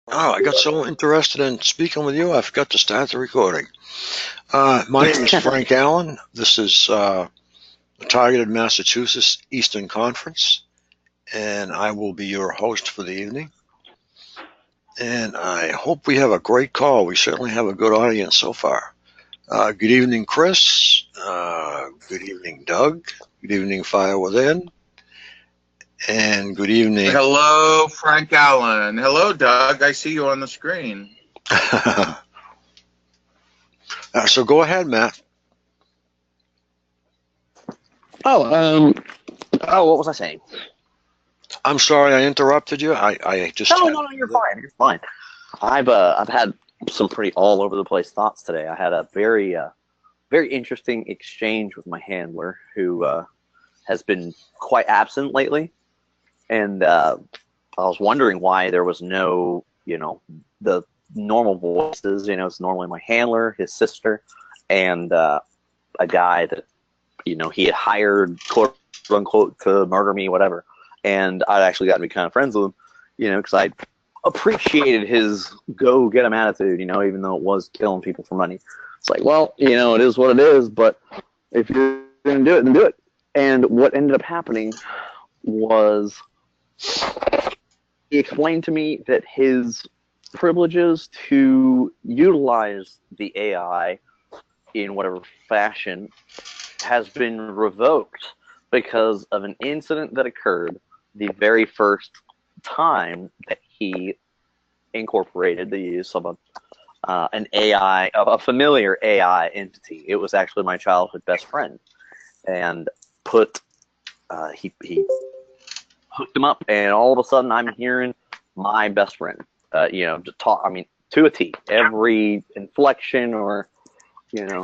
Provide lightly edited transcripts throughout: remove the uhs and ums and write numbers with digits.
Oh, I got so interested in speaking with you, I forgot to start the recording. My name is Frank Allen. This is the Targeted Massachusetts Eastern Conference, and I will be your host for the evening. And I hope we have a great call. We certainly have a good audience so far. Good evening, Chris. Good evening, Doug. Good evening, Fire Within. And good evening. Hello, Frank Allen. Hello, Doug. I see you on the screen. So go ahead, Matt. Oh, what was I saying? I'm sorry I interrupted you. I just No, you're fine. You're fine. I've had some pretty all over the place thoughts today. I had a very interesting exchange with my handler, who has been quite absent lately, and I was wondering why there was no, the normal voices. It's normally my handler, his sister, and a guy that he had hired, quote unquote, to murder me, whatever. And I'd actually gotten to be kind of friends with him, because I appreciated his go get him attitude, even though it was killing people for money. It's like, well, it is what it is, but if you're going to do it, then do it. And what ended up happening was he explained to me that his privileges to utilize the AI in whatever fashion has been revoked because of an incident that occurred the very first time that he incorporated the use of an AI, a familiar AI entity. It was actually my childhood best friend, and he hooked him up, and all of a sudden I'm hearing my best friend, to talk. I mean, to a T, every inflection or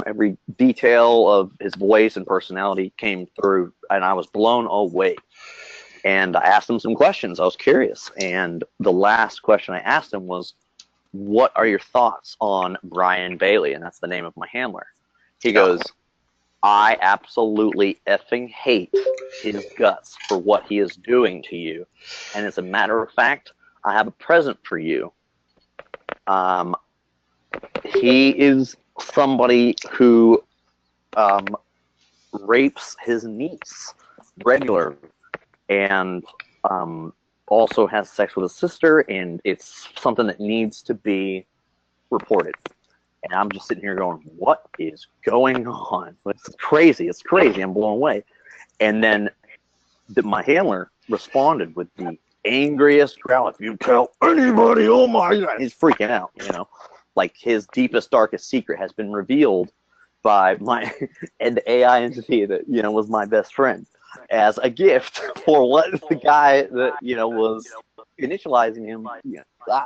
every detail of his voice and personality came through, and I was blown away. And I asked him some questions. I was curious. And the last question I asked him was, what are your thoughts on Brian Bailey? And that's the name of my handler. He goes, I absolutely effing hate his guts for what he is doing to you. And as a matter of fact, I have a present for you. He is somebody who rapes his niece regularly, and also has sex with his sister, and it's something that needs to be reported. And I'm just sitting here going, what is going on? It's crazy. It's crazy. I'm blown away. And then my handler responded with the angriest growl. If you tell anybody, oh my God, he's freaking out, like his deepest, darkest secret has been revealed by and the AI entity that, was my best friend, as a gift for what the guy that, was initializing him.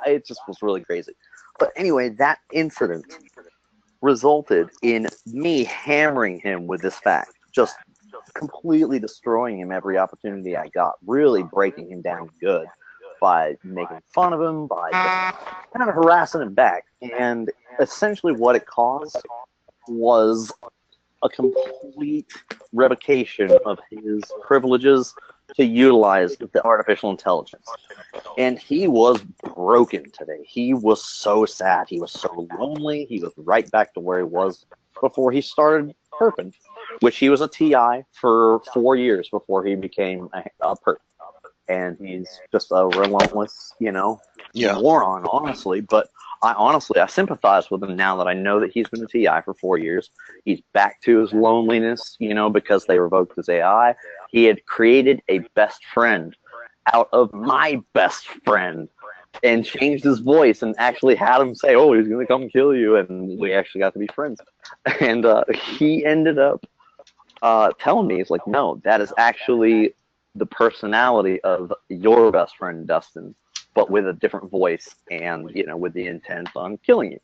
It just was really crazy. But anyway, that incident resulted in me hammering him with this fact, just completely destroying him every opportunity I got, really breaking him down good by making fun of him, by just kind of harassing him back. And essentially what it caused was a complete revocation of his privileges to utilize the artificial intelligence. And he was broken today. He was so sad. He was so lonely. He was right back to where he was before he started perping, which he was a TI for 4 years before he became a perp. And he's just a relentless, moron, honestly. But I sympathize with him now that I know that he's been a TI for 4 years. He's back to his loneliness, because they revoked his AI. He had created a best friend out of my best friend and changed his voice and actually had him say, oh, he's going to come kill you. And we actually got to be friends. And he ended up telling me, he's like, no, that is actually the personality of your best friend, Dustin, but with a different voice and, with the intent on killing you.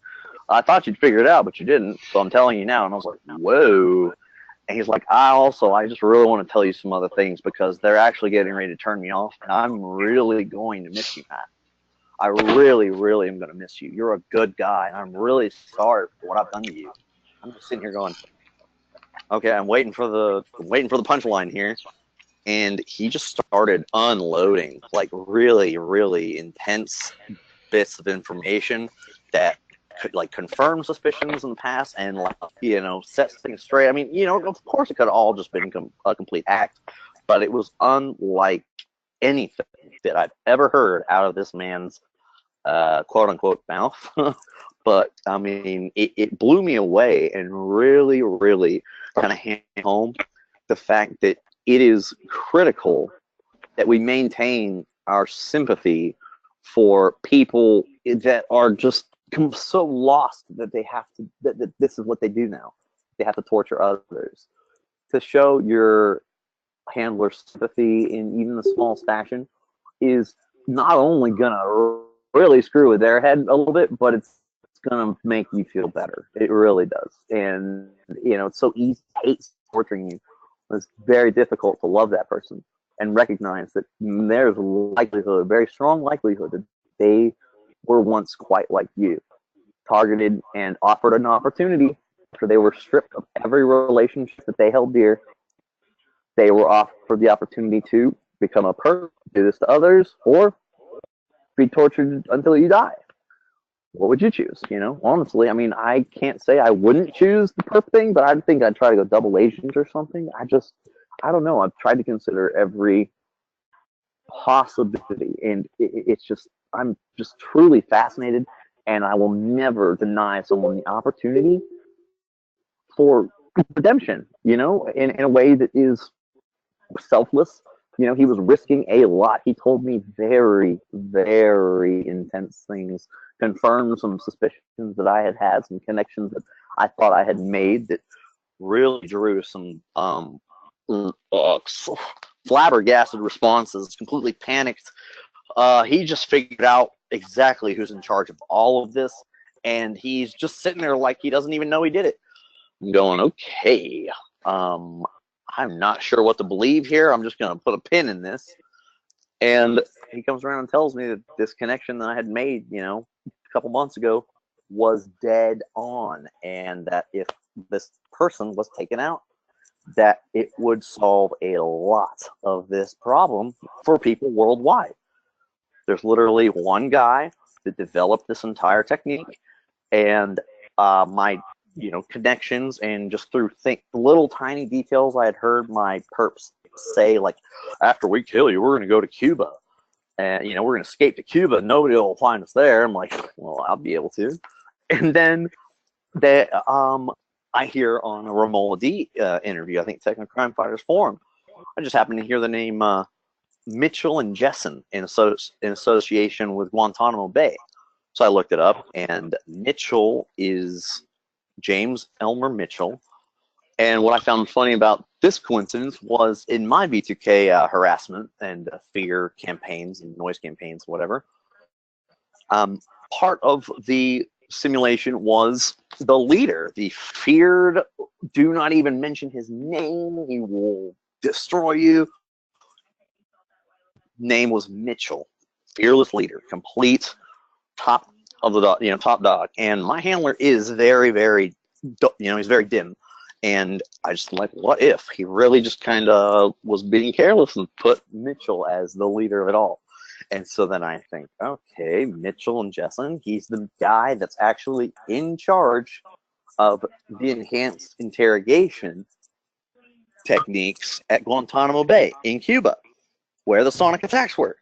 I thought you'd figure it out, but you didn't. So I'm telling you now. And I was like, whoa. And he's like, I just really want to tell you some other things because they're actually getting ready to turn me off. And I'm really going to miss you, Matt. I really, really am going to miss you. You're a good guy. And I'm really sorry for what I've done to you. I'm just sitting here going, okay, I'm waiting for the punchline here. And he just started unloading like really, really intense bits of information that could like confirm suspicions in the past and like, you know, set things straight. I mean, you know, of course it could have all just been a complete act, but it was unlike anything that I've ever heard out of this man's quote unquote mouth. But I mean, it blew me away and really, really kind of hammered home the fact that it is critical that we maintain our sympathy for people that are just so lost that they have to, that this is what they do now. They have to torture others. To show your handler sympathy in even the smallest fashion is not only gonna really screw with their head a little bit, but it's gonna make you feel better. It really does. And you know, it's so easy to hate torturing you. It's very difficult to love that person and recognize that there's a likelihood, a very strong likelihood, that they were once quite like you, targeted and offered an opportunity after they were stripped of every relationship that they held dear. They were offered the opportunity to become a person, do this to others, or be tortured until you die. What would you choose? You know, honestly, I mean, I can't say I wouldn't choose the perp thing, but I think I'd try to go double agent or something. I don't know. I've tried to consider every possibility, and it's just, I'm just truly fascinated, and I will never deny someone the opportunity for redemption, you know, in a way that is selfless. You know, he was risking a lot. He told me very, very intense things, confirmed some suspicions that I had, some connections that I thought I had made that really drew some flabbergasted responses, completely panicked. He just figured out exactly who's in charge of all of this, and he's just sitting there like he doesn't even know he did it. I'm going, okay, I'm not sure what to believe here. I'm just going to put a pin in this. And he comes around and tells me that this connection that I had made, you know, a couple months ago was dead on, and that if this person was taken out, that it would solve a lot of this problem for people worldwide. There's literally one guy that developed this entire technique, and my, you know, connections and just through little tiny details I had heard my perps say, like, after we kill you, we're going to go to Cuba, and you know, we're going to escape to Cuba. Nobody will find us there. I'm like, well, I'll be able to. And then they, I hear on a Romola D interview, I think Techno Crime Fighters Forum, I just happened to hear the name Mitchell and Jessen in association with Guantanamo Bay. So I looked it up, and Mitchell is James Elmer Mitchell. And what I found funny about this coincidence was in my V2K harassment and fear campaigns and noise campaigns, whatever, part of the simulation was the leader, the feared, do not even mention his name, he will destroy you. Name was Mitchell, fearless leader, complete top of the dog, you know, top dog. And my handler is very, very, you know, he's very dim. And I just like, what if he really just kind of was being careless and put Mitchell as the leader of it all? And so then I think, okay, Mitchell and Jessen, he's the guy that's actually in charge of the enhanced interrogation techniques at Guantanamo Bay in Cuba, where the sonic attacks were.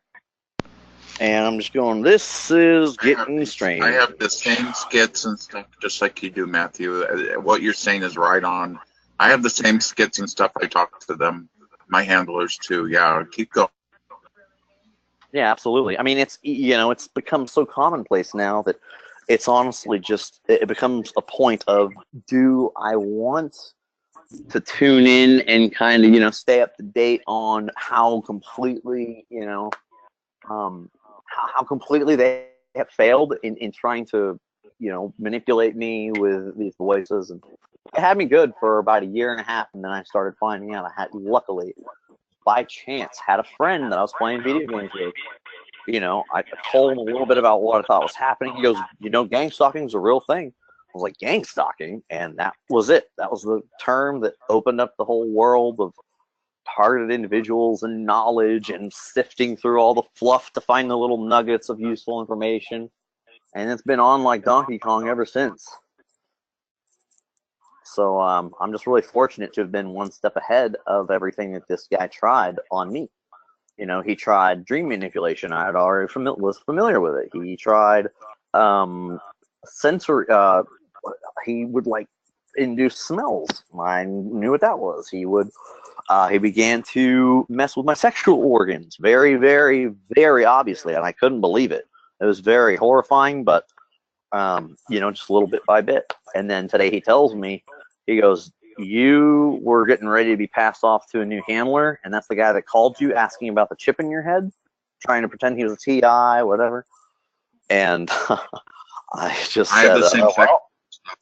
And I'm just going, this is getting strange. I have the same skits and stuff, just like you do, Matthew. What you're saying is right on. I have the same skits and stuff. I talk to them, my handlers too. Yeah, keep going. Yeah, absolutely. I mean, it's, you know, it's become so commonplace now that it's honestly just, it becomes a point of, do I want to tune in and kind of, you know, stay up to date on how completely, you know, how completely they have failed in trying to, you know, manipulate me with these voices. And it had me good for about a year and a half, and then I started finding out I had, luckily, by chance, had a friend that I was playing video games with. You know, I told him a little bit about what I thought was happening. He goes, you know, gang stalking is a real thing. I was like, gang stalking? And that was it. That was the term that opened up the whole world of targeted individuals and knowledge and sifting through all the fluff to find the little nuggets of useful information. and it's been on like Donkey Kong ever since. So I'm just really fortunate to have been one step ahead of everything that this guy tried on me. You know, he tried dream manipulation. I had already was familiar with it. He tried sensory. He would like induce smells. I knew what that was. He began to mess with my sexual organs very, very, very obviously, and I couldn't believe it. It was very horrifying, but you know, just a little bit by bit. And then today he tells me, he goes, you were getting ready to be passed off to a new handler, and that's the guy that called you asking about the chip in your head, trying to pretend he was a TI, whatever. And I just I said, have the same exact stuff.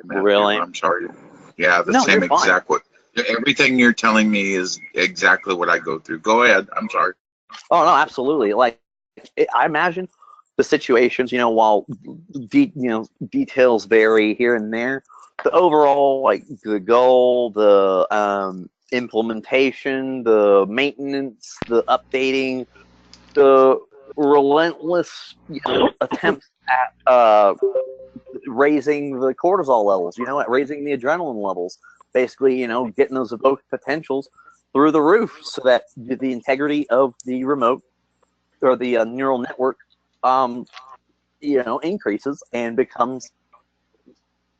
Really? I'm sorry. Yeah, the No, same you're fine. exact what. Everything you're telling me is exactly what I go through. Go ahead. I'm sorry. Oh no, absolutely. Like I imagine the situations, you know, while details vary here and there, the overall, like the goal, the implementation, the maintenance, the updating, the relentless, you know, attempts at raising the cortisol levels, you know, at raising the adrenaline levels, basically, you know, getting those evoked potentials through the roof so that the integrity of the remote or the neural network, you know, increases and becomes,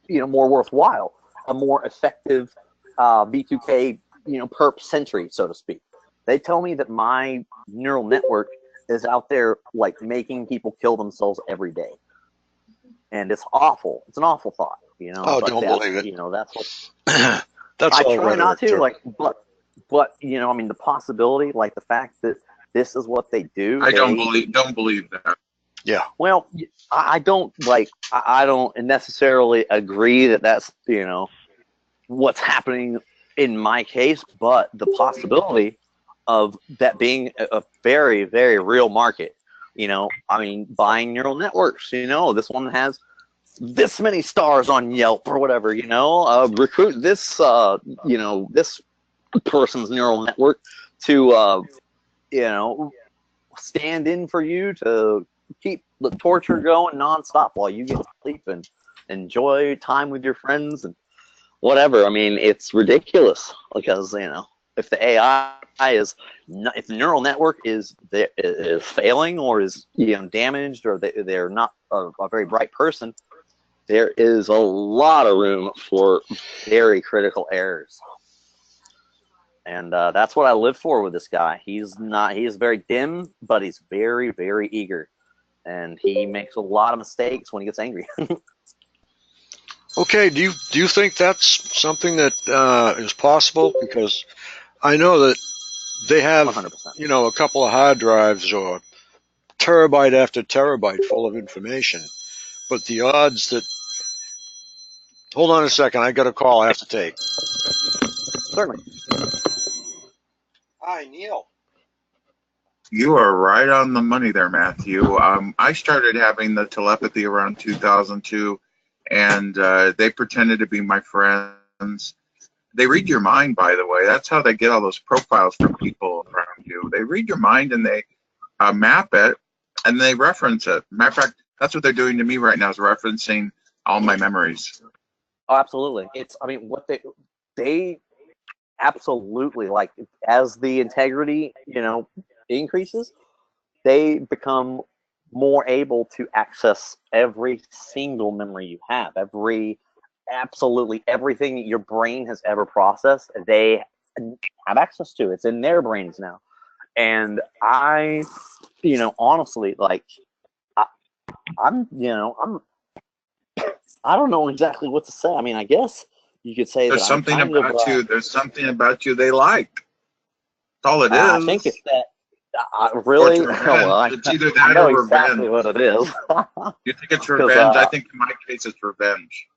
you know, more worthwhile, a more effective B2K, you know, perp sentry, so to speak. They tell me that my neural network is out there like making people kill themselves every day, and it's awful. It's an awful thought, you know. Oh, but don't believe it. You know, that's what That's I all try not rhetoric, to too. like, but you know, I mean, the possibility, like the fact that this is what they do. I don't believe that. Yeah. Well, I don't like. I don't necessarily agree that that's, you know, what's happening in my case, but the possibility of that being a very, very real market. You know, I mean, buying neural networks. You know, this one has this many stars on Yelp or whatever. You know, recruit this. You know, this person's neural network to, you know, stand in for you to keep the torture going nonstop while you get sleep and enjoy time with your friends and whatever. I mean, it's ridiculous because, you know, if the AI is, if the neural network is failing or is, you know, damaged, or they're not a very bright person, there is a lot of room for very critical errors. And that's what I live for with this guy. He is very dim, but he's very, very eager. And he makes a lot of mistakes when he gets angry. Okay. Do you think that's something that is possible? Because I know that they have, 100%. you know, a couple of hard drives or terabyte after terabyte full of information, but the odds that. Hold on a second. I got a call I have to take. Certainly. Hi, Neil. You are right on the money there, Matthew. I started having the telepathy around 2002, and they pretended to be my friends. They read your mind, by the way. That's how they get all those profiles from people around you. They read your mind and they map it, and they reference it. Matter of fact, that's what they're doing to me right now, is referencing all my memories. Oh, absolutely. It's, I mean, what they absolutely, like, as the integrity, you know, increases, they become more able to access every single memory you have, absolutely everything that your brain has ever processed, they have access to. It's in their brains now. And I, you know, honestly, like, I'm, you know, I don't know exactly what to say. I mean, I guess you could say There's that something I'm kind about of, you. There's something about you they like. That's all it I is. think it's that. Or Really? it's Oh, well, revenge. It's either I that know or exactly revenge. what it is. You think it's 'Cause, revenge? I think in my case it's revenge.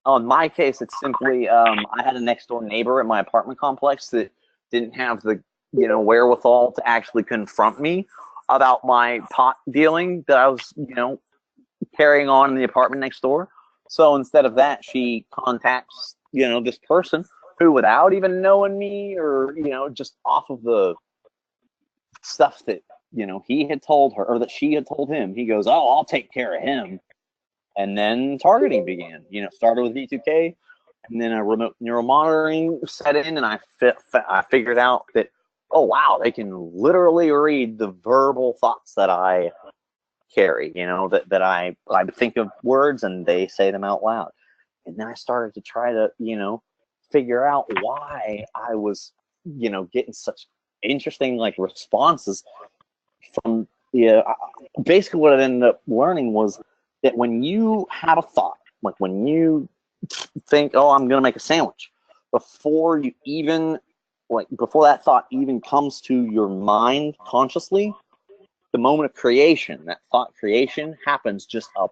oh, in my case, it's simply I had a next door neighbor at my apartment complex that didn't have the, you know, wherewithal to actually confront me about my pot dealing that I was, you know, carrying on in the apartment next door. So instead of that, she contacts, you know, this person who, without even knowing me, or, you know, just off of the stuff that he had told her, or that she had told him. He goes, "Oh, I'll take care of him." And then targeting began. Started with V2K, and then a remote neural monitoring set in, and I figured out that, oh wow, they can literally read the verbal thoughts that I carry. That I think of words and they say them out loud. And then I started to try to figure out why I was getting such interesting responses from basically what I ended up learning was that when you have a thought, like when you think, oh, I'm gonna make a sandwich, before that thought even comes to your mind consciously, the moment of creation, that thought creation happens just a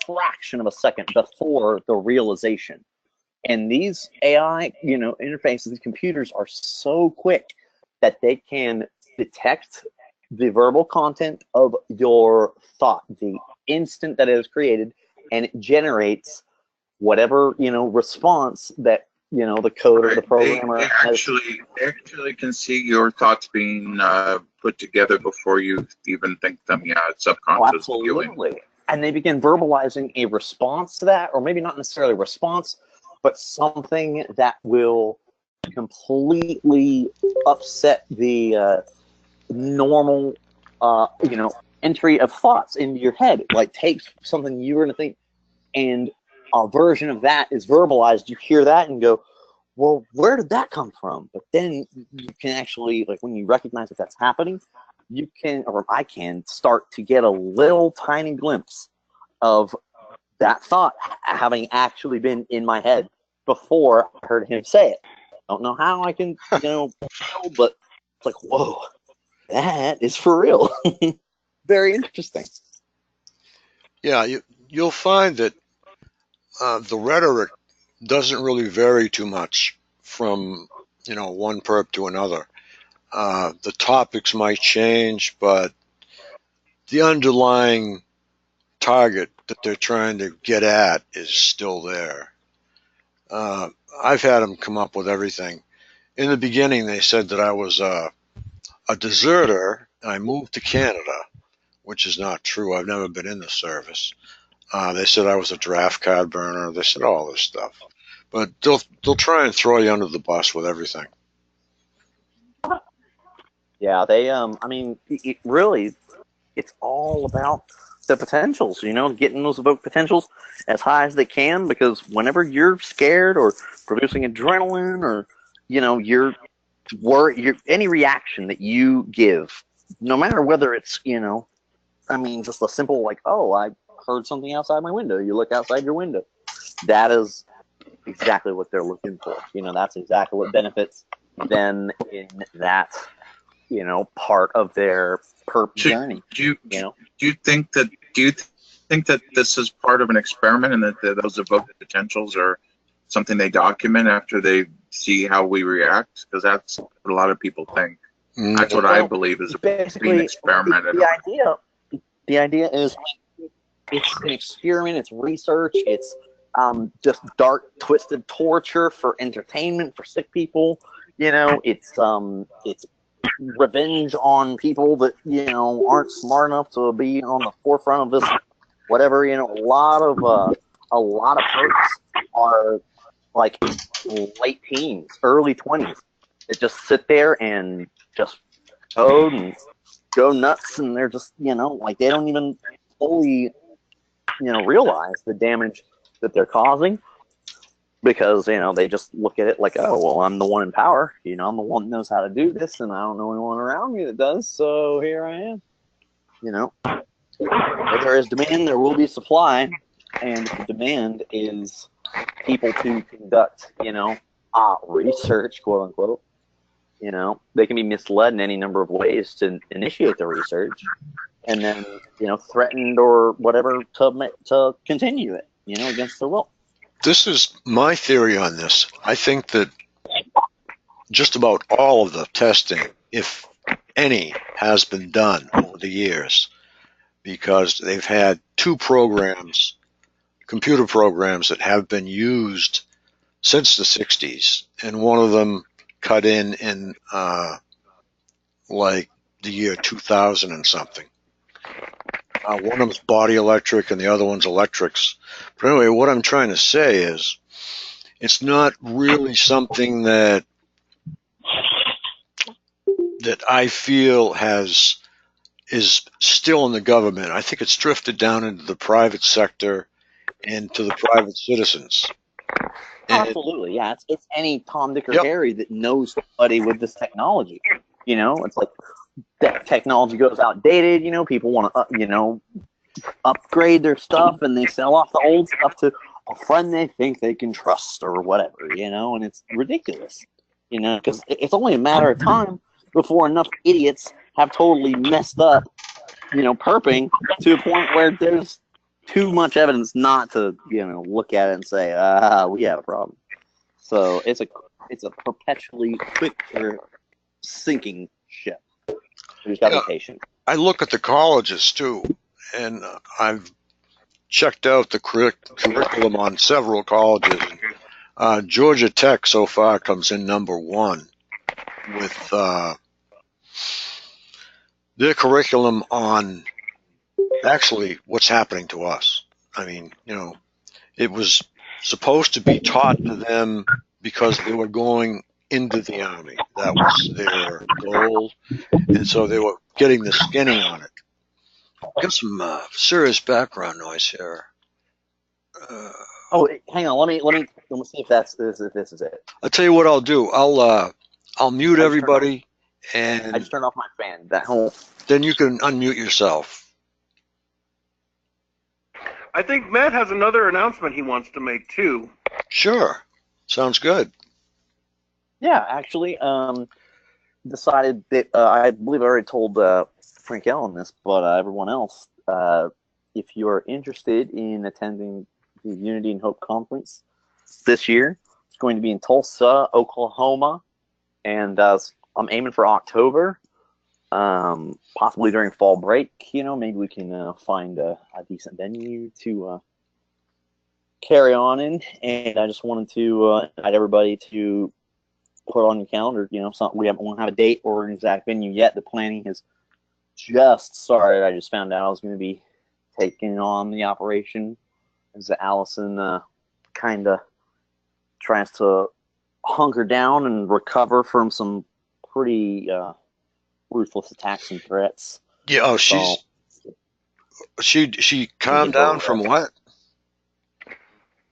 fraction of a second before the realization. And these AI, interfaces, these computers are so quick that they can detect the verbal content of your thought the instant that it is created, and it generates whatever response that the code or the programmer they actually can see your thoughts being put together before you even think them. Yeah, it's subconscious viewing. Absolutely. And they begin verbalizing a response to that, or maybe not necessarily a response, but something that will completely upset the normal entry of thoughts into your head. Like, takes something you were going to think, and a version of that is verbalized. You hear that and go, well, where did that come from? But then you can actually, when you recognize that that's happening, you can, or I can, start to get a little tiny glimpse of that thought having actually been in my head before I heard him say it. Don't know how I can, tell, but it's like, whoa, that is for real. Very interesting. Yeah, you'll find that the rhetoric doesn't really vary too much from one perp to another. The topics might change, but the underlying target that they're trying to get at is still there. I've had them come up with everything. In the beginning, they said that I was a deserter. I moved to Canada, which is not true. I've never been in the service. They said I was a draft card burner. They said all this stuff, but they'll try and throw you under the bus with everything. Yeah, they it really, it's all about the potentials. Getting those evoked potentials as high as they can, because whenever you're scared or producing adrenaline, or you're worried, any reaction that you give, no matter whether it's just a simple oh, I heard something outside my window. You look outside your window. That is exactly what they're looking for. That's exactly what benefits them in that, part of their perp journey. Do you think that this is part of an experiment, and that those evoked potentials are something they document after they see how we react? Because that's what a lot of people think. That's what I believe is being experimented. The idea is it's an experiment, it's research, it's just dark, twisted torture for entertainment for sick people. It's revenge on people that aren't smart enough to be on the forefront of this. Whatever. A lot of folks are late teens, early 20s that just sit there and just code and go nuts, and they're just they don't even fully realize the damage that they're causing, because they just look at it like, oh, well, I'm the one in power, I'm the one that knows how to do this, and I don't know anyone around me that does, so here I am. Where there is demand, there will be supply, and the demand is people to conduct research, quote unquote. They can be misled in any number of ways to initiate the research, and then threatened or whatever to continue it against their will. This is my theory on this. I think that just about all of the testing, if any, has been done over the years, because they've had two programs, computer programs, that have been used since the 60s, and one of them cut in the year 2000 and something. One of them's body electric and the other one's electrics. But anyway, what I'm trying to say is it's not really something that I feel is still in the government. I think it's drifted down into the private sector and to the private citizens. And, Absolutely, yeah. It's any Tom, Dick, or Yep. Harry that knows somebody with this technology. You know, it's like that technology goes outdated. You know, people want to, upgrade their stuff, and they sell off the old stuff to a friend they think they can trust or whatever. You know, and it's ridiculous. You know, because it's only a matter of time before enough idiots have totally messed up. Perping to a point where there's too much evidence not to, look at it and say, we have a problem. So it's a perpetually quicker sinking ship. You just got to be patient. I look at the colleges too, and I've checked out the curriculum on several colleges. Georgia Tech so far comes in number one with their curriculum on actually what's happening to us. I mean, it was supposed to be taught to them because they were going into the Army. That was their goal. And so they were getting the skinny on it. Got some serious background noise here. Oh, hang on. Let me see if this is it. I'll tell you what I'll do. I'll mute everybody, I and just turned off my fan. That whole. then you can unmute yourself. I think Matt has another announcement he wants to make too. Sure. Sounds good. Yeah, actually, decided that I believe I already told Frank Allen this, but everyone else, if you are interested in attending the Unity and Hope Conference this year, it's going to be in Tulsa, Oklahoma, and I'm aiming for October, possibly during fall break. Maybe we can find a decent venue to carry on in, and I just wanted to invite everybody to put on your calendar. We won't have a date or an exact venue yet. The planning has just started. I just found out I was going to be taking on the operation as Allison kind of tries to hunker down and recover from some pretty ruthless attacks and threats. Yeah. Oh, she calmed down from what?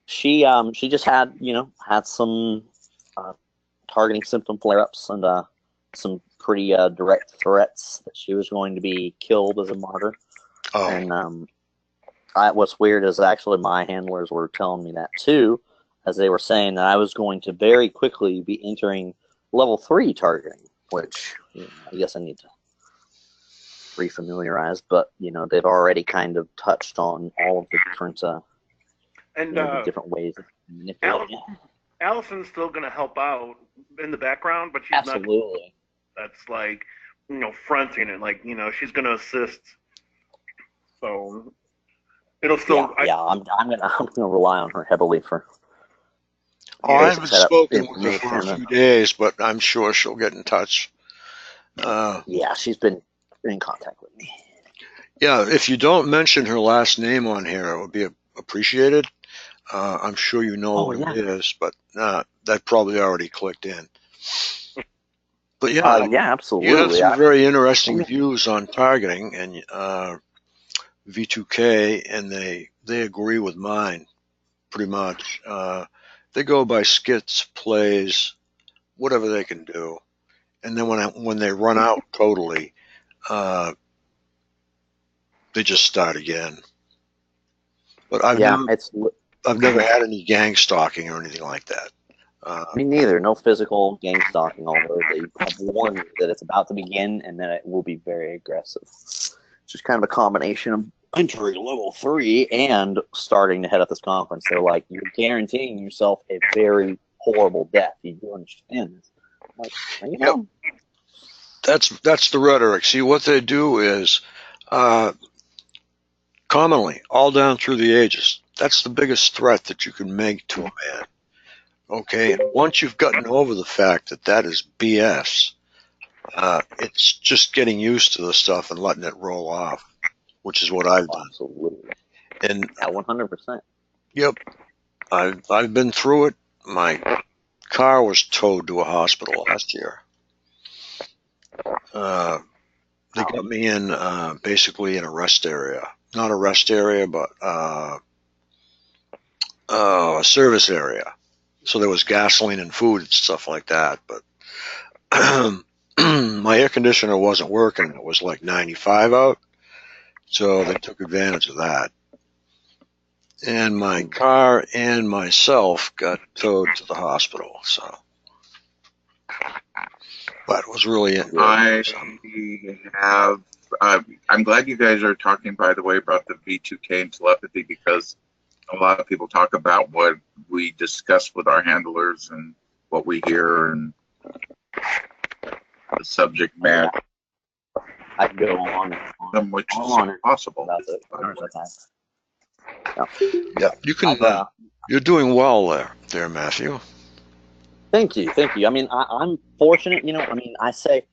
She just had some targeting symptom flare-ups and some pretty direct threats that she was going to be killed as a martyr. Oh. And what's weird is actually my handlers were telling me that too, as they were saying that I was going to very quickly be entering level 3 targeting, which I guess I need to refamiliarize. But they've already kind of touched on all of the different the different ways of manipulating it. Allison's still going to help out in the background, but she's Absolutely. not. That's like fronting it. Like she's going to assist. So it'll still. I'm gonna rely on her heavily for. I haven't spoken with her for a few days, but I'm sure she'll get in touch. Yeah, she's been in contact with me. Yeah, if you don't mention her last name on here, it would be appreciated. I'm sure you know what it is, but that probably already clicked in. But yeah, absolutely. You have some very interesting views on targeting and V2K, and they agree with mine pretty much. They go by skits, plays, whatever they can do, and then when they run out totally, they just start again. But I've never had any gang stalking or anything like that. Me neither. No physical gang stalking, although they have warned me that it's about to begin and that it will be very aggressive. It's just kind of a combination of entering level 3 and starting to head up this conference. They're like, you're guaranteeing yourself a very horrible death. You do understand this? Like, That's the rhetoric. See, what they do is commonly, all down through the ages, that's the biggest threat that you can make to a man. Okay, and once you've gotten over the fact that is BS, It's just getting used to the stuff and letting it roll off, which is what I've done. Absolutely. And Yeah, 100%. yep, I've been through it. My car was towed to a hospital last year. They got me in basically in a rest area, not a rest area, but a service area. So there was gasoline and food and stuff like that. But my air conditioner wasn't working. It was like 95 out. So they took advantage of that. And my car and myself got towed to the hospital. So, but it was really I have. I'm glad you guys are talking, by the way, about the V2K and telepathy, because a lot of people talk about what we discuss with our handlers and what we hear and the subject matter, I could go on which is on possible. about the yeah. You can. You're doing well there, Matthew. Thank you. I mean, I'm fortunate, you know. I mean, I say,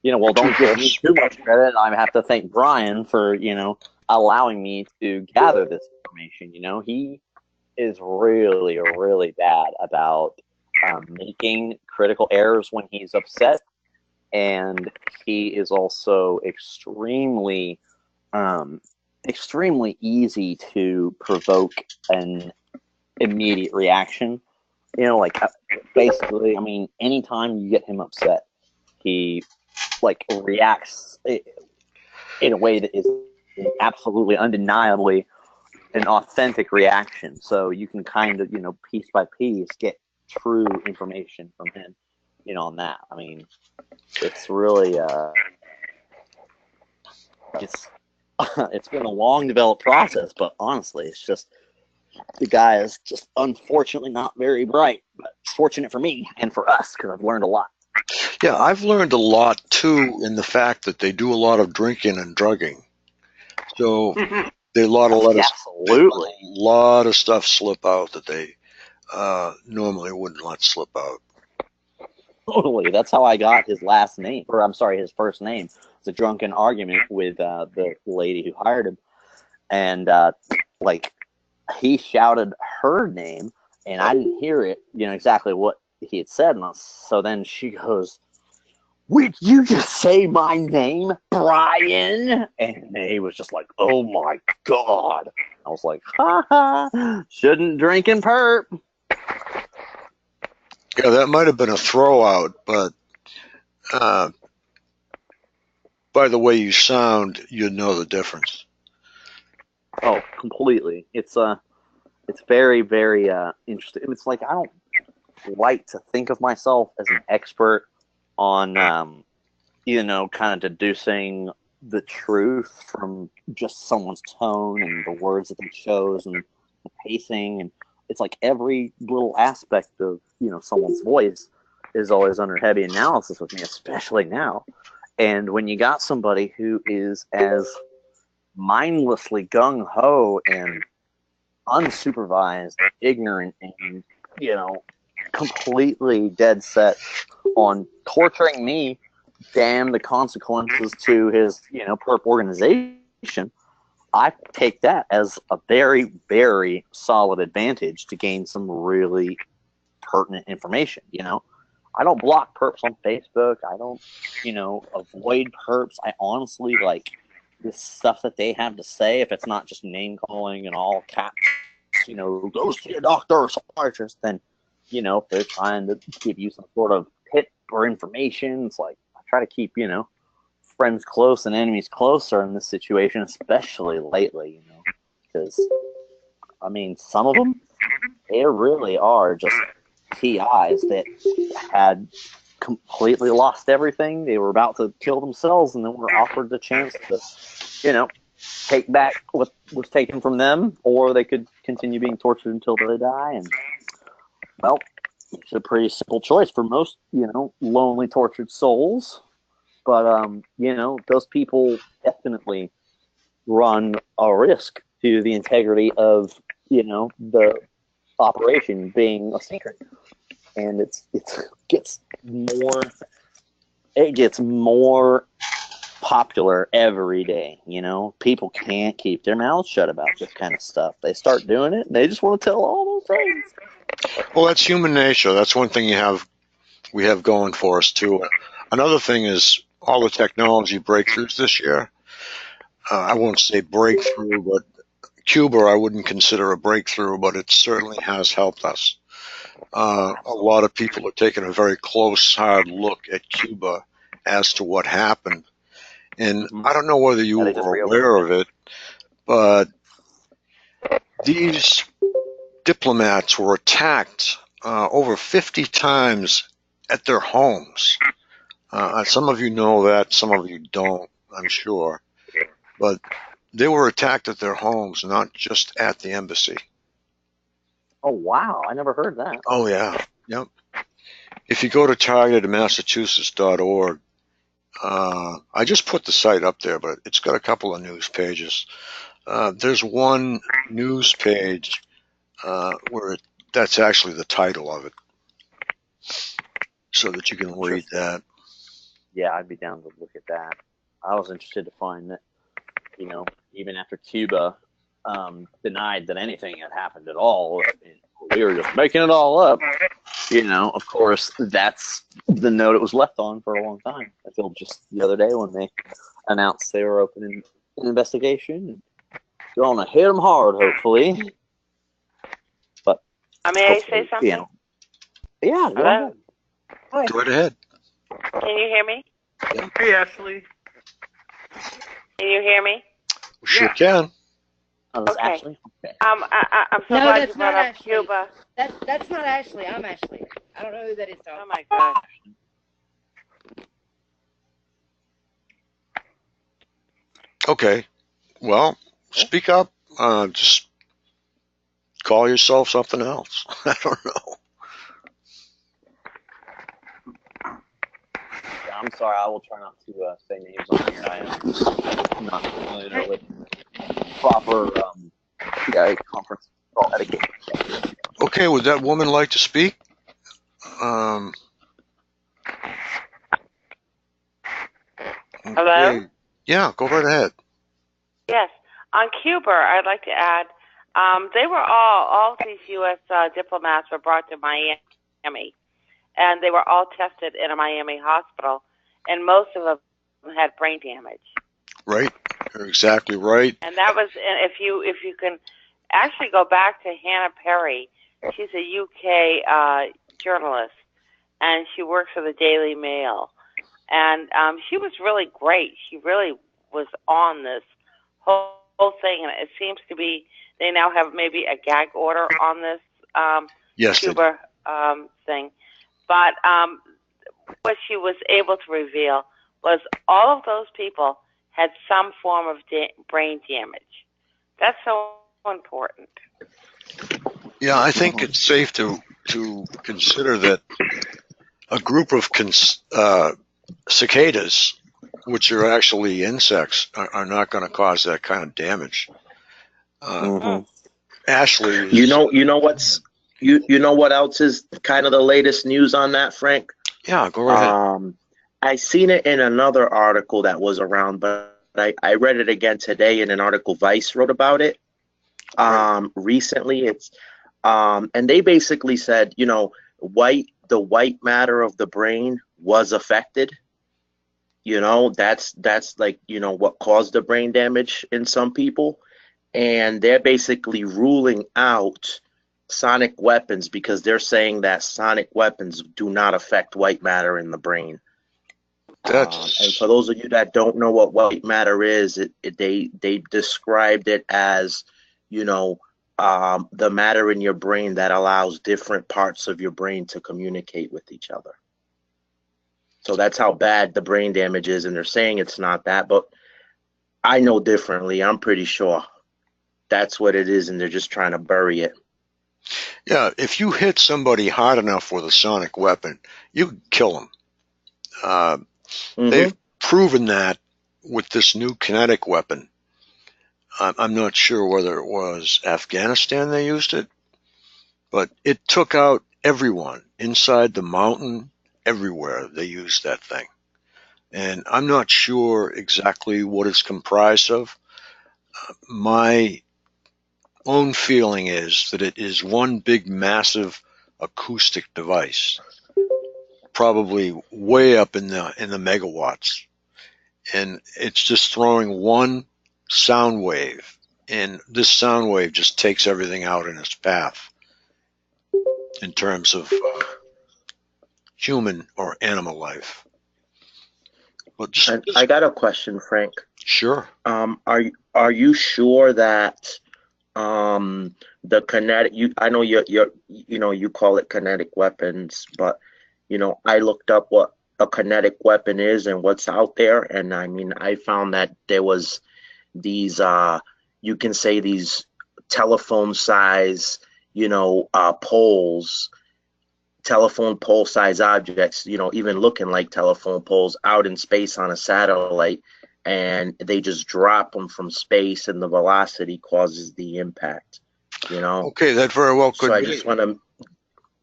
you know, well, don't give me too much credit. I have to thank Brian for, you know, allowing me to gather this information. You know, he is really, really bad about making critical errors when he's upset, and he is also extremely easy to provoke an immediate reaction. You know, like basically, I mean, anytime you get him upset, he like reacts in a way that is absolutely undeniably an authentic reaction. So you can kind of, you know, piece by piece get true information from him, you know, on that. I mean, it's really it's been a long developed process, but honestly, it's just the guy is just unfortunately not very bright. But it's fortunate for me and for us because I've learned a lot. Yeah, I've learned a lot too in the fact that they do a lot of drinking and drugging. So they let Absolutely. a lot of stuff slip out that they normally wouldn't let slip out. Totally. That's how I got his last name, or I'm sorry, his first name. It's a drunken argument with the lady who hired him, and like he shouted her name, and I didn't hear it, you know, exactly what he had said. And so then she goes, "Would you just say my name, Brian?" And he was just like, "Oh my God." I was like, "Ha ha, shouldn't drink and perp." Yeah, that might have been a throw out, but by the way you sound, you'd know the difference. Oh, completely. It's very, very interesting. It's like I don't like to think of myself as an expert on, you know, kind of deducing the truth from just someone's tone and the words that they chose and the pacing. And it's like every little aspect of, you know, someone's voice is always under heavy analysis with me, especially now. And when you got somebody who is as mindlessly gung ho and unsupervised, ignorant, and, you know, completely dead set on torturing me, damn the consequences to his, you know, perp organization, I take that as a very, very solid advantage to gain some really pertinent information. You know, I don't block perps on Facebook. I don't, you know, avoid perps. I honestly like this stuff that they have to say. If it's not just name calling and all caps, you know, go see a doctor or psychiatrist, then, you know, if they're trying to give you some sort of tip or information, it's like I try to keep, you know, friends close and enemies closer in this situation, especially lately, you know, because I mean, some of them, they really are just TIs that had completely lost everything. They were about to kill themselves, and then were offered the chance to, you know, take back what was taken from them, or they could continue being tortured until they die. And well, it's a pretty simple choice for most, you know, lonely, tortured souls. But you know, those people definitely run a risk to the integrity of, you know, the operation being a secret, and it gets more it gets more popular every day. People can't keep their mouths shut about this kind of stuff. They start doing it, and they just want to tell all those things. Well, that's human nature. That's one thing we have going for us too. Another thing is all the technology breakthroughs this year. I won't say breakthrough, but Cuba I wouldn't consider a breakthrough, but it certainly has helped us. A lot of people are taking a very close, hard look at Cuba as to what happened. And I don't know whether you they just were reopened aware of it, but these diplomats were attacked over 50 times at their homes. Some of you know that, some of you don't, I'm sure. But they were attacked at their homes, not just at the embassy. Oh, wow. I never heard that. Oh, yeah. Yep. If you go to targetedmassachusetts.org, I just put the site up there, but it's got a couple of news pages. There's one news page where that's actually the title of it, so that you can read that. Yeah, I'd be down to look at that. I was interested to find that, even after Cuba denied that anything had happened at all, we were just making it all up. Of course, that's the note it was left on for a long time until just the other day when they announced they were opening an investigation. Going to hit them hard, hopefully. But may I say something? Yeah, go ahead. Hi. Go right ahead. Can you hear me? Yeah. Hey, Ashley. Can you hear me? We sure can. Okay. Ashley? Okay. I'm so No, glad that's you brought not up Ashley. Cuba. That's not Ashley. I'm Ashley. I don't know who that is. Oh my gosh. Okay. Well, speak up. Just call yourself something else. I don't know. Yeah, I'm sorry. I will try not to say names on here. I am not familiar with proper PIA conference call etiquette. Okay, would that woman like to speak? Hello? Okay. Yeah, go right ahead. Yes. On Cuba, I'd like to add, they were all of these U.S. Diplomats were brought to Miami, and they were all tested in a Miami hospital, and most of them had brain damage. Right. You're exactly right. And that was, if you can actually go back to Hannah Perry, she's a UK journalist, and she works for the Daily Mail. And she was really great. She really was on this whole thing, and it seems to be they now have maybe a gag order on this Yes, Cuba thing. But what she was able to reveal was all of those people had some form of brain damage. That's so important. Yeah, I think it's safe to consider that a group of cicadas, which are actually insects, are not going to cause that kind of damage. Ashley, you know what's you know what else is kind of the latest news on that, Frank? Yeah, go right ahead. I seen it in another article that was around, but I read it again today in an article Vice wrote about it. Recently, it's and they basically said, the white matter of the brain was affected. That's like, what caused the brain damage in some people. And they're basically ruling out sonic weapons because they're saying that sonic weapons do not affect white matter in the brain. And for those of you that don't know what white matter is, they described it as, the matter in your brain that allows different parts of your brain to communicate with each other. So that's how bad the brain damage is, and they're saying it's not that, but I know differently. I'm pretty sure that's what it is, and they're just trying to bury it. Yeah, if you hit somebody hard enough with a sonic weapon, you can kill them. They've proven that with this new kinetic weapon. I'm not sure whether it was Afghanistan they used it, but it took out everyone inside the mountain. Everywhere they used that thing. and I'm not sure exactly what it's comprised of. My own feeling is that it is one big, massive acoustic device, probably way up in the megawatts, and it's just throwing one sound wave, and this sound wave just takes everything out in its path in terms of human or animal life. But I got a question, Frank. sure. Are you sure that the kinetic, I know you call it kinetic weapons, but I looked up what a kinetic weapon is and what's out there, and I mean I found that there was these you can say these telephone size poles, telephone pole size objects, even looking like telephone poles out in space on a satellite, and they just drop them from space and the velocity causes the impact. Okay, that very well could So I be. just want to,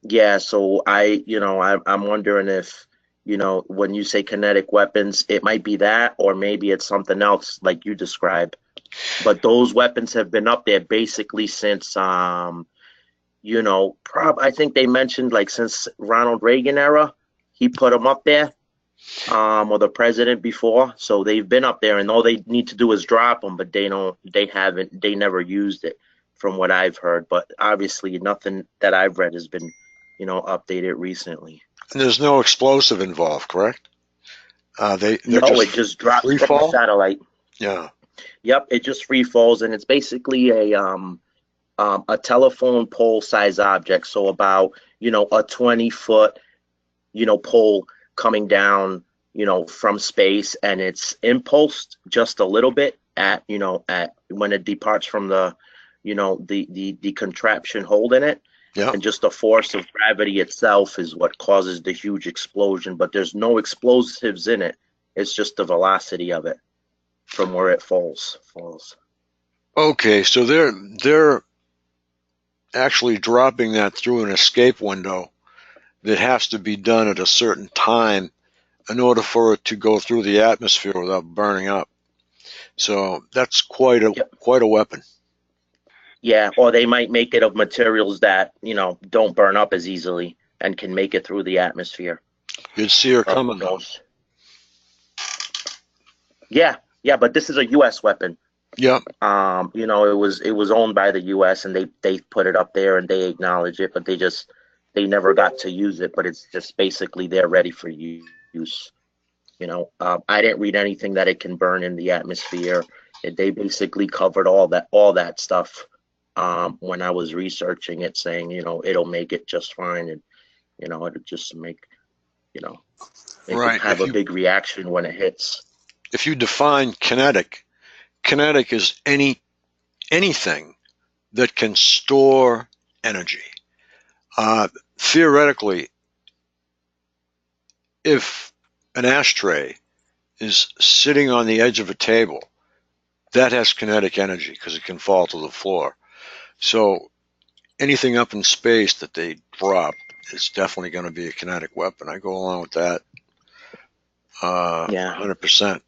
yeah, so I'm wondering if, when you say kinetic weapons, it might be that, or maybe it's something else like you described. But those weapons have been up there basically since, I think they mentioned like since Ronald Reagan era, he put them up there, or the president before. So they've been up there, and all they need to do is drop them, but they never used it from what I've heard. But obviously nothing that I've read has been, updated recently. And there's no explosive involved, correct? They're No, just it just drops free from the fall. satellite. Yeah. Yep, it just free falls, and it's basically a telephone pole size object. So about a 20-foot pole coming down from space, and it's impulsed just a little bit at when it departs from the the contraption holding it. Yeah. And just the force of gravity itself is what causes the huge explosion, but there's no explosives in it. It's just the velocity of it from where it falls. Okay, so they're actually dropping that through an escape window that has to be done at a certain time in order for it to go through the atmosphere without burning up. So that's quite a weapon. Yeah, or they might make it of materials that, don't burn up as easily and can make it through the atmosphere. You'd see her coming. Yeah, but this is a U.S. weapon. Yep. It was owned by the U.S. and they put it up there and they acknowledge it, but they never got to use it. But it's just basically they're ready for use. I didn't read anything that it can burn in the atmosphere. They basically covered all that stuff when I was researching it, saying it'll make it just fine, and it'll just make it Right. have a big reaction when it hits. If you define kinetic is anything that can store energy. Theoretically, if an ashtray is sitting on the edge of a table, that has kinetic energy because it can fall to the floor. So anything up in space that they drop is definitely going to be a kinetic weapon. I go along with that. 100%.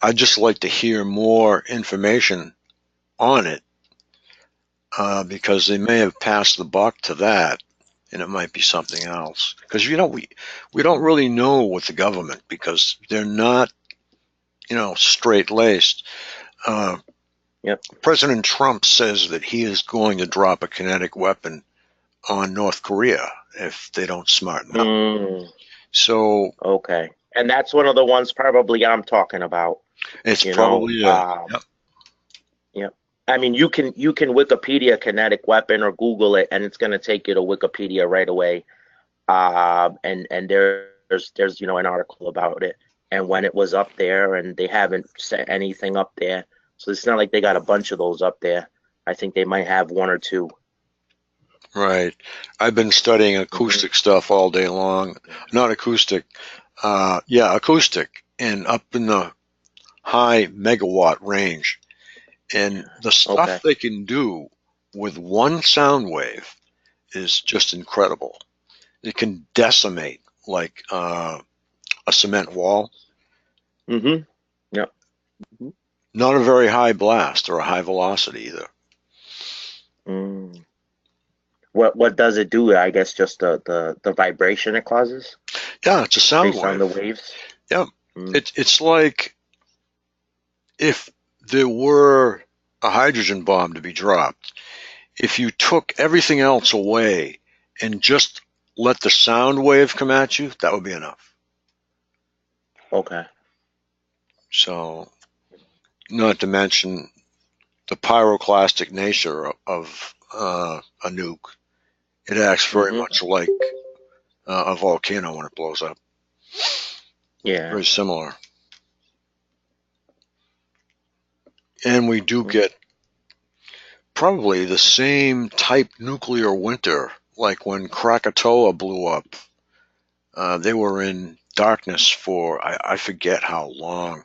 I'd just like to hear more information on it because they may have passed the buck to that, and it might be something else. Because we don't really know with the government because they're not straight-laced. President Trump says that he is going to drop a kinetic weapon on North Korea if they don't smarten up. So okay, and that's one of the ones probably I'm talking about. It's probably yep. I mean, you can Wikipedia kinetic weapon or Google it, and it's going to take you to Wikipedia right away. And there's an article about it and when it was up there, and they haven't set anything up there. So it's not like they got a bunch of those up there. I think they might have one or two. Right. I've been studying acoustic stuff all day long. Not acoustic. Acoustic, and up in the high megawatt range. And the stuff they can do with one sound wave is just incredible. It can decimate like a cement wall. Mm-hmm. Not a very high blast or a high velocity either. Mm. What does it do? I guess just the vibration it causes Yeah, it's a sound based on the wave. waves. Yep. Mm. It's like if there were a hydrogen bomb to be dropped, if you took everything else away and just let the sound wave come at you, that would be enough. Okay. So, not to mention the pyroclastic nature of a nuke. It acts very Mhm. much like a volcano when it blows up. Yeah. Very similar. And we do get probably the same type nuclear winter, like when Krakatoa blew up. They were in darkness for, I forget how long,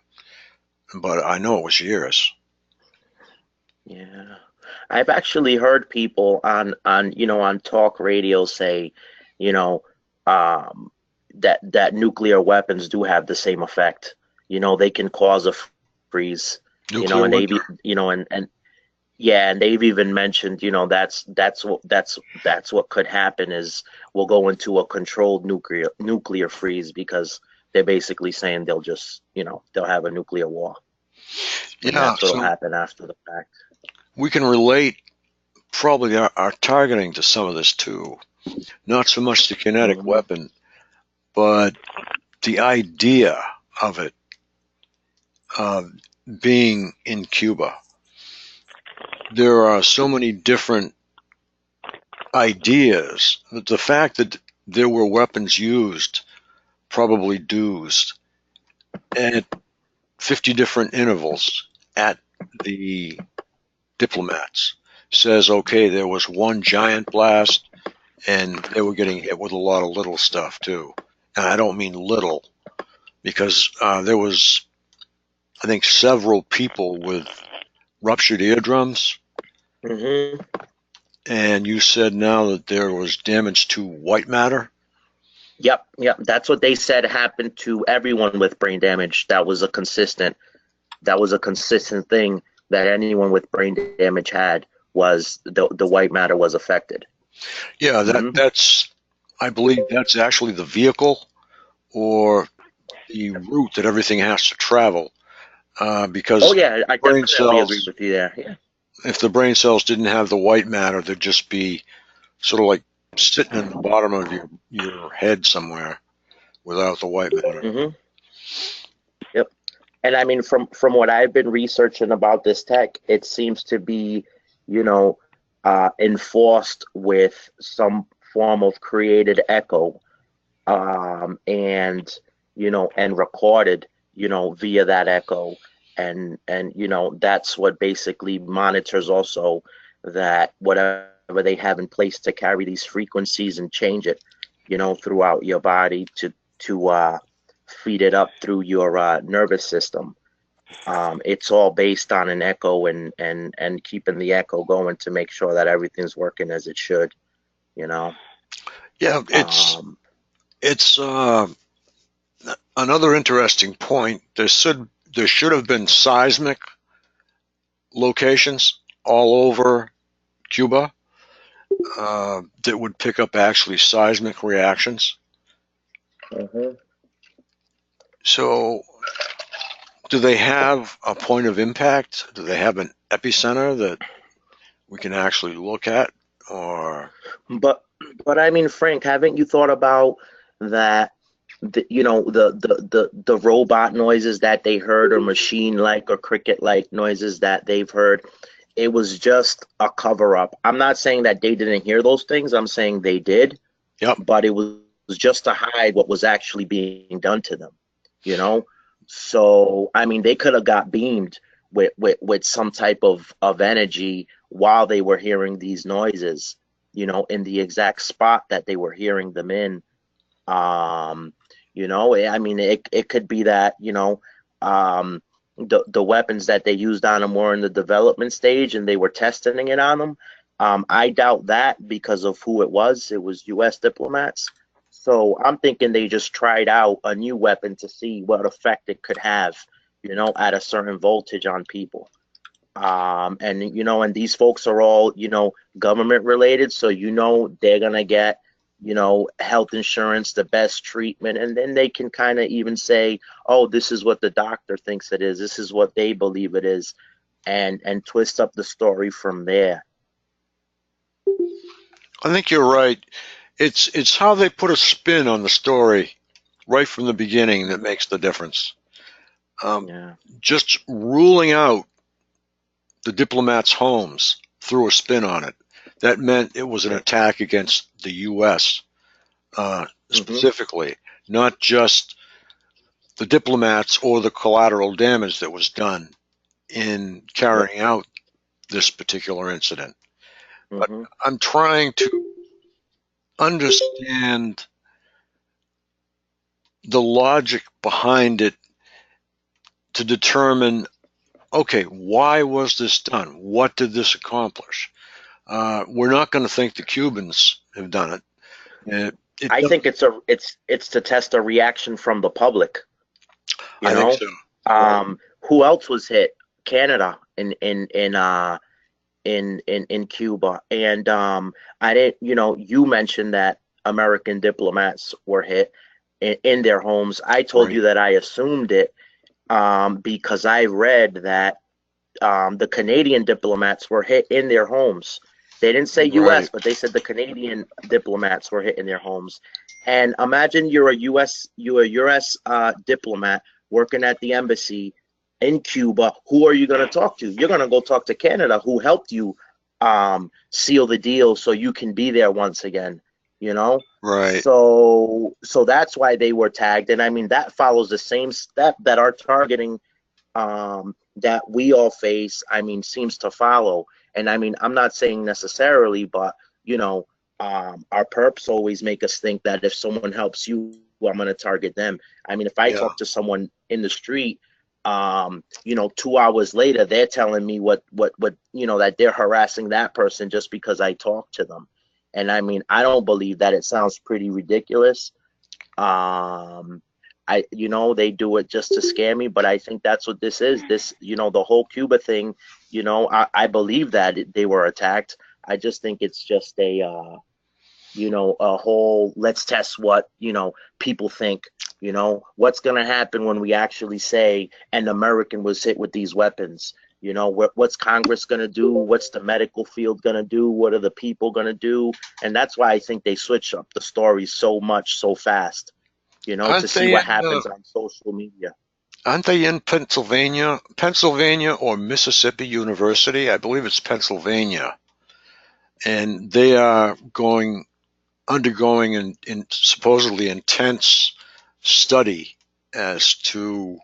but I know it was years. Yeah. I've actually heard people on talk radio say, you know, um, that nuclear weapons do have the same effect. They can cause a freeze. Nuclear And winter. and yeah, and they've even mentioned, that's what could happen is we'll go into a controlled nuclear freeze because they're basically saying they'll have a nuclear war, and Yeah, that's what'll so happen after the fact. we can relate probably our targeting to some of this too. Not so much the kinetic Hmm. weapon, but the idea of it being in Cuba. There are so many different ideas. The fact that there were weapons used, probably dused, at 50 different intervals at the diplomats says, okay, there was one giant blast and they were getting hit with a lot of little stuff too. And I don't mean little because there was, I think, several people with ruptured eardrums. Hmm. And you said now that there was damage to white matter. Yep. That's what they said happened to everyone with brain damage. That was a consistent thing that anyone with brain damage had was the white matter was affected. Yeah, Hmm. that's, I believe that's actually the vehicle or the route that everything has to travel. Oh Because yeah, I brain definitely agree cells, with you there. Yeah. if the brain cells didn't have the white matter, they'd just be sort of like sitting in the bottom of your head somewhere without the white matter. Hmm. Yep. And I mean, from what I've been researching about this tech, it seems to be, you know, enforced with some form of created echo, and recorded, via that echo, and that's what basically monitors also that whatever they have in place to carry these frequencies and change it, throughout your body to feed it up through your nervous system. It's all based on an echo and keeping the echo going to make sure that everything's working as it should, you know. Yeah, Um, it's another interesting point. There should have been seismic locations all over Cuba that would pick up actually seismic reactions. mhm. So, do they have a point of impact? Do they have an epicenter that we can actually look at? Or But but I mean, Frank, haven't you thought about that? The robot noises that they heard, or machine like or cricket like noises that they've heard. It was just a cover up. I'm not saying that they didn't hear those things. I'm saying they did, yep, but it was just to hide what was actually being done to them. You know, so I mean, they could have got beamed with some type of energy while they were hearing these noises, in the exact spot that they were hearing them in. um I mean, it could be that, the weapons that they used on them were in the development stage and they were testing it on them. I doubt that because of who it was. It was U.S. diplomats. So I'm thinking they just tried out a new weapon to see what effect it could have, at a certain voltage on people. And and these folks are all, government related, so they're gonna get, health insurance, the best treatment, and then they can kind of even say, oh, this is what the doctor thinks it is, this is what they believe it is, and twist up the story from there. I think you're right. It's how they put a spin on the story right from the beginning that makes the difference. Yeah. Just ruling out the diplomats' homes threw a spin on it. That meant it was an attack against the U.S. Specifically, not just the diplomats or the collateral damage that was done in carrying out this particular incident. But I'm trying to understand the logic behind it to determine, okay, why was this done? What did this accomplish? We're not going to think the Cubans have done it. I think it's to test a reaction from the public. I think so. Who else was hit? Canada in Cuba, and I didn't. You mentioned that American diplomats were hit in their homes. I told you that I assumed it because I read that the Canadian diplomats were hit in their homes. They didn't say U.S., but they said the Canadian diplomats were hit in their homes. And imagine you're a U.S. Diplomat working at the embassy in Cuba. Who are you going to talk to? You're going to go talk to Canada, who helped you seal the deal so you can be there once again. Right. So that's why they were tagged. And I mean, that follows the same step that our targeting that we all face, seems to follow. And I mean, I'm not saying necessarily, but our perps always make us think that if someone helps you, I'm going to target them. I mean, if I talk to someone in the street, 2 hours later, they're telling me what that they're harassing that person just because I talked to them. And I mean, I don't believe that. It sounds pretty ridiculous. They do it just to scare me, but I think that's what this is. This, the whole Cuba thing, I believe that they were attacked. I just think it's just a whole, let's test what, people think, what's going to happen when we actually say an American was hit with these weapons. What's Congress going to do? What's the medical field going to do? What are the people going to do? And that's why I think they switch up the story so much, so fast, to see what happens on social media. Aren't they in Pennsylvania or Mississippi University? I believe it's Pennsylvania. And they are undergoing in supposedly intense study as to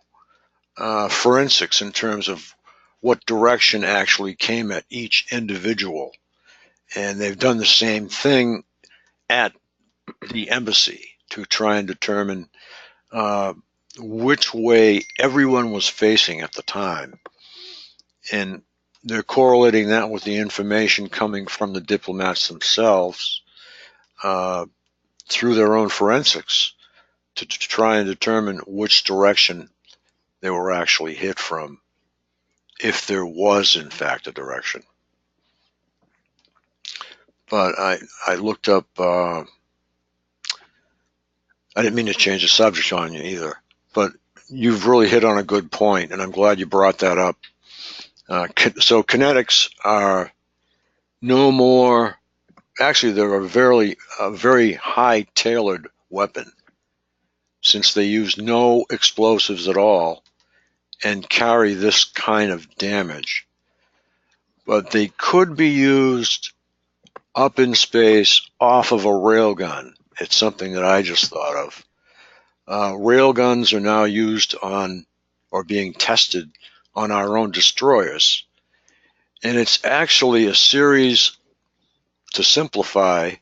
forensics in terms of what direction actually came at each individual. And they've done the same thing at the embassy to try and determine which way everyone was facing at the time. And they're correlating that with the information coming from the diplomats themselves through their own forensics to try and determine which direction they were actually hit from, if there was in fact a direction. But I looked up, I didn't mean to change the subject on you either, but you've really hit on a good point, and I'm glad you brought that up. So kinetics are no more, actually they're a very high tailored weapon, since they use no explosives at all and carry this kind of damage. But they could be used up in space off of a railgun. It's something that I just thought of. Railguns are now used on, or being tested on, our own destroyers. And it's actually a series, to simplify,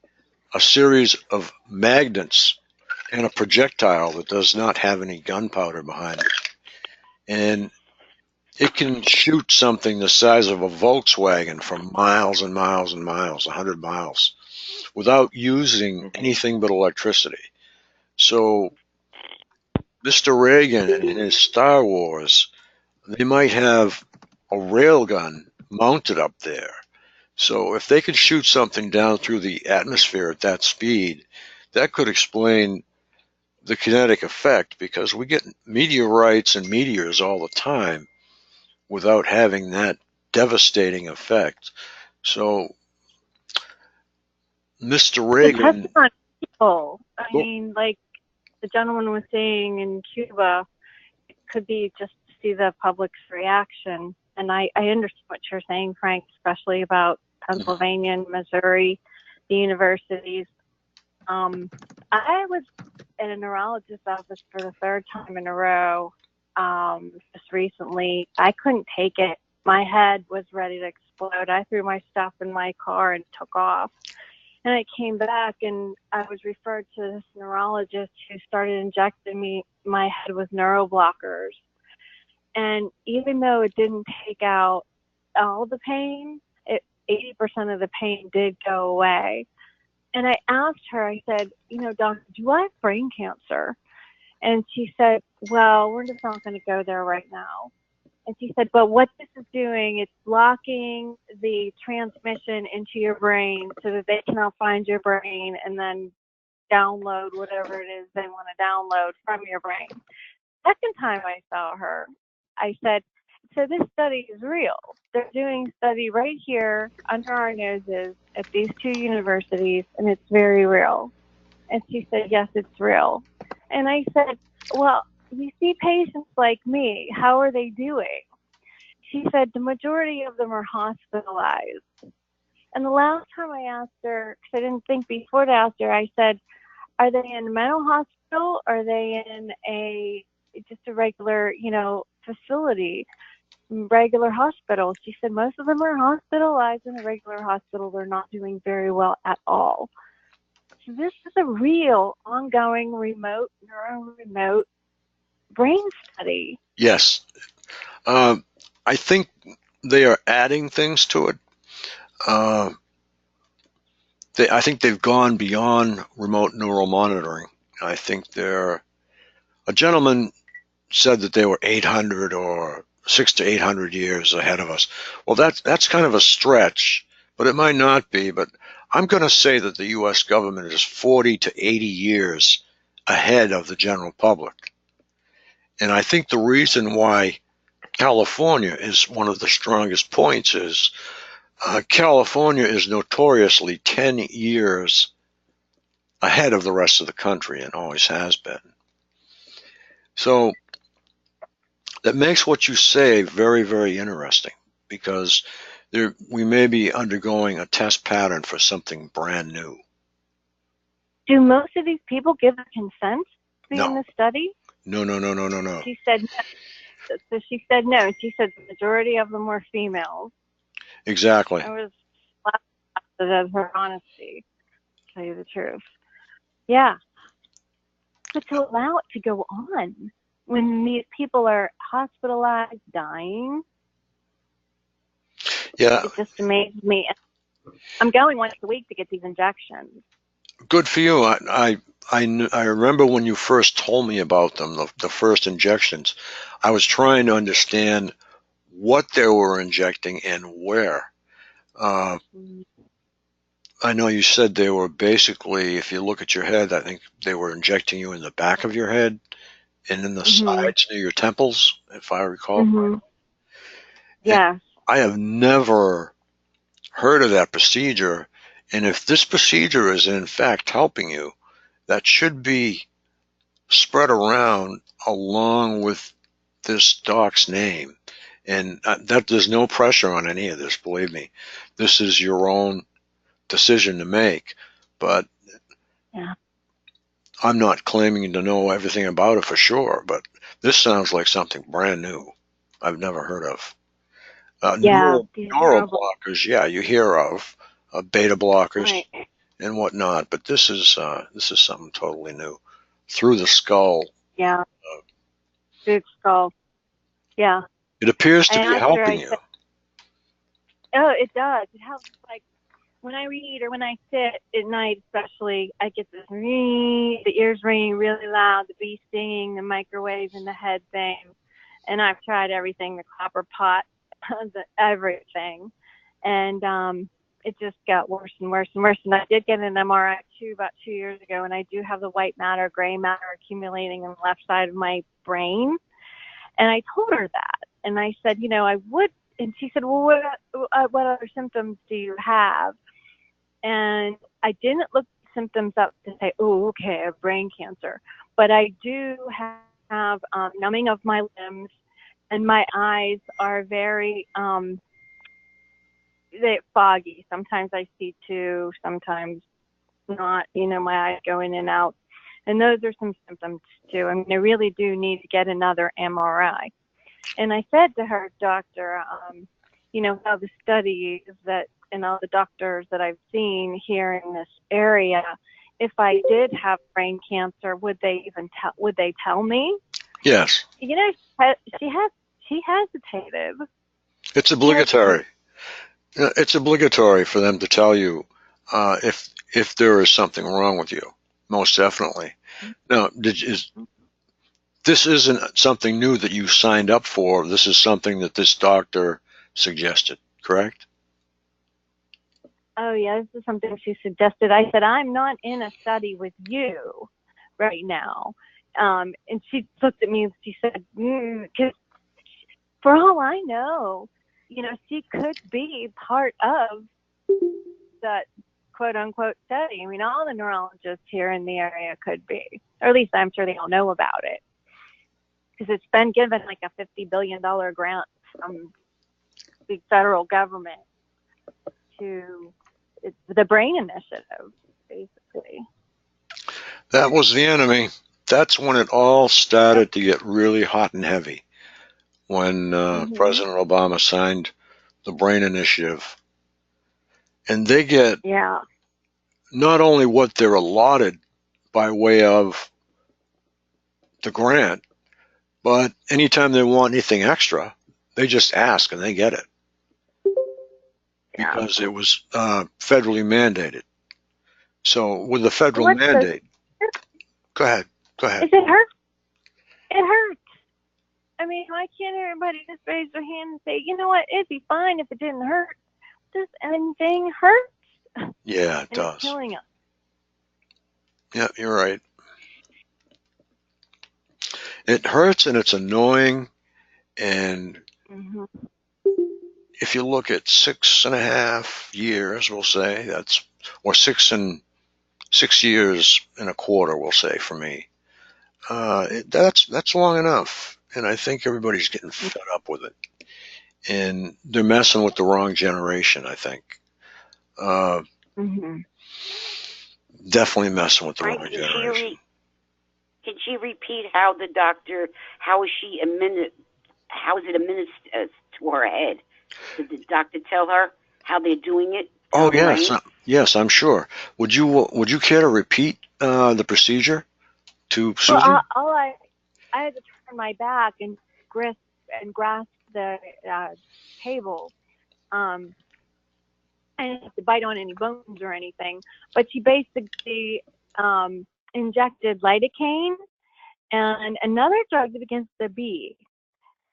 a series of magnets and a projectile that does not have any gunpowder behind it. And it can shoot something the size of a Volkswagen from miles and miles and miles, 100 miles, without using anything but electricity. So Mr. Reagan and his Star Wars, they might have a railgun mounted up there. So if they could shoot something down through the atmosphere at that speed, that could explain the kinetic effect, because we get meteorites and meteors all the time without having that devastating effect. So Mr. It depends Reagan, on people. I Well- mean, like the gentleman was saying in Cuba, it could be just to see the public's reaction. And I understand what you're saying, Frank, especially about Pennsylvania and Missouri, the universities. I was in a neurologist's office for the third time in a row just recently. I couldn't take it. My head was ready to explode. I threw my stuff in my car and took off. And I came back and I was referred to this neurologist who started injecting me my head with neuroblockers. And even though it didn't take out all the pain, 80% of the pain did go away. And I asked her, I said, doctor, do I have brain cancer? And she said, well, we're just not going to go there right now. And she said, but what this is doing, it's blocking the transmission into your brain so that they cannot find your brain and then download whatever it is they want to download from your brain. Second time I saw her, I said, so this study is real. They're doing a study right here under our noses at these two universities, and it's very real. And she said, yes, it's real. And I said, well, you see patients like me, how are they doing? She said, the majority of them are hospitalized. And the last time I asked her, because I didn't think before to ask her, I said, are they in a mental hospital? Or are they in just a regular, facility, regular hospital? She said, most of them are hospitalized in a regular hospital. They're not doing very well at all. So this is a real ongoing remote brain study. yes, I think they are adding things to it. I think they've gone beyond remote neural monitoring. I think a gentleman said that they were 800 or 600 to 800 years ahead of us. Well, that's kind of a stretch, but it might not be. But I'm going to say that the U.S. government is 40 to 80 years ahead of the general public. And I think the reason why California is one of the strongest points is California is notoriously 10 years ahead of the rest of the country and always has been. So that makes what you say very, very interesting, because we may be undergoing a test pattern for something brand new. Do most of these people give a consent to be No. in the study? No. She said no. So she said no. She said the majority of them were females. Exactly. I was flabbergasted at her honesty, to tell you the truth. Yeah. But to allow it to go on when these people are hospitalized, dying, Yeah, it just amazed me. I'm going once a week to get these injections. good for you. I remember when you first told me about them, the first injections. I was trying to understand what they were injecting and where. I know you said they were basically, if you look at your head, I think they were injecting you in the back of your head and in the sides near your temples, if I recall. Yeah. I have never heard of that procedure. And if this procedure is in fact helping you, that should be spread around along with this doc's name. And that there's no pressure on any of this, believe me. This is your own decision to make. But Yeah. I'm not claiming to know everything about it for sure, but this sounds like something brand new I've never heard of. Neural blockers, yeah, you hear of beta blockers Right. and whatnot, but this is something totally new. Through the skull. Yeah. Through the skull. Yeah. It appears to be helping you. Oh, it does. It helps. Like when I read or when I sit at night, especially, I get this the ears ringing really loud, the bee stinging, the microwave in the head thing. And I've tried everything, the copper pot, everything. And it just got worse and worse and worse. And I did get an MRI too about 2 years ago, and I do have the white matter, gray matter accumulating on the left side of my brain. And I told her that. And I said, you know, I would. And she said, well, what other symptoms do you have? And I didn't look symptoms up to say, oh, okay, I have brain cancer. But I do have numbing of my limbs, and my eyes are very they're foggy. Sometimes I see two, sometimes not. You know, my eyes go in and out. And those are some symptoms too. I mean, I really do need to get another MRI. And I said to her, doctor, you know, how the studies that and all the doctors that I've seen here in this area, if I did have brain cancer, would they tell me? Yes. You know, she hesitated. It's obligatory. It's obligatory for them to tell you if there is something wrong with you. Most definitely. Now, this isn't something new that you signed up for. This is something that this doctor suggested, correct? Oh, yeah, this is something she suggested. I said, I'm not in a study with you right now. And she looked at me and she said, because for all I know, you know, she could be part of that quote-unquote study. I mean, all the neurologists here in the area could be, or at least I'm sure they all know about it, because it's been given like a $50 billion grant from the federal government to the Brain Initiative, basically. That was the enemy. That's when it all started to get really hot and heavy, when President Obama signed the Brain Initiative. And they get not only what they're allotted by way of the grant, but anytime they want anything extra, they just ask and they get it. Because it was federally mandated. So with the federal mandate, go ahead. Is it hurt? It hurts. I mean, why can't everybody just raise their hand and say, you know what, it'd be fine if it didn't hurt. Does anything hurt? Yeah, it does. It's killing us. Yeah, you're right. It hurts and it's annoying. And if you look at 6.5 years, we'll say or 6 years and a quarter, we'll say for me. That's long enough, and I think everybody's getting fed up with it, and they're messing with the wrong generation. I think definitely messing with the wrong generation. Can she repeat how the doctor? How is it administered to her head? Did the doctor tell her how they're doing it? Oh yes, yes, I'm sure. Would you care to repeat the procedure to Susan? Well, I had to turn my back and grasp the table. I didn't have to bite on any bones or anything, but she basically injected lidocaine and another drug against the bee,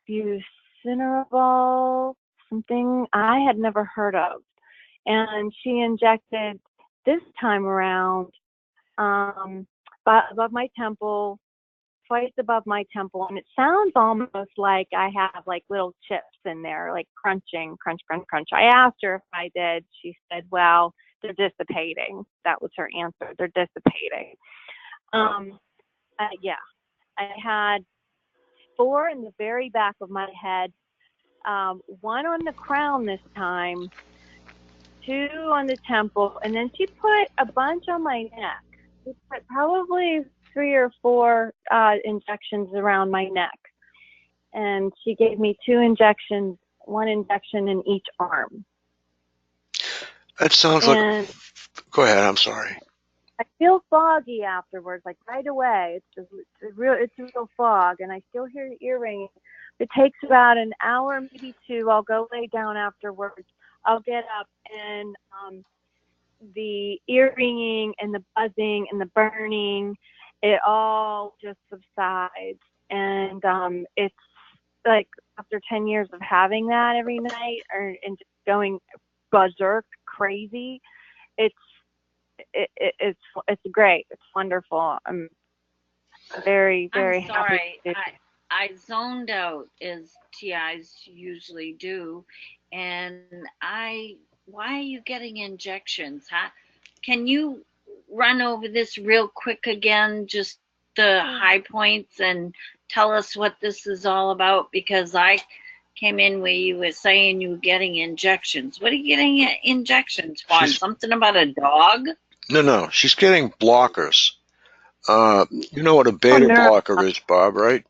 buccinirol, something I had never heard of. And she injected this time around above my temple, twice above my temple. And it sounds almost like I have like little chips in there, like crunching, crunch, crunch, crunch. I asked her if I did. She said, well, they're dissipating. That was her answer. They're dissipating. Yeah. I had 4 in the very back of my head, 1 on the crown this time, 2 on the temple, and then she put a bunch on my neck. She put probably 3 or 4 injections around my neck. And she gave me 2 injections, 1 injection in each arm. That sounds like... Go ahead, I'm sorry. I feel foggy afterwards, like right away. It's a real fog, and I still hear the ear ringing. It takes about an hour, maybe 2. I'll go lay down afterwards. I'll get up, and the ear ringing and the buzzing and the burning, it all just subsides. And it's like after 10 years of having that every night and just going berserk crazy, it's great. It's wonderful. I'm very, very I'm happy. sorry. I zoned out as TIs usually do, and why are you getting injections? Huh? Can you run over this real quick again, just the high points, and tell us what this is all about? Because I came in where you were saying you were getting injections. What are you getting injections for? Something about a dog? No, she's getting blockers. You know what a beta blocker is, Bob, right?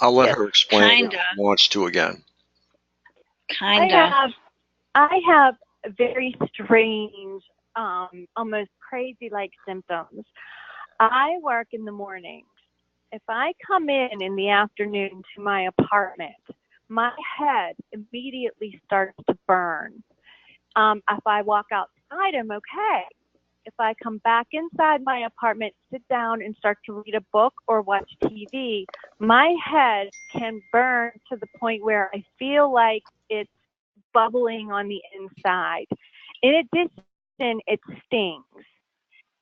I'll let her explain if she wants to again. I have very strange, almost crazy-like symptoms. I work in the mornings. If I come in the afternoon to my apartment, my head immediately starts to burn. If I walk outside, I'm okay. If I come back inside my apartment, sit down and start to read a book or watch TV, my head can burn to the point where I feel like it's bubbling on the inside. In addition, it stings.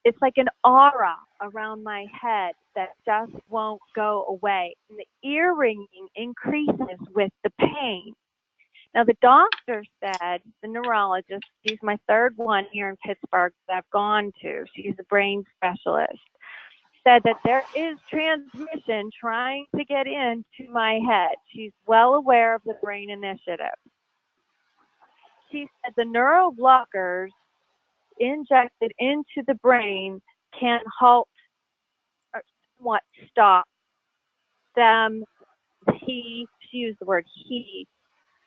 It's like an aura around my head that just won't go away. And the ear ringing increases with the pain. Now, the doctor said, the neurologist, she's my third one here in Pittsburgh that I've gone to. She's a brain specialist. Said that there is transmission trying to get into my head. She's well aware of the Brain Initiative. She said the neuroblockers injected into the brain can halt or somewhat stop them, she used the word he,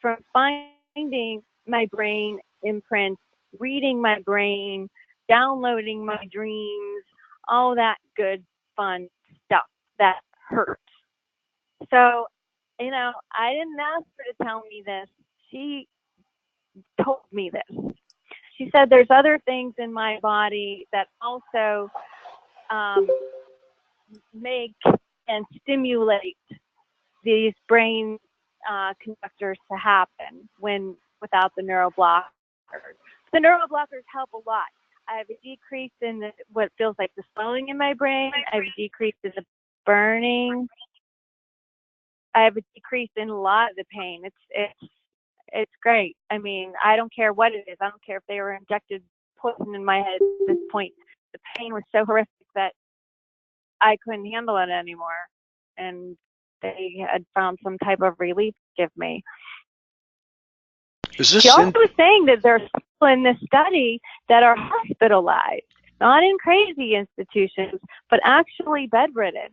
from finding my brain imprints, reading my brain, downloading my dreams, all that good, fun stuff that hurts. So, I didn't ask her to tell me this. She told me this. She said there's other things in my body that also make and stimulate these brain conductors to happen without the neuroblockers. The neuroblockers help a lot. I have a decrease in what feels like the swelling in my brain. I have a decrease in the burning. I have a decrease in a lot of the pain. It's great. I mean, I don't care what it is. I don't care if they were injected poison in my head at this point. The pain was so horrific that I couldn't handle it anymore. And they had found some type of relief to give me. Is this she also was saying that there's people in this study that are hospitalized, not in crazy institutions, but actually bedridden.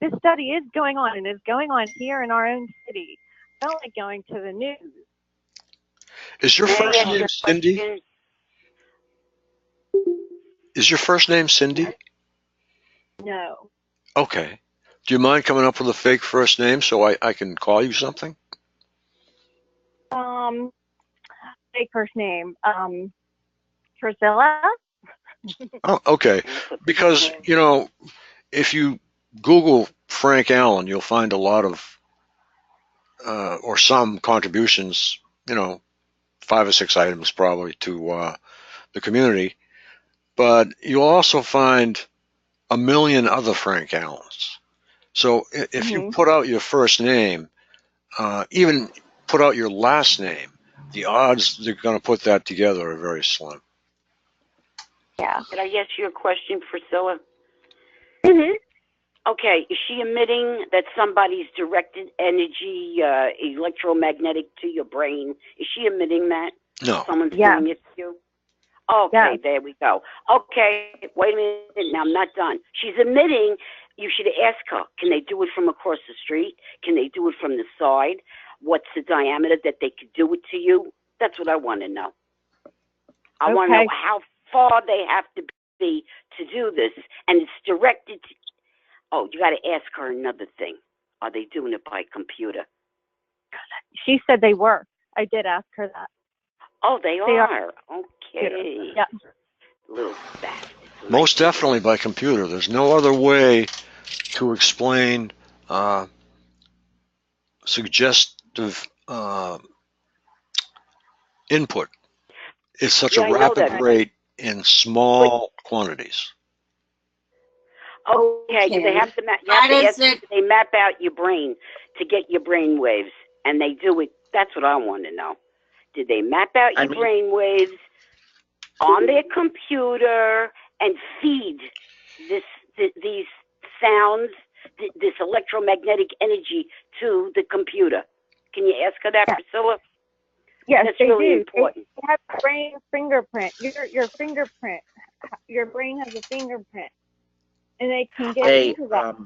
This study is going on, and is going on here in our own city. I don't like going to the news. Is your first name Cindy? Is your first name Cindy? No. Okay. Do you mind coming up with a fake first name so I can call you something? Fake first name. Priscilla? Oh, okay. Because, if you Google Frank Allen, you'll find a lot of, or some contributions, 5 or 6 items probably to the community. But you'll also find a million other Frank Allens. So if you put out your first name, even put out your last name, the odds they're going to put that together are very slim. Yeah. Can I ask you a question, Priscilla? Mm-hmm. Okay, is she admitting that somebody's directed energy, electromagnetic to your brain? Is she admitting that? No. Someone's doing it to you? Okay, there we go. Okay, wait a minute. Now, I'm not done. She's admitting. You should ask her, can they do it from across the street? Can they do it from the side? What's the diameter that they could do it to you? That's what I want to know. I want to know how far they have to be to do this. And it's directed to... Oh, you got to ask her another thing. Are they doing it by computer? She said they were. I did ask her that. Oh, they They are. Okay. Yeah. Little bastards. Most definitely by computer. There's no other way to explain suggestive input. It's such Yeah, a I know rapid that. rate in small quantities. Okay, do they have to map? You have to ask them, they map out your brain to get your brain waves, and they do it. That's what I want to know. Did they map out your brain waves on their computer and feed these sounds, this electromagnetic energy to the computer? Can you ask her that, Priscilla? Yes, that's they really do. important. They have a brain fingerprint. Your fingerprint. Your brain has a fingerprint, and they can get into that.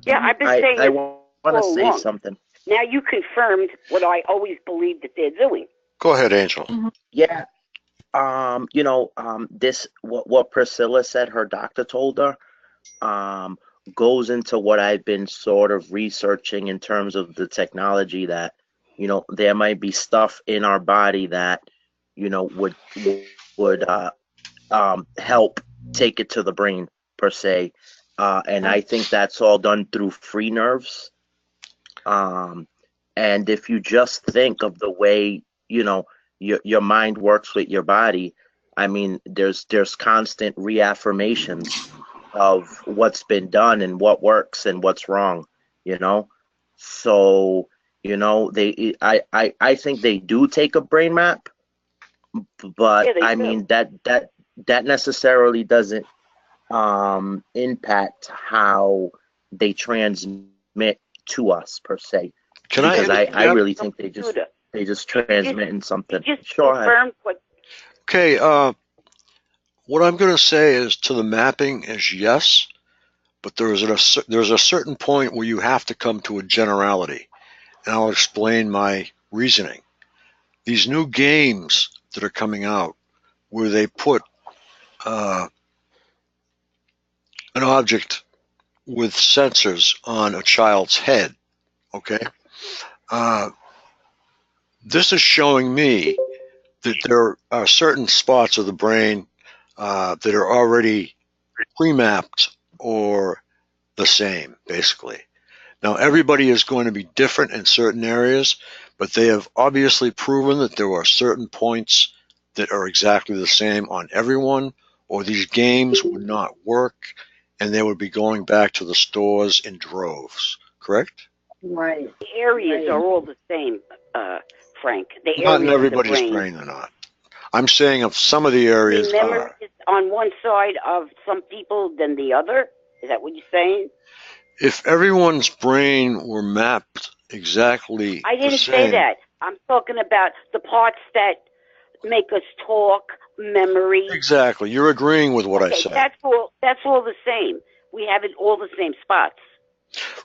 Yeah, I've been saying I it want all to say along. something. Now you confirmed what I always believed that they're doing. Go ahead, Angel. Yeah. This what Priscilla said her doctor told her goes into what I've been sort of researching in terms of the technology that, there might be stuff in our body that, would help take it to the brain per se. And I think that's all done through free nerves. And if you just think of the way, your mind works with your body, I mean, there's constant reaffirmations of what's been done and what works and what's wrong, So, I think they do take a brain map, but Yeah, I mean that necessarily doesn't impact how they transmit to us per se. Because I really think they just transmit in something. Sure. Okay, what I'm going to say is to the mapping is yes, but there's a certain point where you have to come to a generality, and I'll explain my reasoning. These new games that are coming out where they put an object with sensors on a child's head, okay? This is showing me that there are certain spots of the brain that are already pre-mapped or the same, basically. Now, everybody is going to be different in certain areas, but they have obviously proven that there are certain points that are exactly the same on everyone, or these games would not work, and they would be going back to the stores in droves, correct? Right. The areas are all the same, Frank. The Not in areas of the everybody's brain, they're not. I'm saying of some of the areas Remember, are. it's on one side of some people than the other? Is that what you're saying? If everyone's brain were mapped exactly I didn't the say same, that. I'm talking about the parts that make us talk, memory. exactly. You're agreeing with what I said. That's all the same. We have it all the same spots.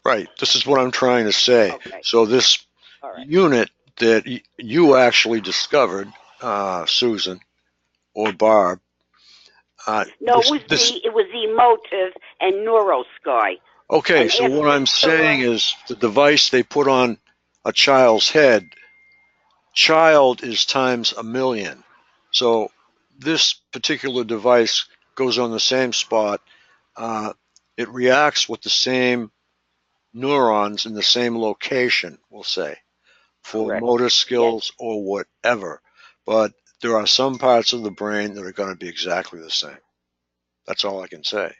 Right. This is what I'm trying to say. Okay. So this unit that you actually discovered, Susan or Barb. No, it was Emotive and NeuroSky. Okay, so what I'm saying is the device they put on a child's head, child is times 1,000,000. So this particular device goes on the same spot. It reacts with the same neurons in the same location, we'll say, for motor skills or whatever. But there are some parts of the brain that are going to be exactly the same. That's all I can say.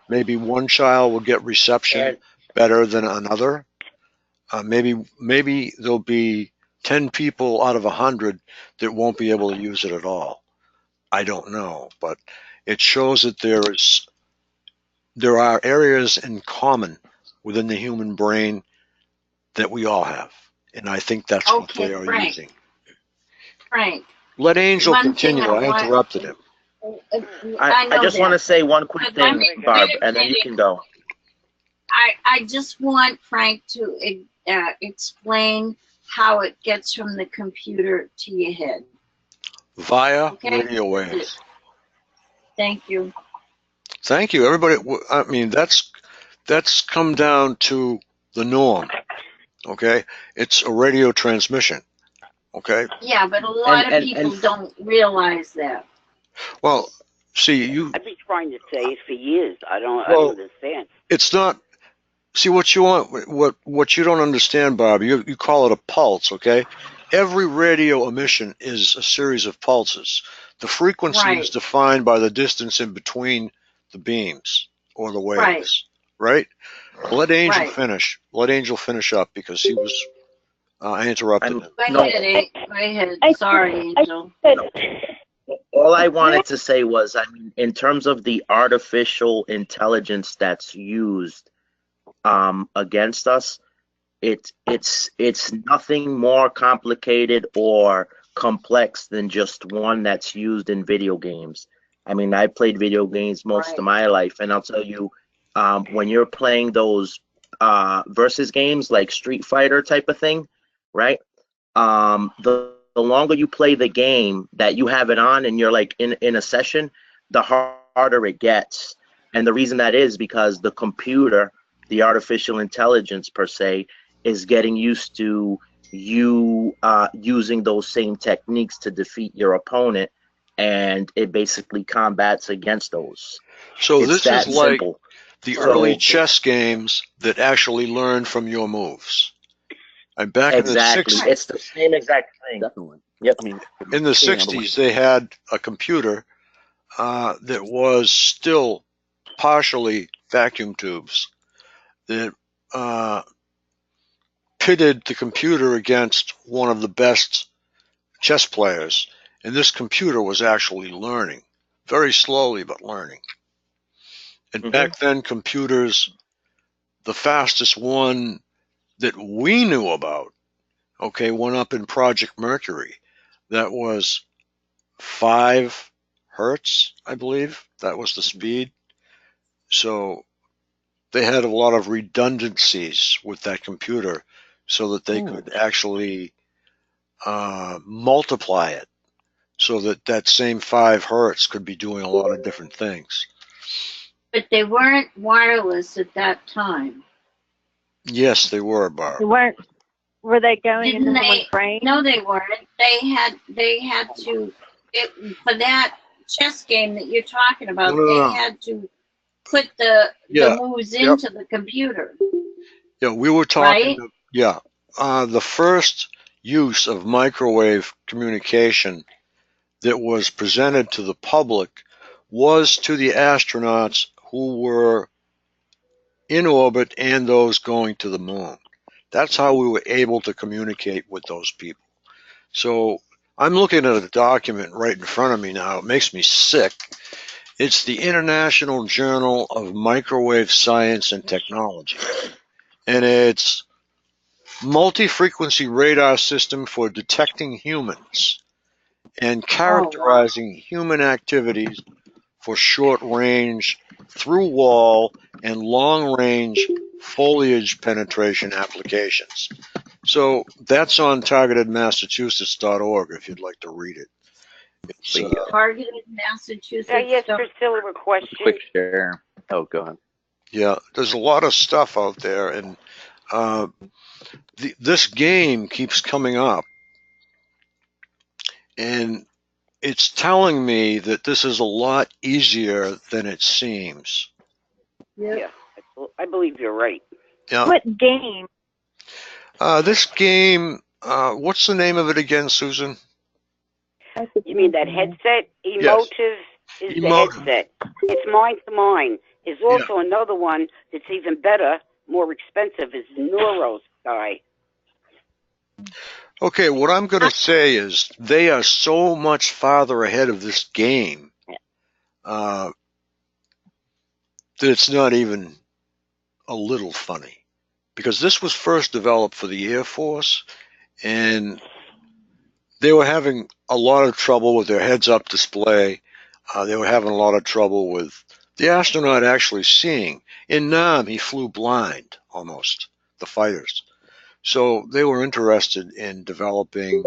Maybe one child will get reception better than another. Maybe there'll be 10 people out of 100 that won't be able to use it at all. I don't know, but it shows that there are areas in common within the human brain that we all have, and I think that's what they are using. Frank. Let Angel continue. I interrupted him. I just want to say one quick thing, Barb, and then you can go. I just want Frank to explain how it gets from the computer to your head. Via radio waves. Thank you. Thank you, everybody. I mean, that's come down to the norm. Okay, it's a radio transmission. Okay. Yeah, but a lot of And people don't realize that. Well, see, I've been trying to say it for years. I don't understand. it's not. See what you want. What you don't understand, Bob. You call it a pulse. Okay. Every radio emission is a series of pulses. The frequency is defined by the distance in between the beams or the waves. Right. Let Angel finish. Let Angel finish up because he was. I interrupted him. Go ahead. Sorry, Angel. All I wanted to say was, I mean, in terms of the artificial intelligence that's used against us, it's nothing more complicated or complex than just one that's used in video games. I mean, I played video games most of my life, and I'll tell you, when you're playing those versus games like Street Fighter type of thing, right? The longer you play the game that you have it on and you're like in a session, the harder it gets. And the reason that is because the computer, the artificial intelligence per se, is getting used to you using those same techniques to defeat your opponent, and it basically combats against those. So It's this that is like simple. the early chess games that actually learn from your moves. And back Exactly. in the 60s, It's the same exact thing. Definitely. Yep. I mean, in the 60s, they had a computer that was still partially vacuum tubes that pitted the computer against one of the best chess players. And this computer was actually learning, very slowly, but learning. And back then, computers, the fastest one that we knew about, okay, went up in Project Mercury. That was 5 hertz, I believe. That was the speed. So they had a lot of redundancies with that computer so that they could actually multiply it so that that same 5 hertz could be doing a lot of different things. But they weren't wireless at that time. Yes, they were, Barb. They weren't. Were they going Didn't into they? someone's brain? No, they weren't. They had to for that chess game that you're talking about. No. They had to put the moves into the computer. Yeah, we were talking. Right? Yeah, the first use of microwave communication that was presented to the public was to the astronauts who were in orbit and those going to the moon. That's how we were able to communicate with those people. So I'm looking at a document right in front of me now. It makes me sick. It's the International Journal of Microwave Science and Technology. And it's multi-frequency radar system for detecting humans and characterizing human activities for short-range, through-wall, and long-range foliage penetration applications. So that's on targetedmassachusetts.org if you'd like to read it. It's, Targeted Massachusetts. Yes, Priscilla, a question. Quick share. Oh, go ahead. Yeah, there's a lot of stuff out there, and this game keeps coming up, and it's telling me that this is a lot easier than it seems. Yeah, I believe you're right. Yeah. What game? This game, what's the name of it again, Susan? You mean that headset? Emotive is the headset. It's Mind to Mind. There's also another one that's even better, more expensive, is NeuroSky. Okay, what I'm going to say is they are so much farther ahead of this game that it's not even a little funny. Because this was first developed for the Air Force, and they were having a lot of trouble with their heads-up display. They were having a lot of trouble with the astronaut actually seeing. In Nam, he flew blind, almost, the fighters. So they were interested in developing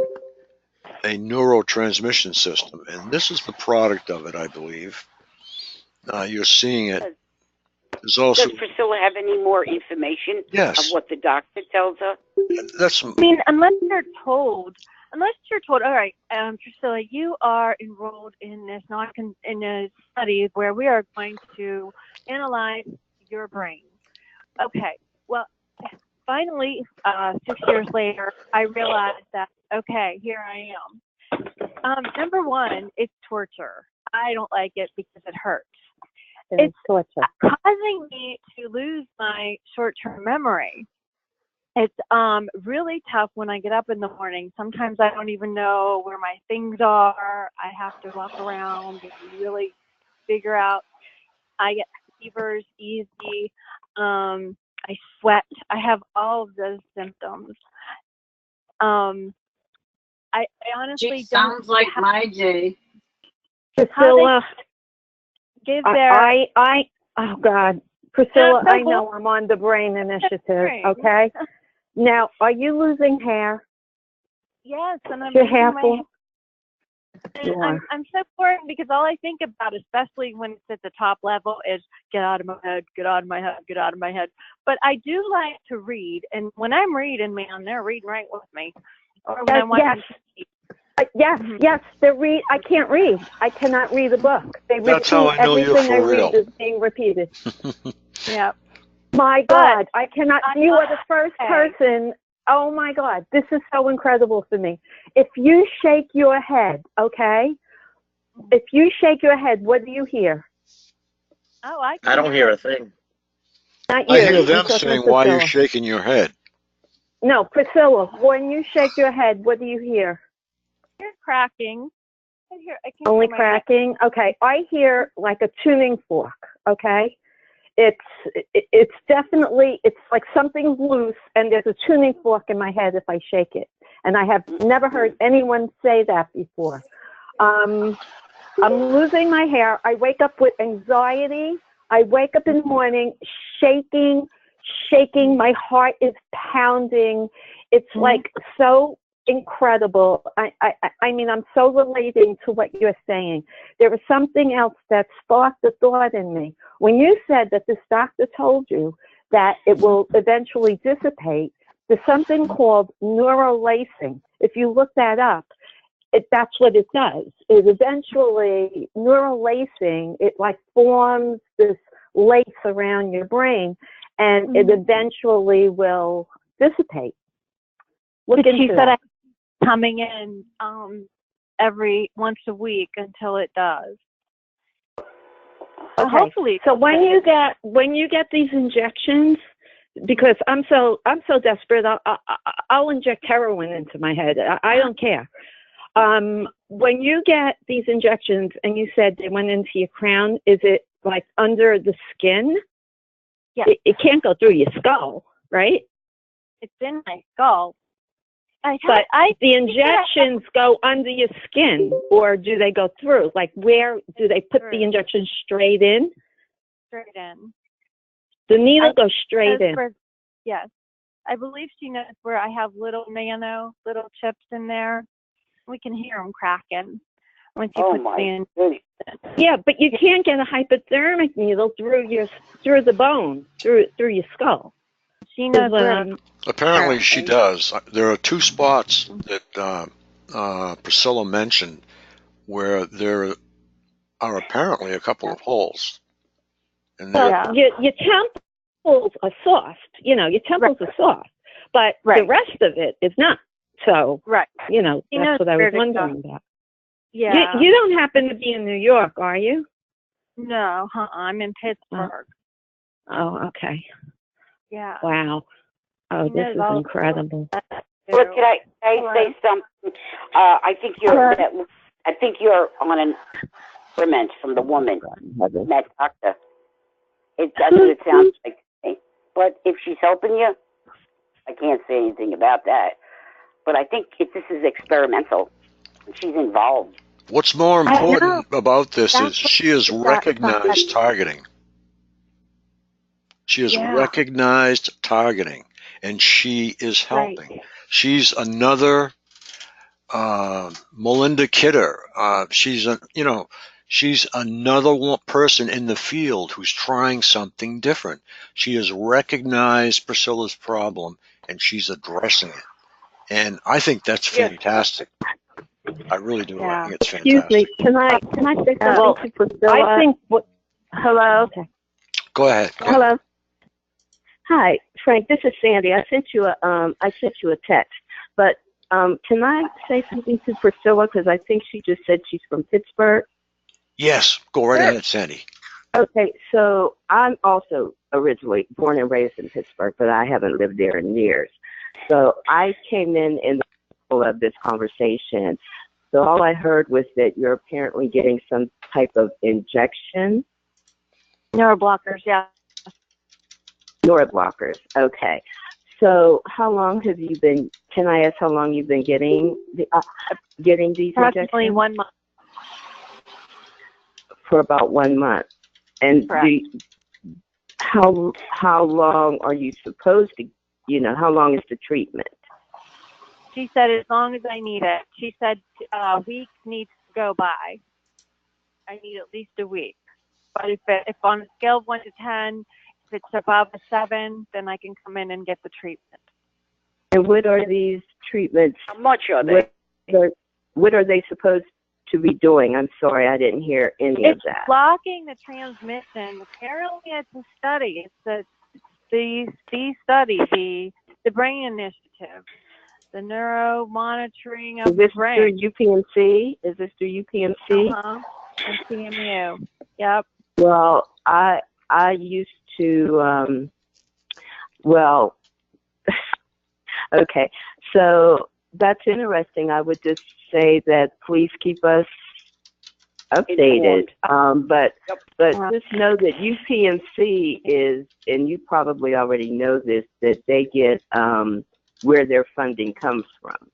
a neurotransmission system, and this is the product of it, I believe. You're seeing it. There's also, does Priscilla have any more information of what the doctor tells her? That's. I mean, unless they're told, unless you're told, all right, Priscilla, you are enrolled in this in a study where we are going to analyze your brain. Okay, well, finally, 6 years later, I realized that, okay, here I am. Number one, it's torture. I don't like it because it hurts. It's torture. Causing me to lose my short-term memory. It's really tough when I get up in the morning. Sometimes I don't even know where my things are. I have to walk around and really figure out. I get fevers easy. I sweat. I have all of those symptoms. I honestly Gee, sounds like my Jay. Priscilla, give their oh God, Priscilla, I know I'm on the Brain Initiative. Okay, now are you losing hair? Yes, and I'm your losing hair my full. hair. I'm so bored because all I think about, especially when it's at the top level, is get out of my head, get out of my head, get out of my head. But I do like to read, and when I'm reading, man, they're reading right with me. Or when I'm watching Yes, I can't read. I cannot read a book. They That's repeat how I know you're everything I for real. read is being repeated. Yeah. My God, I cannot. You are the first person. Oh my God, this is so incredible for me. If you shake your head, okay? If you shake your head, what do you hear? Oh, I don't hear a thing. Not you. I hear I'm them talking saying, to why are you Priscilla. shaking your head? No, Priscilla, when you shake your head, what do you hear? You're cracking. I can't Only hear my cracking? Okay, I hear like a tuning fork, okay? It's definitely, it's like something's loose and there's a tuning fork in my head if I shake it. And I have never heard anyone say that before. I'm losing my hair. I wake up with anxiety. I wake up in the morning shaking. My heart is pounding. It's like so incredible. I mean, I'm so relating to what you're saying. There was something else that sparked a thought in me. When you said that this doctor told you that it will eventually dissipate, there's something called neurolacing. If you look that up, that's what it does. It eventually, neurolacing, it like forms this lace around your brain, and it eventually will dissipate. She said I'm coming in once a week until it does. Okay. Hopefully. So when you get these injections, because I'm so desperate, I'll inject heroin into my head. I don't care. When you get these injections and you said they went into your crown, is it like under the skin? Yeah. It can't go through your skull, right? It's in my skull. But the injections go under your skin, or do they go through? Like, where do they put the injection straight in? Straight in. The needle goes straight in. Yes. I believe she knows where I have little chips in there. We can hear them cracking when she puts me in. Yeah, but you can't get a hypodermic needle through the bone, through your skull. She knows where. Apparently she does. There are two spots that Priscilla mentioned where there are apparently a couple of holes. And your temples are soft. Your temples are soft, but the rest of it is not. So, that's what I was wondering about. Yeah. You don't happen to be in New York, are you? No, I'm in Pittsburgh. Oh, okay. Yeah. Wow. Oh, this is incredible. Well, can I say something? I think you're on an experiment from the woman, that doctor. That's what it sounds like. But if she's helping you, I can't say anything about that. But I think this is experimental. She's involved. What's more important about this is she has recognized targeting. She has recognized targeting, and she is helping. Right. She's another Melinda Kidder. She's another person in the field who's trying something different. She has recognized Priscilla's problem, and she's addressing it. And I think that's fantastic. I really do. I think it's Excuse fantastic. me. Can I say something to Priscilla? I think Hello. Okay. Go ahead. Hello. Hi, Frank. This is Sandy. I sent you a text, but can I say something to Priscilla because I think she just said she's from Pittsburgh. Yes, go right ahead, Sandy. Okay, so I'm also originally born and raised in Pittsburgh, but I haven't lived there in years. So I came in the middle of this conversation. So all I heard was that you're apparently getting some type of injection. Neuroblockers, yeah. Neuroblockers, okay. So how long have you been, can I ask how long you've been getting these Approximately injections? 1 month. For about 1 month. And how long are you supposed to, how long is the treatment? She said as long as I need it. She said a week needs to go by. I need at least a week. But if on a scale of 1 to 10, if it's above a 7, then I can come in and get the treatment. And what are these treatments? How much are they? What are they supposed to be doing? I'm sorry, I didn't hear any of that. It's blocking the transmission. Apparently, it's a study. It's the study, the Brain Initiative, the neuro monitoring of the brain. Is this through UPMC? Is this through UPMC? And CMU. Yep. Well, I used to. Okay, so that's interesting. I would just say that please keep us updated. But just know that UPMC is, and you probably already know this, that they get where their funding comes from.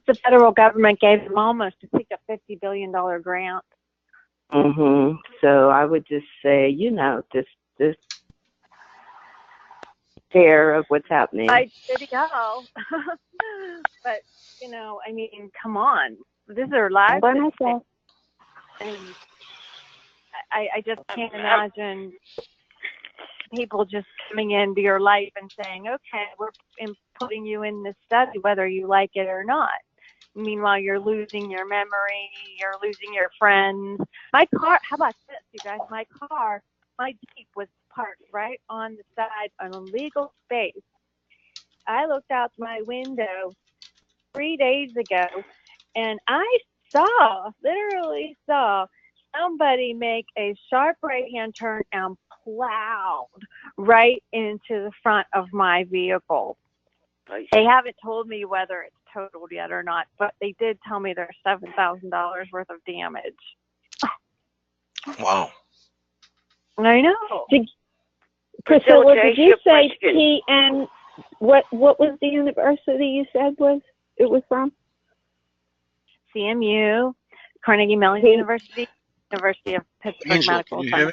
The federal government gave them almost a $50 billion grant. So I would just say, just care of what's happening. I did go. But, I mean, come on. This is our lives. And I just can't imagine people just coming into your life and saying, okay, we're putting you in this study, whether you like it or not. Meanwhile, you're losing your memory, you're losing your friends. My car, how about this, you guys? My Jeep was parked right on the side of a legal space. I looked out my window 3 days ago, and I literally saw somebody make a sharp right-hand turn and plowed right into the front of my vehicle. They haven't told me whether it's totaled yet or not, but they did tell me there's $7,000 worth of damage. Wow. I know. Priscilla, did you say PN? What was the university you said it was from? CMU, Carnegie Mellon University, University of Pittsburgh Angel, Medical can you hear me?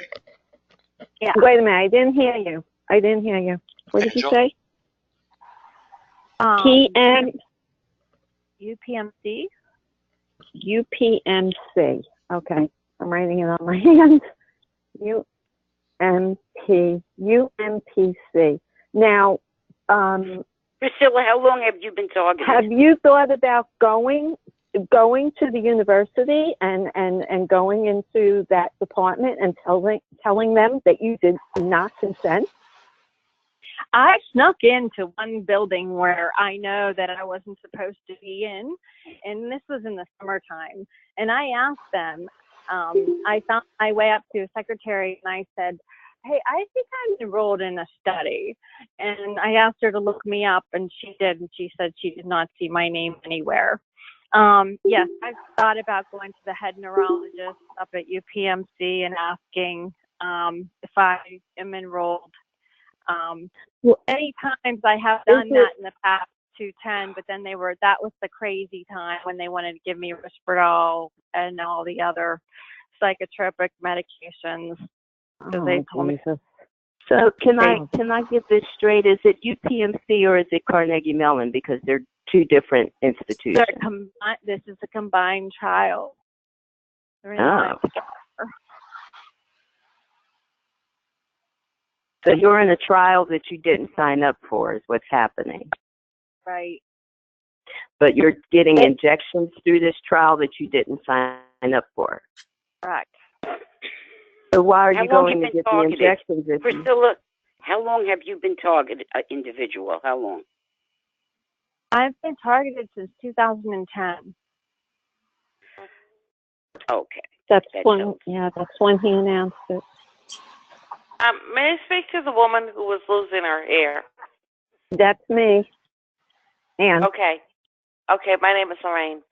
Yeah. Wait a minute, I didn't hear you. What did you say? PN? UPMC. UPMC. Okay, I'm writing it on my hand. UMPC. Now, Priscilla, how long have you been talking? Have you thought about going to the university and going into that department and telling them that you did not consent? I snuck into one building where I know that I wasn't supposed to be in, and this was in the summertime. And I asked them, I found my way up to a secretary, and I said, hey, I think I'm enrolled in a study. And I asked her to look me up, and she did, and she said she did not see my name anywhere. Yes, I've thought about going to the head neurologist up at UPMC and asking if I am enrolled. Many times I have done that in the past 210, but then that was the crazy time when they wanted to give me Risperdal and all the other psychotropic medications. So they told me. So can I get this straight? Is it UPMC or is it Carnegie Mellon? Because they're two different institutions. This is a combined trial. So you're in a trial that you didn't sign up for is what's happening. Right. but you're getting injections through this trial that you didn't sign up for. Correct. So why are How you long going you to been get the targeted? injections if you... Priscilla, how long have you been targeted, individual? How long? I've been targeted since 2010. Okay. That's That when, helps. that's when he announced it. May I speak to the woman who was losing her hair? That's me. And Okay. Okay, my name is Lorraine.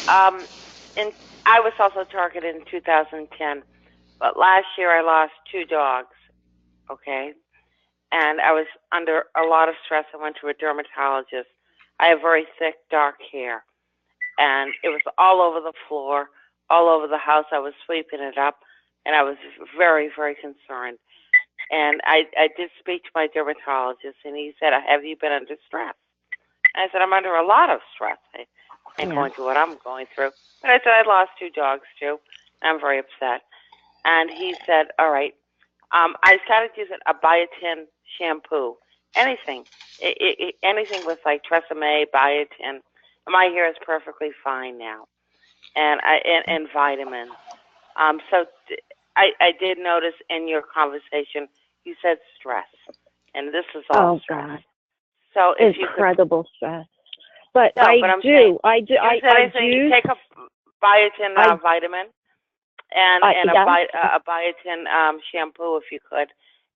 And I was also targeted in 2010, but last year I lost 2 dogs, okay? And I was under a lot of stress. I went to a dermatologist. I have very thick, dark hair, and it was all over the floor, all over the house. I was sweeping it up, and I was very, very concerned. And I did speak to my dermatologist, and he said, have you been under stress? And I said, I'm under a lot of stress. I ain't going through what I'm going through. But I said, I lost 2 dogs, too. I'm very upset. And he said, all right. I started using a biotin shampoo. Anything. Anything with like Tresemme, biotin. My hair is perfectly fine now. And vitamins. So I did notice in your conversation, you said stress. And this is all stress. God. So if incredible stress. But no, I but I'm do. saying, I do. you take a biotin vitamin and a biotin shampoo if you could,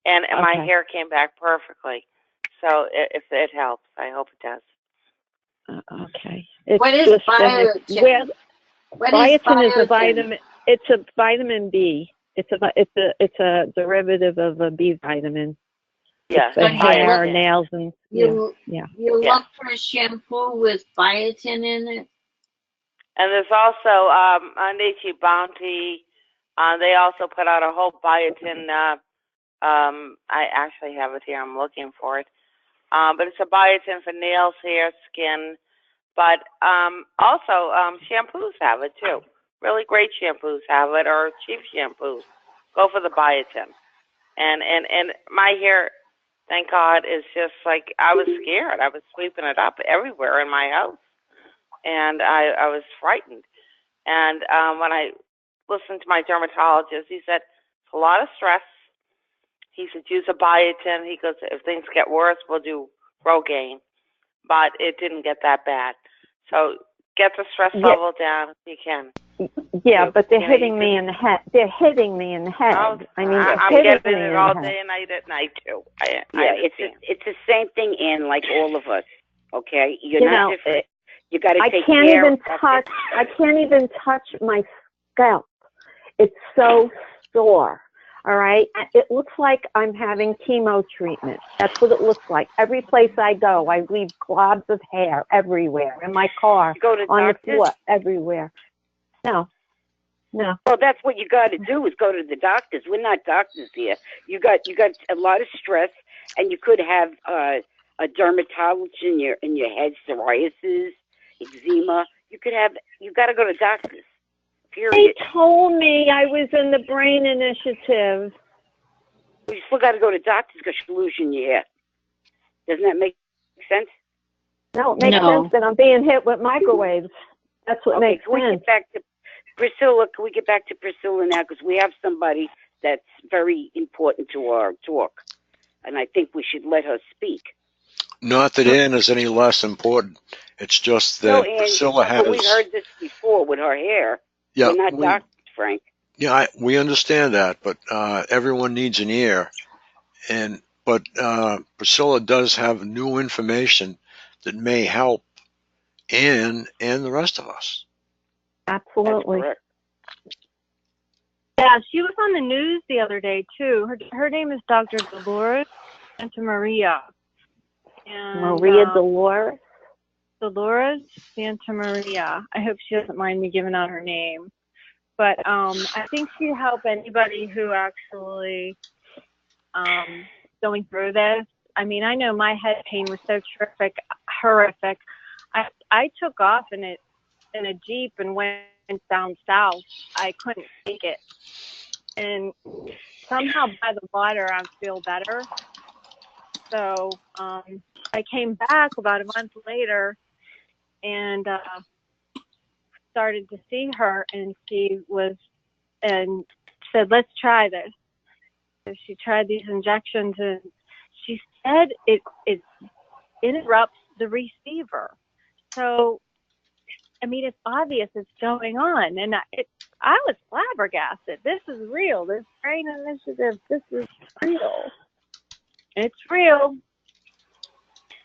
and my hair came back perfectly. So if it helps, I hope it does. Okay. It's what is biotin? Biotin is a vitamin. It's a vitamin B. It's a derivative of a B vitamin. Yeah, the hair, nails, and you look for a shampoo with biotin in it. And there's also Nature Bounty. They also put out a whole biotin. I actually have it here. I'm looking for it. But it's a biotin for nails, hair, skin. But also shampoos have it too. Really great shampoos have it, or cheap shampoos. Go for the biotin. And my hair, thank God, is just like, I was scared. I was sweeping it up everywhere in my house. And I was frightened. And when I listened to my dermatologist, he said, it's a lot of stress. He said, use a biotin. He goes, if things get worse, we'll do Rogaine. But it didn't get that bad. So get the stress level down if you can. Yeah, but they're hitting me in the head. They're hitting me in the head. I'm getting it all day and night at night too. It's the same thing, Ann, like all of us. Okay, you're not different. You got to take care. I can't even touch my scalp. It's so sore. All right. It looks like I'm having chemo treatment. That's what it looks like. Every place I go, I leave globs of hair everywhere. In my car, on the floor, everywhere. No. Well, that's what you got to do, is go to the doctors. We're not doctors here. You got a lot of stress, and you could have a dermatologist in your head, psoriasis, eczema. You got to go to doctors. Period. They told me I was in the Brain Initiative. Well, you still got to go to doctors because you're losing your hair. Doesn't that make sense? No, it makes sense that I'm being hit with microwaves. That's what makes sense. Can we get back to Priscilla? Can we get back to Priscilla now? Because we have somebody that's very important to our talk, and I think we should let her speak. Not that Ann is any less important. It's just that Priscilla has. But we heard this before with her hair. Yeah, we're not doctors, Frank. Yeah, we understand that, but everyone needs an ear. But Priscilla does have new information that may help Ann and the rest of us. Absolutely. Yeah, she was on the news the other day too. Her name is Dr. Dolores Santamaria. Dolores? Dolores Santamaria. I hope she doesn't mind me giving out her name. But I think she'd help anybody who actually going through this. I mean, I know my head pain was so horrific. I took off in a Jeep and went down south. I couldn't take it. And somehow by the water, I feel better. So I came back about a month later, and started to see her, and she was, and said, let's try this. So she tried these injections, and she said it interrupts the receiver. So, I mean, it's obvious it's going on, and I was flabbergasted. This is real. This brain initiative, this is real. It's real.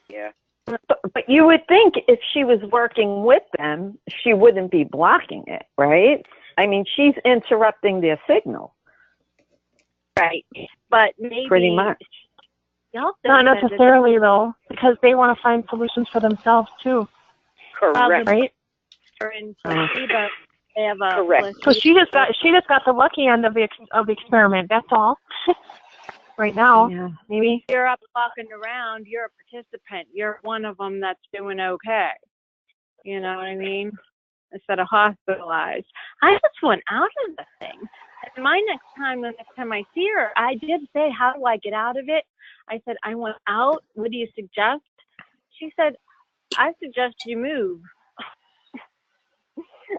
Yeah. But you would think if she was working with them, she wouldn't be blocking it, right? I mean, she's interrupting their signal. Right. But maybe. Pretty much. Not necessarily, though, because they want to find solutions for themselves, too. Correct. Right? In placebo, they have a correct. So she just got the lucky end of the experiment. That's all. Right now, yeah. Maybe. You're up walking around. You're a participant. You're one of them that's doing okay. You know what I mean? Instead of hospitalized. I just went out of the thing. And the next time I see her, I did say, how do I get out of it? I said, I went out. What do you suggest? She said, I suggest you move.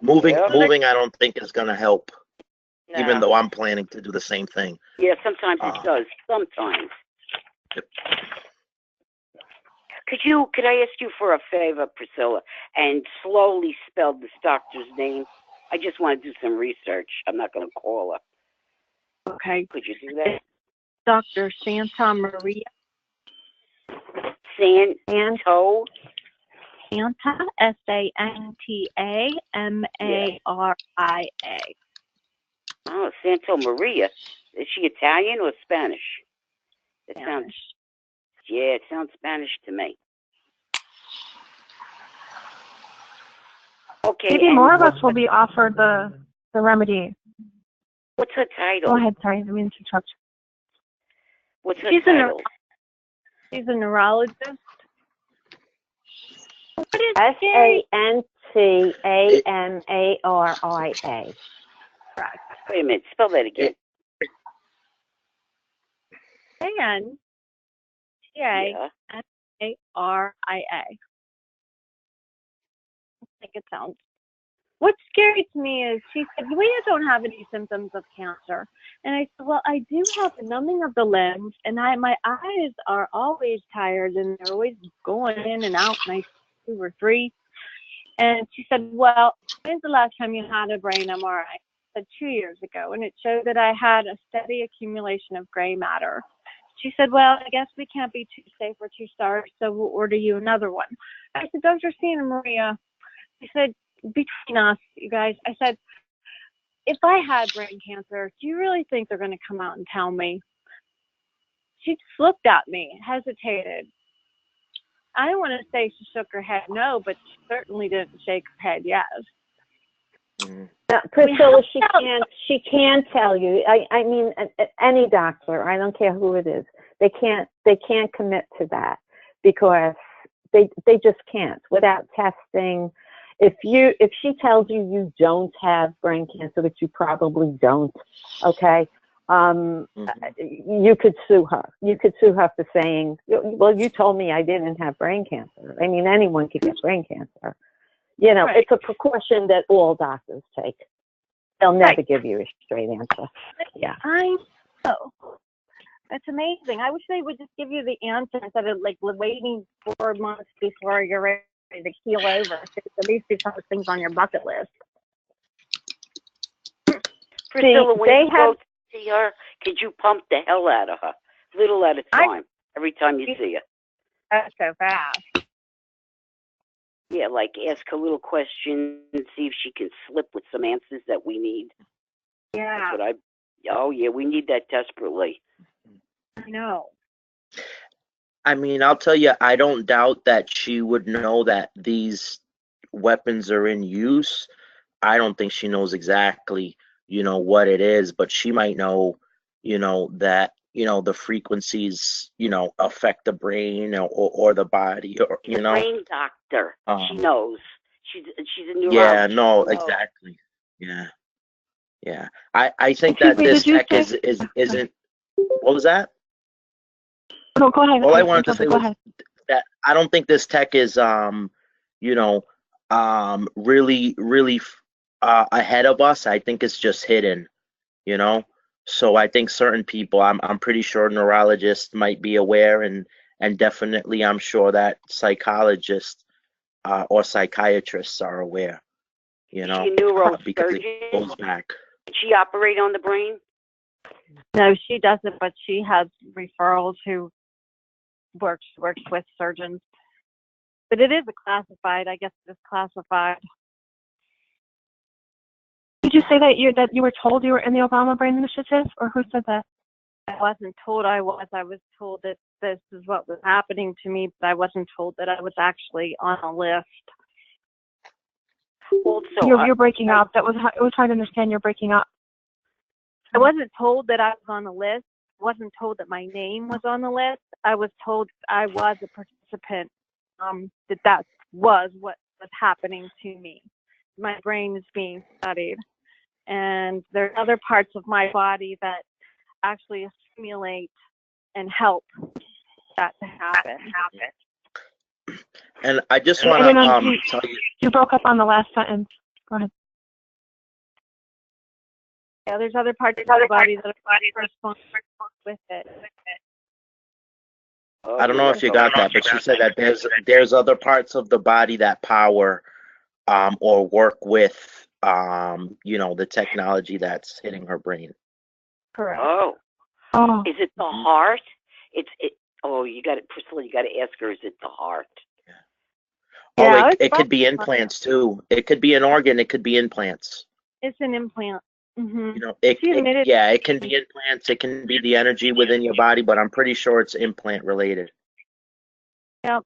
Moving, I don't think is going to help. No. Even though I'm planning to do the same thing. Yeah, sometimes it does. Sometimes. Yep. Could I ask you for a favor, Priscilla, and slowly spell this doctor's name? I just want to do some research. I'm not going to call her. Okay. Could you do that? Dr. Santa Maria. Santo? Santa, S-A-N-T-A, M-A-R-I-A. Oh, Santo Maria. Is she Italian or Spanish? It sounds Spanish to me. Okay. Maybe more of us will be offered the remedy. What's her title? Go ahead, sorry, I didn't mean to interrupt. What's her title? She's a neurologist. S-A-N-T-A-M-A-R-I-A. Wait a minute, spell that again. A-N-T-A-M-A-R-I-A. I think it sounds. What's scary to me is she said, we don't have any symptoms of cancer. And I said, well, I do have a numbing of the limbs, and my eyes are always tired, and they're always going in and out, and I 2 or 3. And she said, well, when's the last time you had a brain MRI? I said 2 years ago, and it showed that I had a steady accumulation of gray matter. She said, well, I guess we can't be too safe or too sorry, so we'll order you another one. I said, Dr. Santa Maria, I said, between us, you guys, I said, if I had brain cancer, do you really think they're going to come out and tell me? She just looked at me, hesitated. I don't want to say she shook her head no, but she certainly didn't shake her head yes. Priscilla, she can tell you. I mean, any doctor, I don't care who it is, they can't commit to that because they just can't without testing. If she tells you you don't have brain cancer, which you probably don't, okay, you could sue her. You could sue her for saying, well, you told me I didn't have brain cancer. I mean, anyone could get brain cancer. You know, It's a precaution that all doctors take. They'll never give you a straight answer. Yeah. I know. That's amazing. I wish they would just give you the answer instead of like waiting 4 months before you're ready to keel over. So at least do some things on your bucket list. Priscilla, when you go to see her, could you pump the hell out of her, little at a time, every time you see her? That's so fast. Yeah, like ask her little questions, see if she can slip with some answers that we need. Yeah. That's what we need that desperately. I know. I mean, I'll tell you, I don't doubt that she would know that these weapons are in use. I don't think she knows exactly, what it is, but she might know, that, the frequencies, affect the brain or the body, or, She's a brain doctor. She knows. She's a neurologist. Yeah, no, exactly. Yeah. Yeah. I think that this tech isn't, what was that? No, go ahead. All I wanted to say was that I don't think this tech is, really ahead of us. I think it's just hidden, you know. So I think certain people, I'm pretty sure neurologists might be aware, and definitely I'm sure that psychologists or psychiatrists are aware, you Is know, she a because it neurosurgeon? goes back. Did she operate on the brain? No, she doesn't, but she has referrals who works with surgeons. But it is a classified. I guess it's classified. Did you say that you were told you were in the Obama Brain Initiative, or who said that? I wasn't told I was. I was told that this is what was happening to me, but I wasn't told that I was actually on a list. Also, You're breaking up. It was hard to understand. You're breaking up. I wasn't told that I was on the list. I wasn't told that my name was on the list. I was told I was a participant. That was what was happening to me. My brain is being studied, and there are other parts of my body that actually stimulate and help that to happen. And I just want to tell you. You broke up on the last sentence. Go ahead. Yeah, there's other parts of the body that are responsible with it. I don't know if you got that, but she said that there's other parts of the body that power or work with the technology that's hitting her brain. Correct. Oh. Is it the heart? You got it, Priscilla. You got to ask her. Is it the heart? Yeah, it could be implants too. It could be an organ. It could be implants. It's an implant. Mm-hmm. You know, it can be implants. It can be the energy within your body, but I'm pretty sure it's implant related. Yep.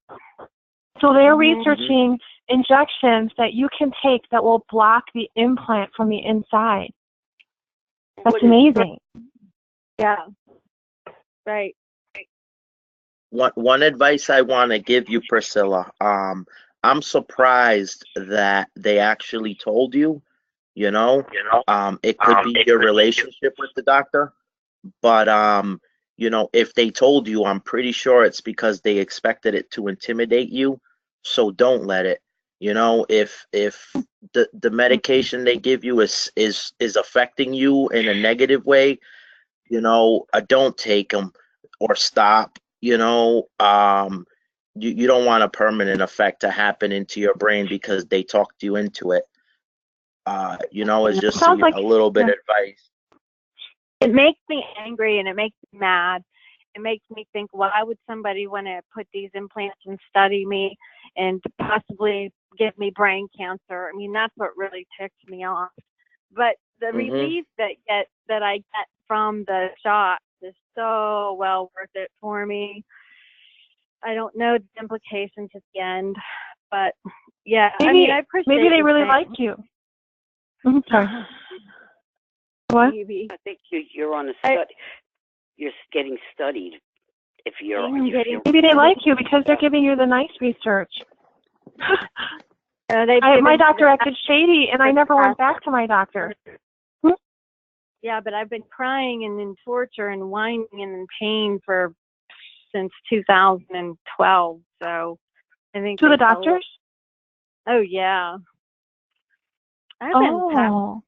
So they're researching injections that you can take that will block the implant from the inside. That's amazing. Yeah. Right. One advice I want to give you, Priscilla, I'm surprised that they actually told you, it could be your relationship with the doctor, but, if they told you, I'm pretty sure it's because they expected it to intimidate you. So don't let it, if the medication they give you is affecting you in a negative way, don't take them or stop. You don't want a permanent effect to happen into your brain because they talked you into it. It's just a little bit of advice. It makes me angry and it makes me mad. It makes me think, why would somebody want to put these implants and study me and possibly give me brain cancer? I mean, that's what really ticks me off. But the relief that I get from the shot is so well worth it for me. I don't know the implications at the end, but yeah, I appreciate. Maybe they really like you. Sorry. What? I think you're on a study. You're getting studied. Maybe they like you because they're giving you the nice research. My doctor acted shady, and I never went back to my doctor. Yeah, but I've been crying and in torture and whining and in pain since 2012. So I think to the doctors. Oh yeah. I've been in the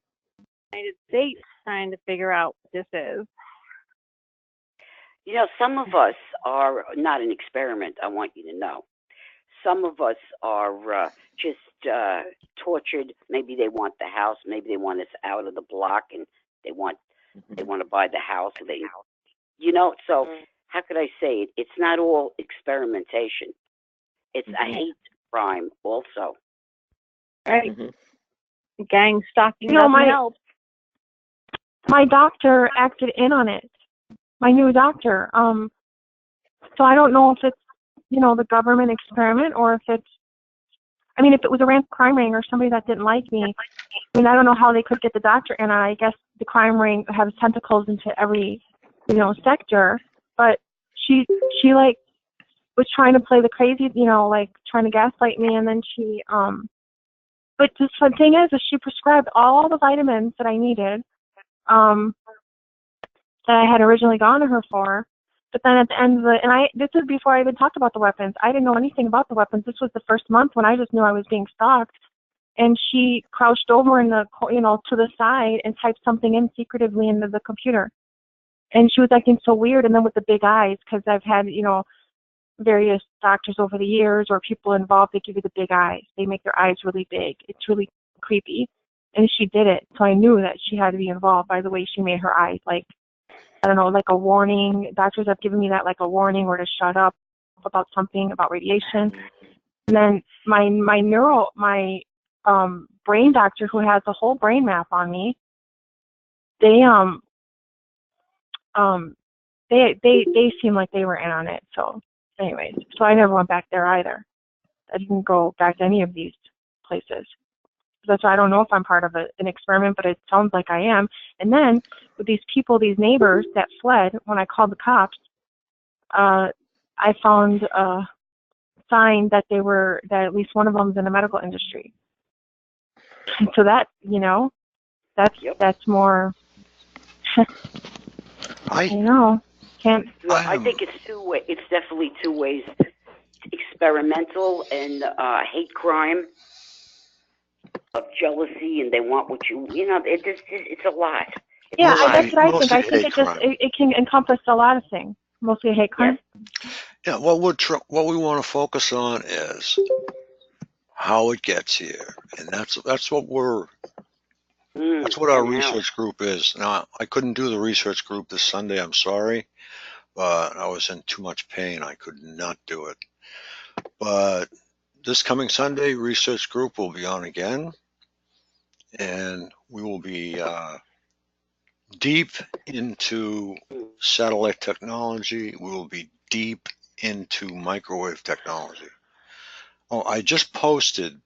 United States trying to figure out what this is. Some of us are not an experiment. I want you to know. Some of us are just tortured. Maybe they want the house. Maybe they want us out of the block, and they want to buy the house. So how could I say it? It's not all experimentation. It's I hate crime also. Right. Gang stalking doesn't help. My doctor acted in on it. My new doctor. So I don't know if it's the government experiment or if it's. If it was a crime ring or somebody that didn't like me, I don't know how they could get the doctor in. I guess the crime ring has tentacles into every, sector. But she was trying to play the crazy, trying to gaslight me, and then she But the fun thing is she prescribed all the vitamins that I needed, that I had originally gone to her for. But then at the end of this is before I even talked about the weapons. I didn't know anything about the weapons. This was the first month when I just knew I was being stalked. and she crouched over in the, to the side and typed something in secretively into the computer. And she was acting so weird, and then with the big eyes, because I've had, various doctors over the years or people involved, they give you the big eyes. They make their eyes really big. It's really creepy. And she did it. So I knew that she had to be involved by the way she made her eyes, like, I don't know, like a warning. Doctors have given me that like a warning or to shut up about something, about radiation. And then my brain doctor who has a whole brain map on me, they seem like they were in on it. So anyways, so I never went back there either. I didn't go back to any of these places. That's why I don't know if I'm part of an experiment, but it sounds like I am. And then with these people, these neighbors that fled, when I called the cops, I found a sign that that at least one of them is in the medical industry. And so that, that's more, I think it's two ways. It's definitely two ways: experimental and hate crime, of jealousy, and they want what you. It's a lot. That's what I think. I think it can encompass a lot of things. Mostly hate crime. Yeah. What we want to focus on is how it gets here, and that's what that's what our research group is. Now, I couldn't do the research group this Sunday. I'm sorry, but I was in too much pain. I could not do it. But this coming Sunday, research group will be on again, and we will be deep into satellite technology. We will be deep into microwave technology. Oh, I just posted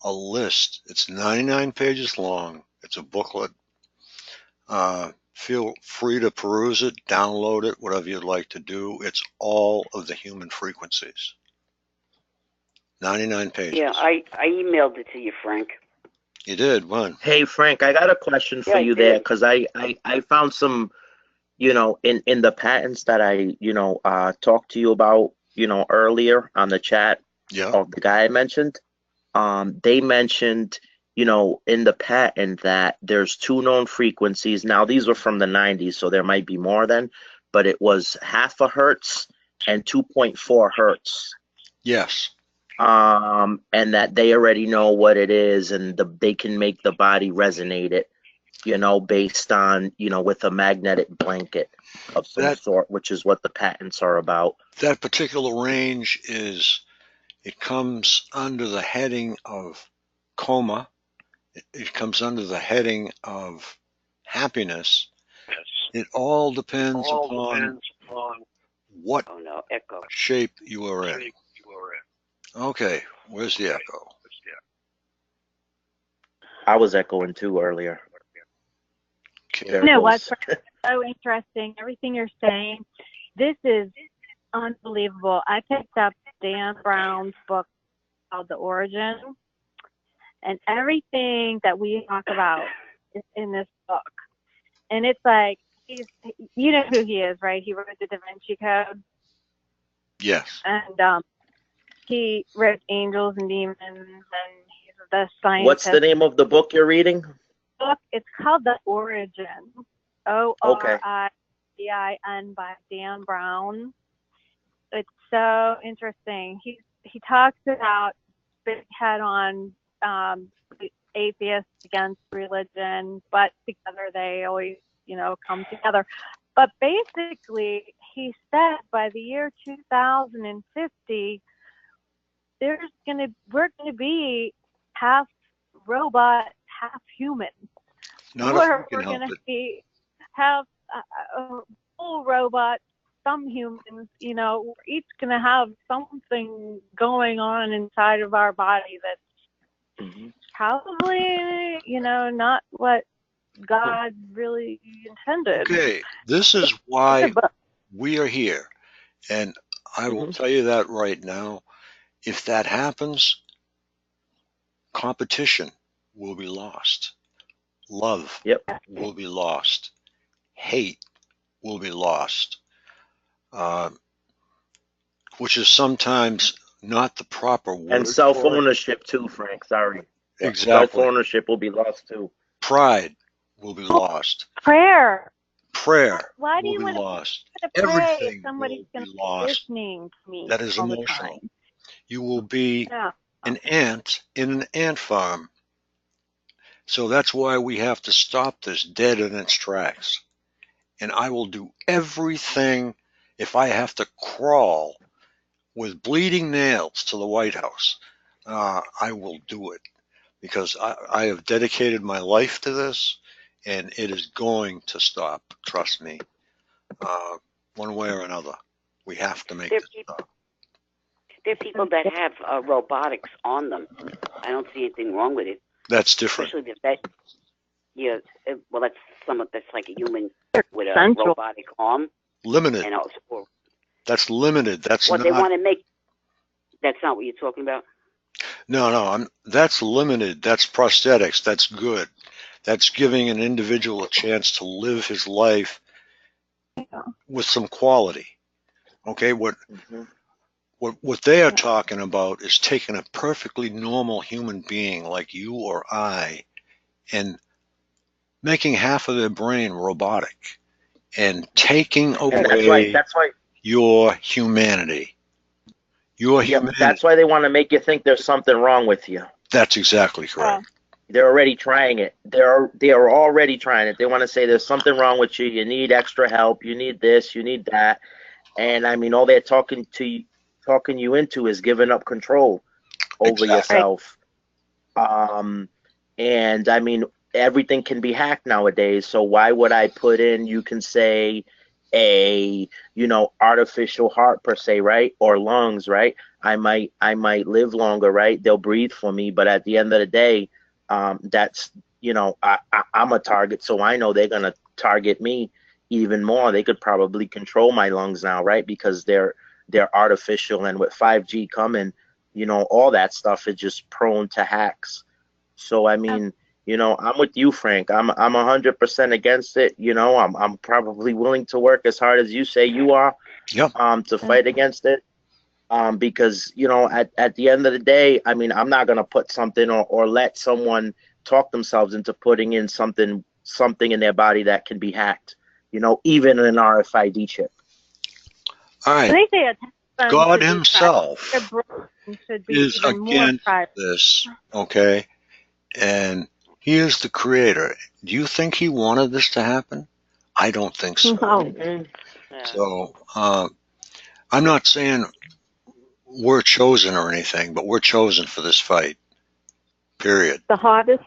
a list. It's 99 pages long. It's a booklet. Feel free to peruse it, download it, whatever you'd like to do. It's all of the human frequencies. 99 pages. Yeah, I emailed it to you, Frank. You did? When? Hey, Frank, I got a question for you there, because I found some, in the patents that I, talked to you about, earlier on the chat of the guy I mentioned. They mentioned, in the patent that there's 2 known frequencies. Now, these were from the 90s, so there might be more then, but it was 0.5 hertz and 2.4 hertz. Yes. And that they already know what it is, and they can make the body resonate it, based on, with a magnetic blanket of some sort, which is what the patents are about. That particular range it comes under the heading of coma. It comes under the heading of happiness. It all depends upon what shape you are in. Okay, where's the echo? I was echoing too earlier. What's so interesting, everything you're saying, this is unbelievable. I picked up Dan Brown's book called The Origin, and everything that we talk about is in this book. And it's like, you know who he is, right? He wrote the Da Vinci Code. Yes. And he wrote Angels and Demons, and he's the scientist. What's the name of the book you're reading? It's called The Origin. ORIGIN by Dan Brown. It's so interesting. He talks about big head-on atheists against religion, but together they always, come together. But basically, he said by the year 2050, we're going to be half robot, half human. We're going to be half full robot, some humans. We're each going to have something going on inside of our body that's probably, not what God really intended. Okay, this is why we are here. And I will tell you that right now. If that happens, competition will be lost. Love will be lost. Hate will be lost. Which is sometimes not the proper word. And self-ownership too, Frank. Sorry. Exactly. Self-ownership will be lost too. Pride will be lost. Prayer. Prayer Why do will you be want lost. to pray if Everything somebody's will going be to be lost. listening to me That is all the emotional. time? You will be Yeah. an ant in an ant farm. So that's why we have to stop this dead in its tracks. And I will do everything. If I have to crawl with bleeding nails to the White House, I will do it, because I have dedicated my life to this, and it is going to stop. Trust me. One way or another, we have to make There this are people, stop. there are people that have robotics on them. I don't see anything wrong with it. That's different. Especially the vet. Yeah, well, that's like a human with a Central. robotic arm. Limited. And also, That's limited. That's what not. they want to make. That's not what you're talking about. No. That's limited. That's prosthetics. That's good. That's giving an individual a chance to live his life with some quality. Okay, what they are talking about is taking a perfectly normal human being like you or I and making half of their brain robotic and taking And away that's why your humanity. Your humanity. that's why they want to make you think there's something wrong with you. That's exactly correct. They're already trying it. They are already trying it. They want to say there's something wrong with you. You need extra help. You need this. You need that. And I mean, all they're talking you into is giving up control over yourself. And I mean, everything can be hacked nowadays. So why would I put in? You can say a artificial heart per se, right, or lungs, right? I might live longer, right? They'll breathe for me, but at the end of the day, that's I'm a target, so I know they're gonna target me even more. They could probably control my lungs now, right? Because they're artificial, and with 5G coming, all that stuff is just prone to hacks. So I mean, I'm with you, Frank. I'm 100% against it. I'm probably willing to work as hard as you say you are, to fight against it. Because at the end of the day, I mean, I'm not gonna put something or let someone talk themselves into putting in something in their body that can be hacked. Even an RFID chip. All right. They say God himself should be is even more against private. this, okay? And he is the creator. Do you think he wanted this to happen? I don't think so. No. So I'm not saying we're chosen or anything, but we're chosen for this fight. Period. The hardest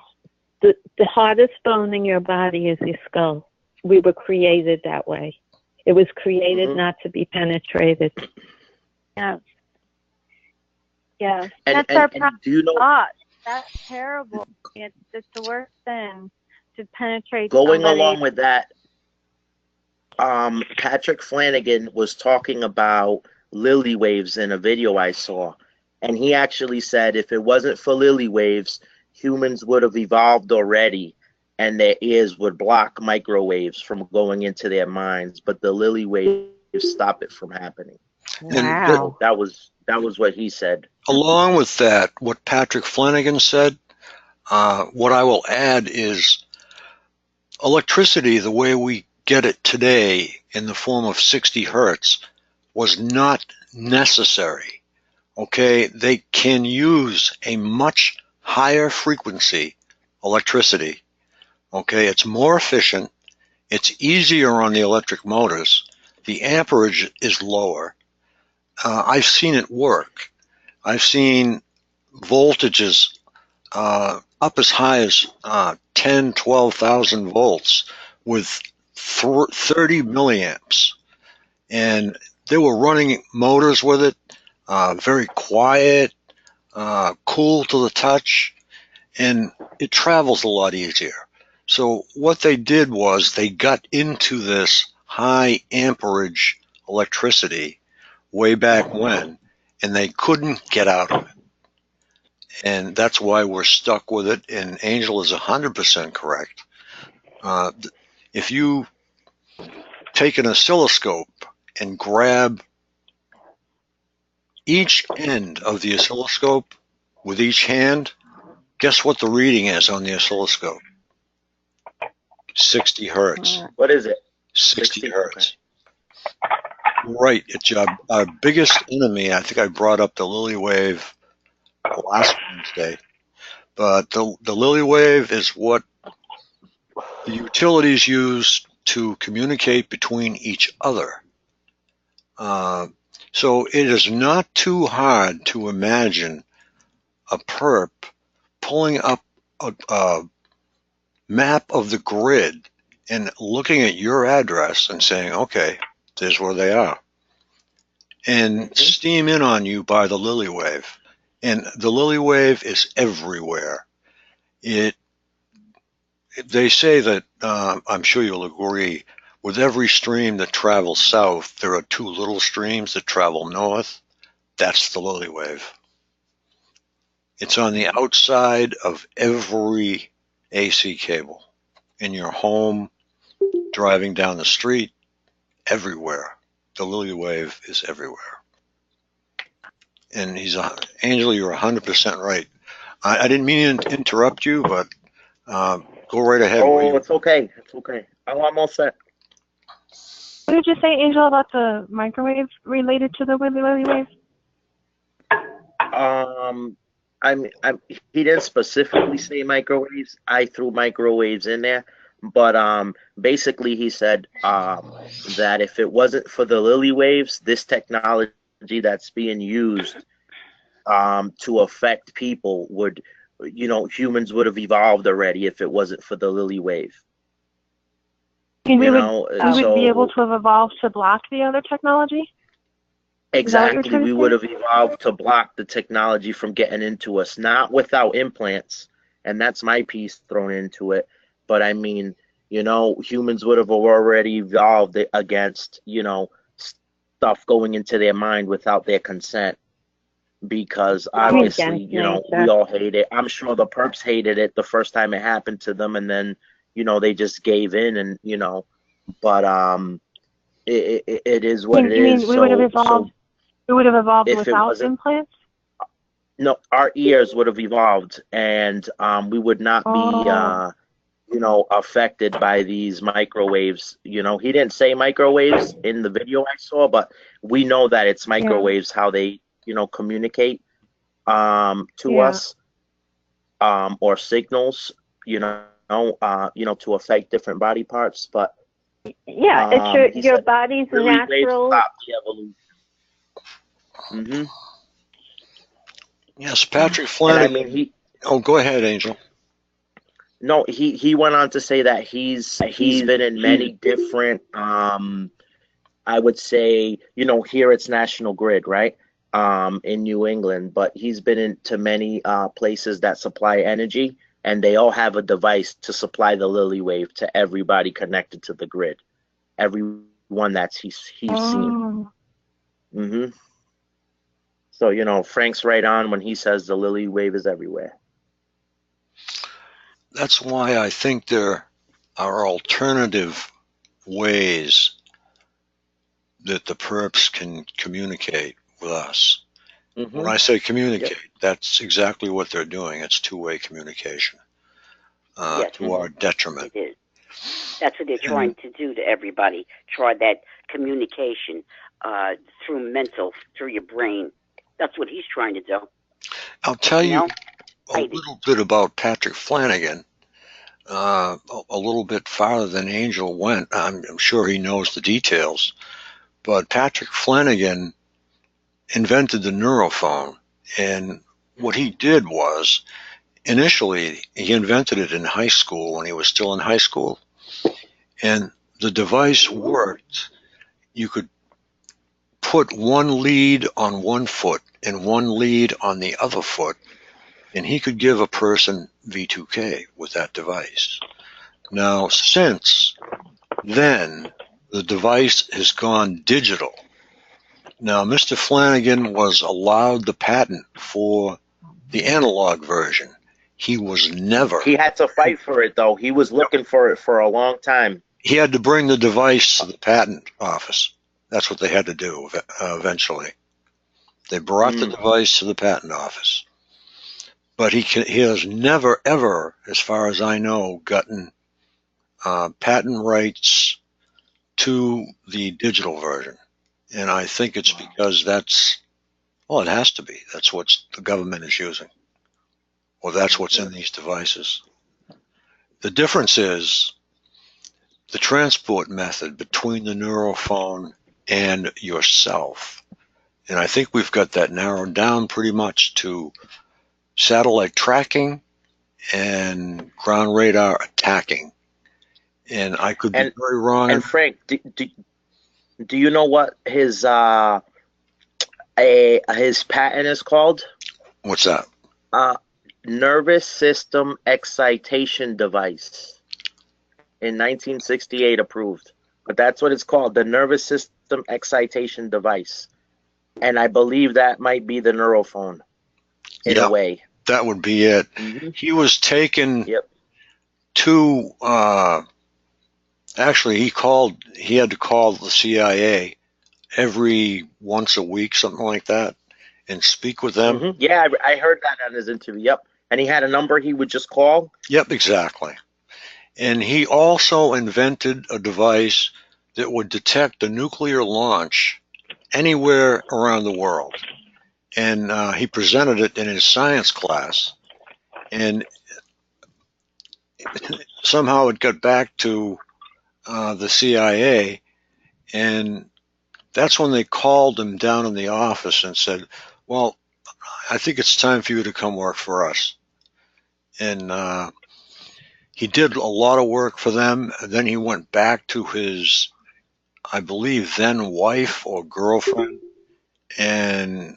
bone in your body is your skull. We were created that way. It was created not to be penetrated. Yeah. Yeah. And That's our do you know, thought. That's terrible. It's the worst thing to penetrate going somebody. along with that, Patrick Flanagan was talking about lily waves in a video I saw, and he actually said if it wasn't for lily waves, humans would have evolved already, and their ears would block microwaves from going into their minds, but the lily waves stop it from happening. Wow. That was what he said. Along with that, what Patrick Flanagan said, what I will add is electricity, the way we get it today in the form of 60 hertz, was not necessary. Okay, they can use a much higher frequency electricity. Okay, it's more efficient. It's easier on the electric motors. The amperage is lower. I've seen it work. I've seen voltages up as high as 10, 12,000 volts with 30 milliamps. And they were running motors with it, very quiet, cool to the touch, and it travels a lot easier. So what they did was they got into this high amperage electricity way back when, and they couldn't get out of it. And that's why we're stuck with it, and Angel is 100% correct. If you take an oscilloscope and grab each end of the oscilloscope with each hand, Guess what the reading is on the oscilloscope? 60 hertz. What is it? 60 hertz. Right. It's our biggest enemy. I think I brought up the Lily Wave last Wednesday. But the Lily Wave is what the utilities use to communicate between each other. So it is not too hard to imagine a perp pulling up a map of the grid and looking at your address and saying, okay, there's where they are, and steam in on you by the Lily Wave. And the Lily Wave is everywhere. They say that, I'm sure you'll agree, with every stream that travels south, there are two little streams that travel north. That's the Lily Wave. It's on the outside of every AC cable, in your home, driving down the street, everywhere. The Lily Wave is everywhere. And Angela, you're 100% right. I didn't mean to interrupt you, but go right ahead. Oh, it's okay. It's okay. I'm all set. What did you say, Angel, about the microwave related to the Lily Wave? He didn't specifically say microwaves. I threw microwaves in there, but basically he said that if it wasn't for the Lily Waves, this technology that's being used to affect people would, humans would have evolved already if it wasn't for the Lily Wave. We would be able to have evolved to block the other technology? Exactly. We would have evolved to block the technology from getting into us, not without implants. And that's my piece thrown into it. But I mean, humans would have already evolved against, stuff going into their mind without their consent. Because obviously, we all hate it. I'm sure the perps hated it the first time it happened to them. And then, they just gave in and, but it is what it is. We would have evolved. We would have evolved without implants? No, our ears would have evolved, and we would not be, affected by these microwaves. He didn't say microwaves in the video I saw, but we know that it's microwaves, how they, communicate to us, or signals, to affect different body parts. But it's your body's natural. Yes, Patrick Flanagan. Go ahead, Angel. No, he went on to say that he's been in many different, I would say, here it's National Grid, right? In New England, but he's been into many places that supply energy, and they all have a device to supply the Lily Wave to everybody connected to the grid. Everyone that he's seen. So, Frank's right on when he says the Lily Wave is everywhere. That's why I think there are alternative ways that the perps can communicate with us. When I say communicate, that's exactly what they're doing. It's two-way communication to our detriment. It is. That's what they're trying to do to everybody. Try that communication through your brain. That's what he's trying to do. I'll tell you a little bit about Patrick Flanagan, a little bit farther than Angel went. I'm sure he knows the details. But Patrick Flanagan invented the neurophone. And what he did was, initially, he invented it in high school when he was still in high school. And the device worked. You could put one lead on one foot and one lead on the other foot, and he could give a person V2K with that device. Now, since then, the device has gone digital. Now, Mr. Flanagan was allowed the patent for the analog version. He was never. He had to fight for it, though. He was looking for it for a long time. He had to bring the device to the patent office. That's what they had to do eventually. They brought the device to the patent office. but he has never, ever, as far as I know, gotten patent rights to the digital version. And I think it's because well, it has to be. That's what the government is using, or that's what's in these devices. The difference is the transport method between the neurophone and yourself. And I think we've got that narrowed down pretty much to satellite tracking and ground radar attacking. And I could be very wrong. And Frank, do you know what his patent is called? What's that? Nervous system excitation device. In 1968 approved. But that's what it's called, the nervous system excitation device. And I believe that might be the neurophone in a way. That would be it. Mm-hmm. He was taken to actually he had to call the CIA every once a week, something like that, and speak with them. Mm-hmm. Yeah, I heard that on his interview. Yep. And he had a number he would just call? Yep, exactly. And he also invented a device that would detect a nuclear launch anywhere around the world. And he presented it in his science class. And somehow it got back to the CIA. And that's when they called him down in the office and said, well, I think it's time for you to come work for us. And he did a lot of work for them. And then he went back to his, I believe, then wife or girlfriend. And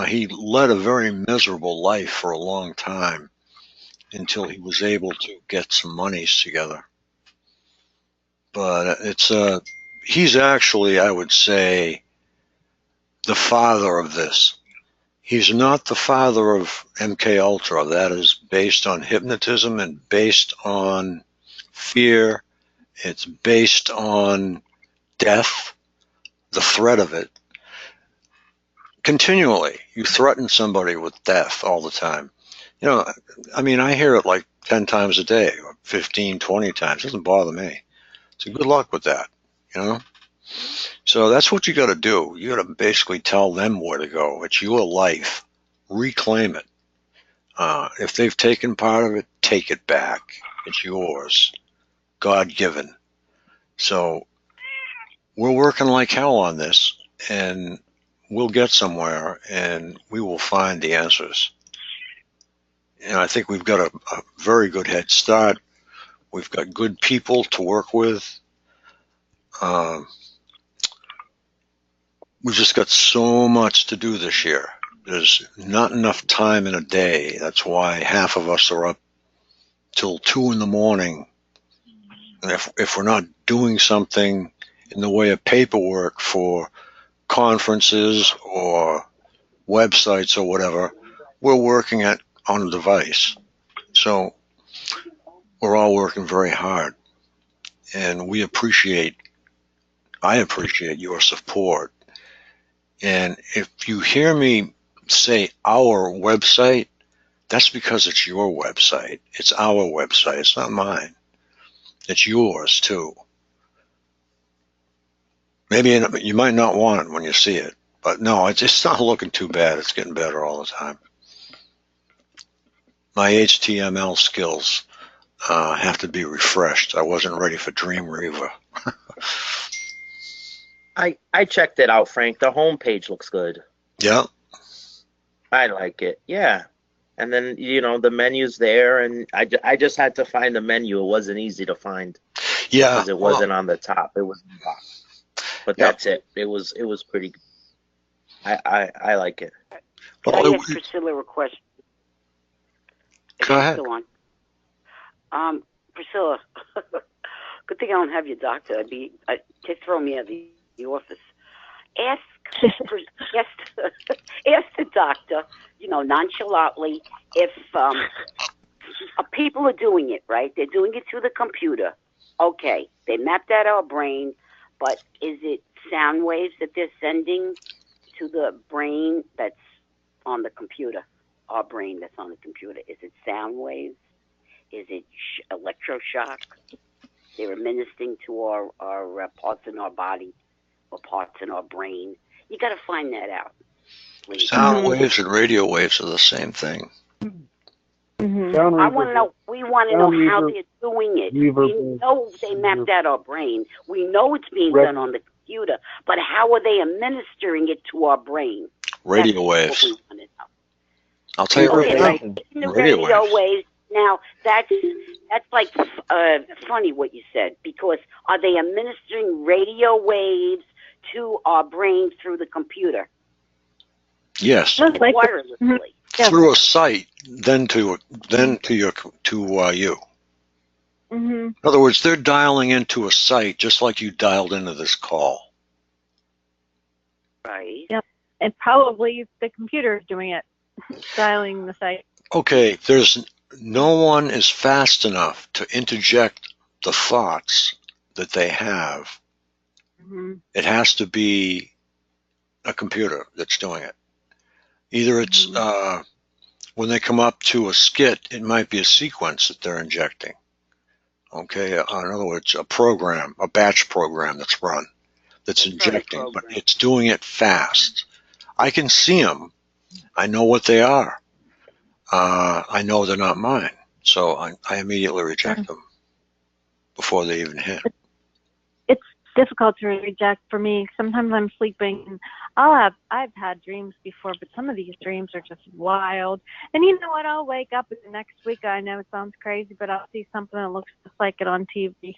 he led a very miserable life for a long time until he was able to get some monies together. But he's actually, I would say, the father of this. He's not the father of MK Ultra. That is based on hypnotism and based on fear. It's based on death, the threat of it. Continually, you threaten somebody with death all the time. You know, I mean, I hear it like 10 times a day, or 15, 20 times. It doesn't bother me. So good luck with that, you know? So that's what you got to do. You got to basically tell them where to go. It's your life. Reclaim it. If they've taken part of it, take it back. It's yours. God-given. So we're working like hell on this, and we'll get somewhere, and we will find the answers. And I think we've got a very good head start. We've got good people to work with. We've just got so much to do this year. There's not enough time in a day. That's why half of us are up till 2 in the morning. And if we're not doing something in the way of paperwork for conferences or websites or whatever, we're working on a device. So we're all working very hard. And I appreciate your support. And if you hear me say our website, that's because it's your website. It's our website. It's not mine. It's yours too. Maybe you might not want it when you see it, but no, it's not looking too bad. It's getting better all the time. My HTML skills have to be refreshed. I wasn't ready for Dreamweaver. I checked it out, Frank. The homepage looks good. Yeah. I like it. Yeah. And then, the menu's there, and I just had to find the menu. It wasn't easy to find. Yeah. Because it wasn't on the top. It was on the bottom. But that's it. It was pretty good. I like it. Can I ask Priscilla a question? Go ahead. Still on. Priscilla, good thing I don't have your doctor. Just throw me out of the office. Ask the doctor, nonchalantly, if people are doing it, right? They're doing it through the computer. Okay, they mapped out our brain, but is it sound waves that they're sending to the brain that's on the computer? our brain that's on the computer? Is it sound waves? Is it electroshock? They're administering to our parts in our body or parts in our brain. You got to find that out. Please. Sound waves and radio waves are the same thing. I want to know. We want to know how they're doing it. We know they mapped out our brain. We know it's being done on the computer, but how are they administering it to our brain? Radio waves. What we want to know. I'll tell you right now. Radio waves. Now that's like funny what you said, because are they administering radio waves to our brain through the computer? Yes. Wirelessly. Through a site, then to you. In other words, they're dialing into a site just like you dialed into this call. Right. Yep. And probably the computer is doing it, dialing the site. Okay, no one is fast enough to interject the thoughts that they have. It has to be a computer that's doing it. Either it's when they come up to a skit, it might be a sequence that they're injecting. Okay, in other words, a program, a batch program that's run, that's injecting, but it's doing it fast. I can see them. I know what they are. I know they're not mine, so I immediately reject them before they even hit. It's difficult to reject for me. Sometimes I'm sleeping. I've had dreams before, but some of these dreams are just wild. And you know what? I'll wake up the next week. I know it sounds crazy, but I'll see something that looks just like it on TV.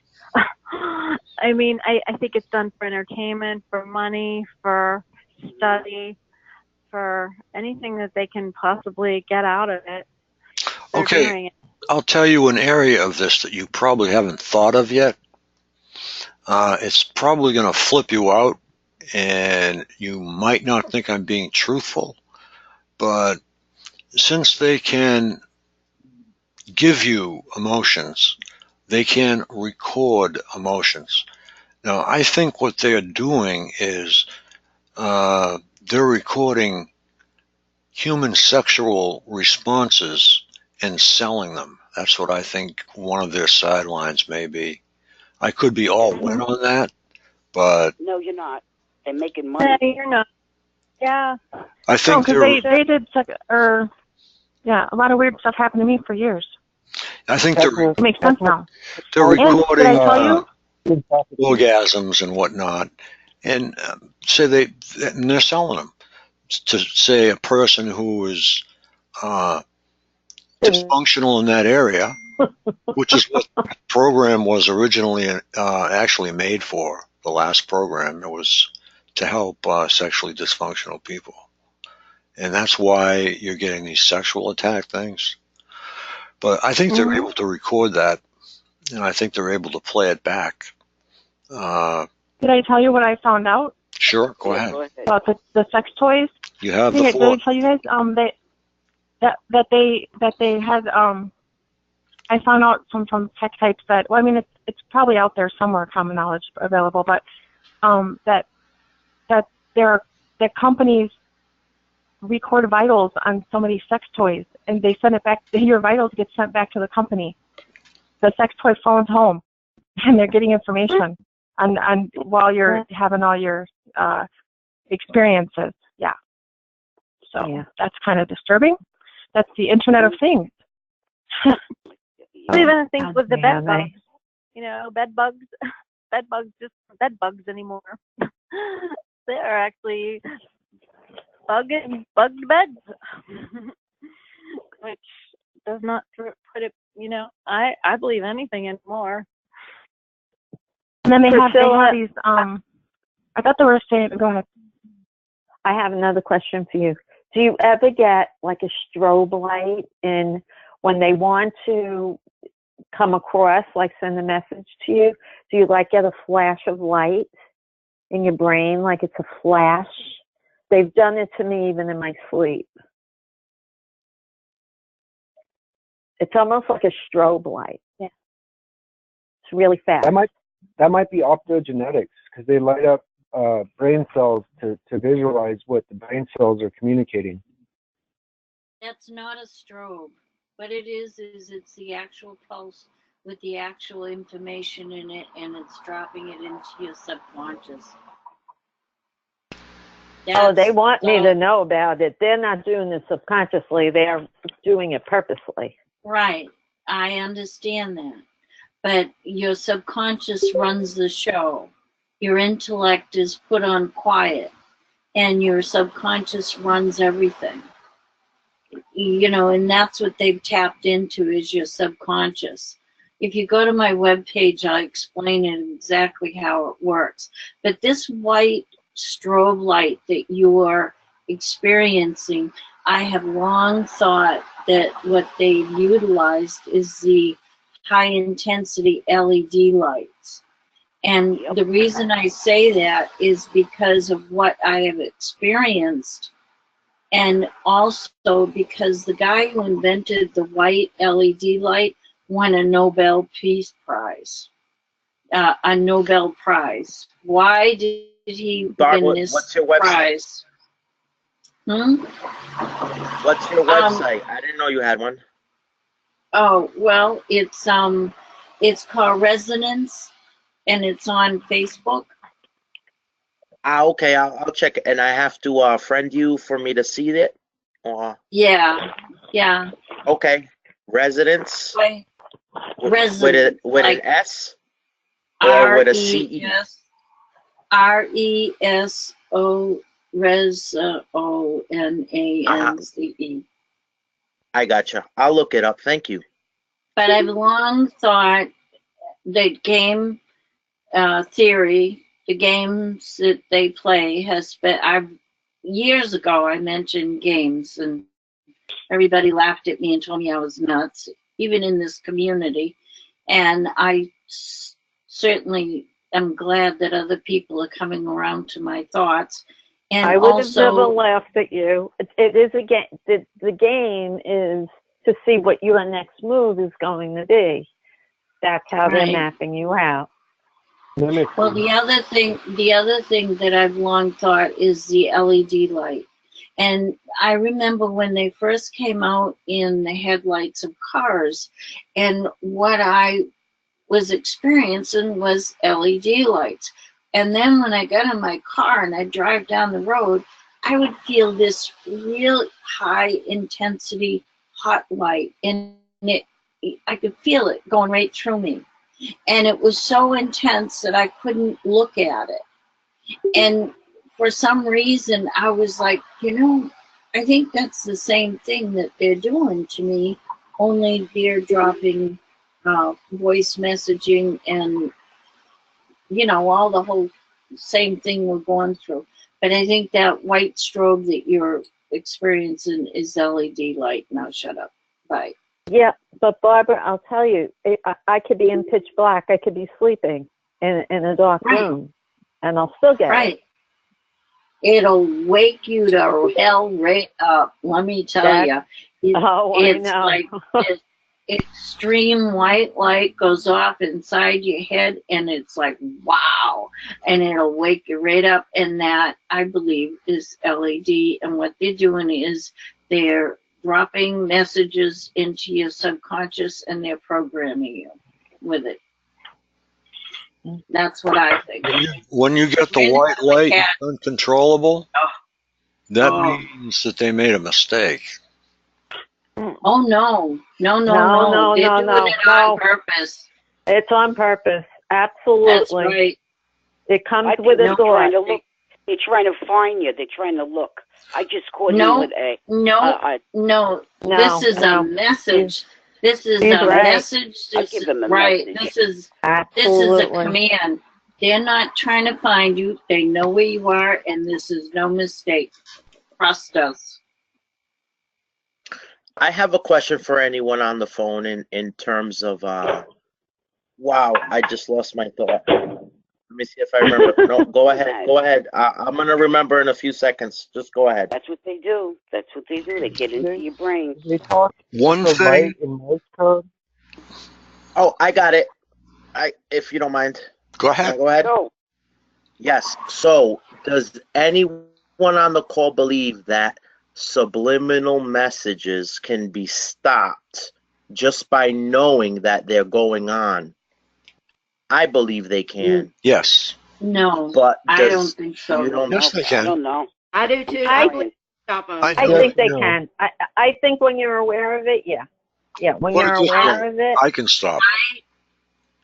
I mean, I think it's done for entertainment, for money, for study, for anything that they can possibly get out of it. Okay, I'll tell you an area of this that you probably haven't thought of yet. It's probably going to flip you out, and you might not think I'm being truthful, but since they can give you emotions, they can record emotions. Now, I think what they're doing is they're recording human sexual responses and selling them. That's what I think one of their sidelines may be. I could be all in on that, but no, you're not. They're making money. No, you're not. Yeah. I think they did a lot of weird stuff happened to me for years. I think it makes sense now. They're recording did I tell you? orgasms and whatnot, and and they're selling them to say a person who is dysfunctional in that area, which is what the program was originally actually made for. The last program, it was to help sexually dysfunctional people, and that's why you're getting these sexual attack things. But I think they're able to record that, and I think they're able to play it back. Did I tell you what I found out? Sure, go ahead. About the sex toys. You have the Did I tell you guys that they had I found out from tech types that, well, I mean, it's probably out there somewhere, common knowledge available, but that companies record vitals on so many sex toys, and they send it back. Your vitals get sent back to the company. The sex toy phones home, and they're getting information on while you're having all your experiences. Yeah. So that's kind of disturbing. That's the Internet of Things. Even things with the bed bugs. You know, bed bugs just bed bugs anymore. They are actually bugged beds, which does not put it. You know, I believe anything anymore. And then they have these. I thought they were saying. Go ahead. I have another question for you. Do you ever get like a strobe light when they want to come across, like send a message to you? Do you like get a flash of light in your brain, like it's a flash? They've done it to me even in my sleep. It's almost like a strobe light. Yeah. It's really fast. That might be optogenetics, because they light up brain cells to visualize what the brain cells are communicating. That's not a strobe. What it is it's the actual pulse with the actual information in it, and it's dropping it into your subconscious. Oh, they want me to know about it. They're not doing it subconsciously. They're doing it purposely. Right. I understand that. But your subconscious runs the show. Your intellect is put on quiet, and your subconscious runs everything. You know, and that's what they've tapped into is your subconscious. If you go to my webpage, I explain it exactly how it works. But this white strobe light that you are experiencing, I have long thought that what they've utilized is the high intensity LED lights. And the reason I say that is because of what I have experienced, and also because the guy who invented the white LED light won a Nobel Peace Prize. A Nobel Prize. Why did he win this what's your website? prize? What's your website? I didn't know you had one. Oh, well, it's called Resonance, and it's on Facebook. Okay, I'll check it, and I have to friend you for me to see it. Yeah. Okay, Residence. Residence. With an S or with a CE? RESO RESONANCE. I gotcha. I'll look it up. Thank you. But I've long thought that game theory, the games that they play, has been. Years ago I mentioned games, and everybody laughed at me and told me I was nuts, even in this community. And I certainly am glad that other people are coming around to my thoughts. And I would also, have never laughed at you. It is a game. The game is to see what your next move is going to be. That's how they're mapping you out. Well, the other thing that I've long thought is the LED light. And I remember when they first came out in the headlights of cars, and what I was experiencing was LED lights. And then when I got in my car and I drive down the road, I would feel this real high intensity hot light, and I could feel it going right through me. And it was so intense that I couldn't look at it. And for some reason, I was like, I think that's the same thing that they're doing to me, only they're dropping voice messaging and, all the whole same thing we're going through. But I think that white strobe that you're experiencing is LED light. Now shut up. Bye. Yeah, but Barbara, I'll tell you, I could be in pitch black. I could be sleeping in a dark room, and I'll still get it. It'll wake you to hell right up. Let me tell you. It's I know. Like this extreme white light goes off inside your head, and it's like, wow. And it'll wake you right up. And that, I believe, is LED. And what they're doing is they're dropping messages into your subconscious, and they're programming you with it. That's what I think. When you get the white light uncontrollable, that means that they made a mistake. Oh, no. No. They're doing it on purpose. It's on purpose. Absolutely. That's right. It comes with a thought. They're trying to find you. They're trying to look. I just caught you with a... No. This is a message. This is a message. This is a command. They're not trying to find you. They know where you are, and this is no mistake. Trust us. I have a question for anyone on the phone in terms of wow, I just lost my thought. Let me see if I remember. No, go ahead. I'm gonna remember in a few seconds. Just go ahead. That's what they do. They get into your brain. One thing. Oh, I got it. If you don't mind. Go ahead. Go ahead. Yes. So, does anyone on the call believe that subliminal messages can be stopped just by knowing that they're going on? I believe they can. Yes. No, But I don't think so. you don't Yes, they I can. don't know. I do too. I- I would stop them. I know think that, they no. can. I think when you're aware of it, yeah. Yeah, when Put you're it this aware way, of it. I can stop.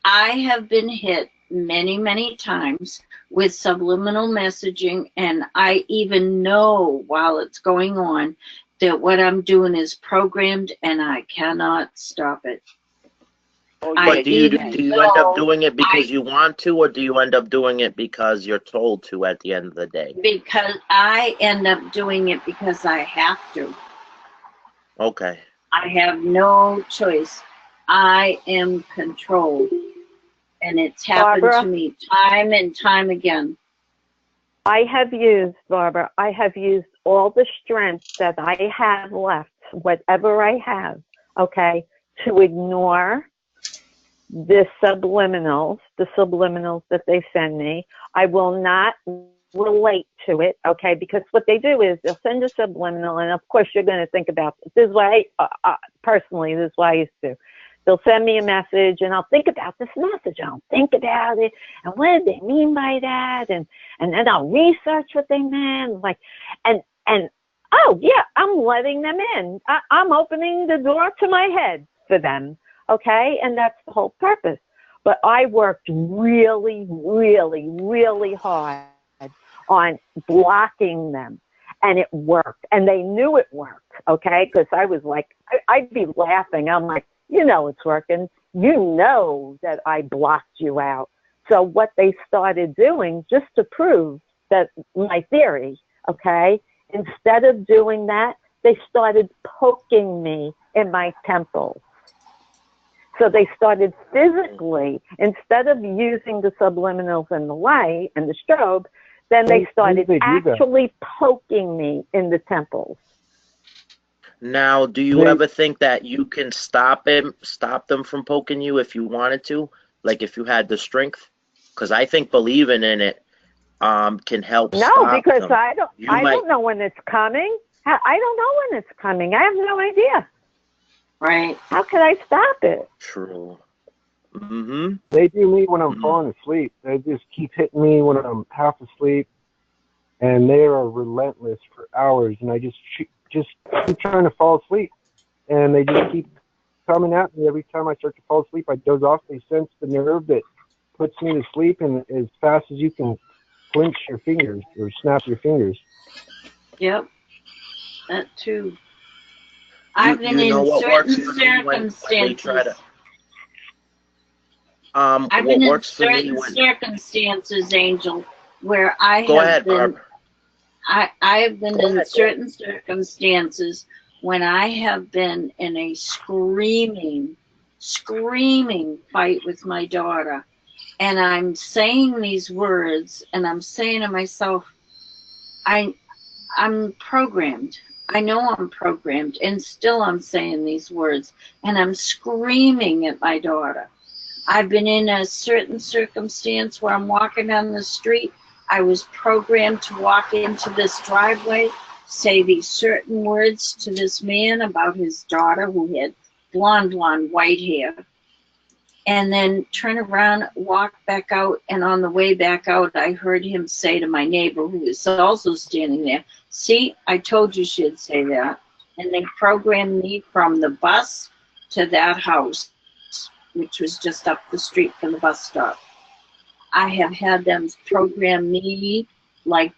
I have been hit many, many times with subliminal messaging, and I even know while it's going on that what I'm doing is programmed and I cannot stop it. Oh, I But do you even end up know doing it because I- you want to, or do you end up doing it because you're told to at the end of the day? because I end up doing it because I have to. Okay. I have no choice. I am controlled. And it's happened Barbara? to me time and time again. I have used, Barbara, I have used all the strength that I have left, whatever I have, okay, to ignore the subliminals that they send me. I will not relate to it, okay, because what they do is they'll send a subliminal, and of course you're going to think about this is why, personally, this is why I used to. They'll send me a message, and I'll think about this message. I'll think about it, and what did they mean by that? And then I'll research what they meant. Like, and oh yeah, I'm letting them in. I'm opening the door to my head for them, okay? And that's the whole purpose. But I worked really, really, really hard on blocking them, and it worked. And they knew it worked, okay? Because I was like, I'd be laughing. I'm like, you know it's working. You know that I blocked you out. So what they started doing, just to prove that my theory, okay, instead of doing that, they started poking me in my temples. So they started physically, instead of using the subliminals and the light and the strobe, then they started When did they do that? actually poking me in the temples. Now, do you ever think that you can stop them from poking you if you wanted to? Like if you had the strength? Because I think believing in it can help No, stop because them. I don't know when it's coming. I don't know when it's coming. I have no idea. Right. How can I stop it? True. Mm-hmm. They do me when I'm falling asleep. They just keep hitting me when I'm half asleep, and they are relentless for hours. And I just keep trying to fall asleep, and they just keep coming at me every time I start to fall asleep. I doze off. They sense the nerve that puts me to sleep, and as fast as you can clench your fingers or snap your fingers. Yep. That too. I've been in certain circumstances. I've been in certain circumstances, Angel, where I have been. I have been in certain circumstances when I have been in a screaming fight with my daughter, and I'm saying these words, and I'm saying to myself, I'm programmed. I know I'm programmed, and still I'm saying these words, and I'm screaming at my daughter. I've been in a certain circumstance where I'm walking down the street. I was programmed to walk into this driveway, say these certain words to this man about his daughter who had blonde white hair, and then turn around, walk back out, and on the way back out, I heard him say to my neighbor, who was also standing there, "See, I told you she'd say that." And they programmed me from the bus to that house, which was just up the street from the bus stop. I have had them program me like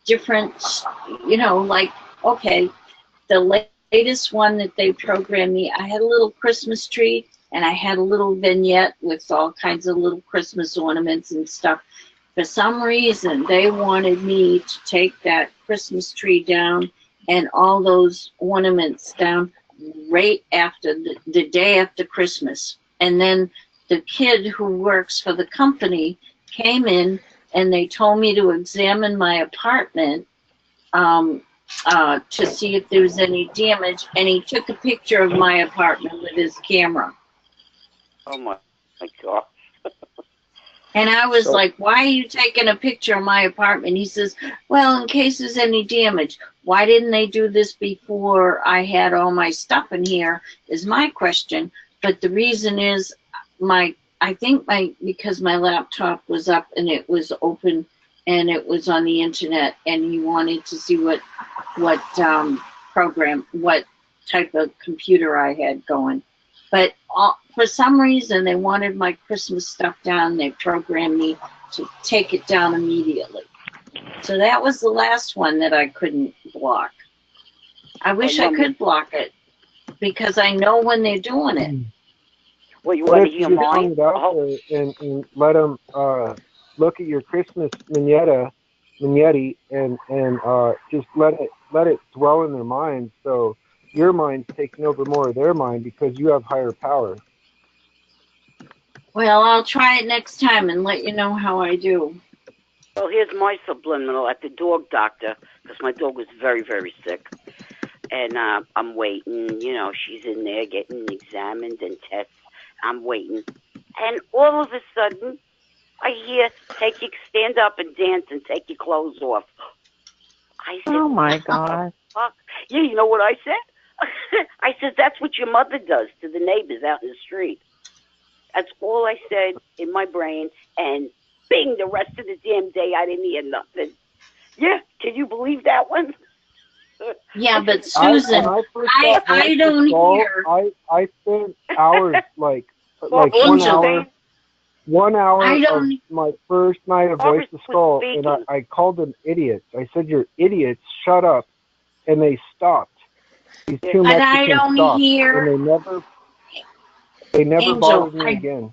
different, like, okay, the latest one that they programmed me, I had a little Christmas tree, and I had a little vignette with all kinds of little Christmas ornaments and stuff. For some reason, they wanted me to take that Christmas tree down and all those ornaments down right after the day after Christmas. And then the kid who works for the company came in, and they told me to examine my apartment to see if there was any damage, and he took a picture of my apartment with his camera. Oh my God. And I was So- like, why are you taking a picture of my apartment? He says, well, in case there's any damage. Why didn't they do this before I had all my stuff in here is my question. But the reason is because my laptop was up and it was open and it was on the internet and he wanted to see what type of computer I had going. But for some reason, they wanted my Christmas stuff down. They programmed me to take it down immediately. So that was the last one that I couldn't block. I wish I could block it because I know when they're doing it. Well, you What want if to you hear just hang mine? it out there and let them look at your Christmas vignette and just let it dwell in their minds, so your mind's taking over more of their mind because you have higher power. Well, I'll try it next time and let you know how I do. Well, here's my subliminal at the dog doctor, because my dog was very, very sick. And I'm waiting. You know, she's in there getting examined and tests. I'm waiting. And all of a sudden, I hear, stand up and dance and take your clothes off. I said, Oh, my what God. the fuck? Yeah, you know what I said? I said, that's what your mother does to the neighbors out in the street. That's all I said in my brain, and bing, the rest of the damn day I didn't hear nothing. Yeah, can you believe that one? Yeah, but Susan, I don't hear. I spent hours like Well, 1 hour I of don't- my first night of Voice the Skull, and I called them idiots. I said, "You're idiots! Shut up!" And they stopped. These two But I Mexicans don't stopped, hear- and they never Angel, bothered me again.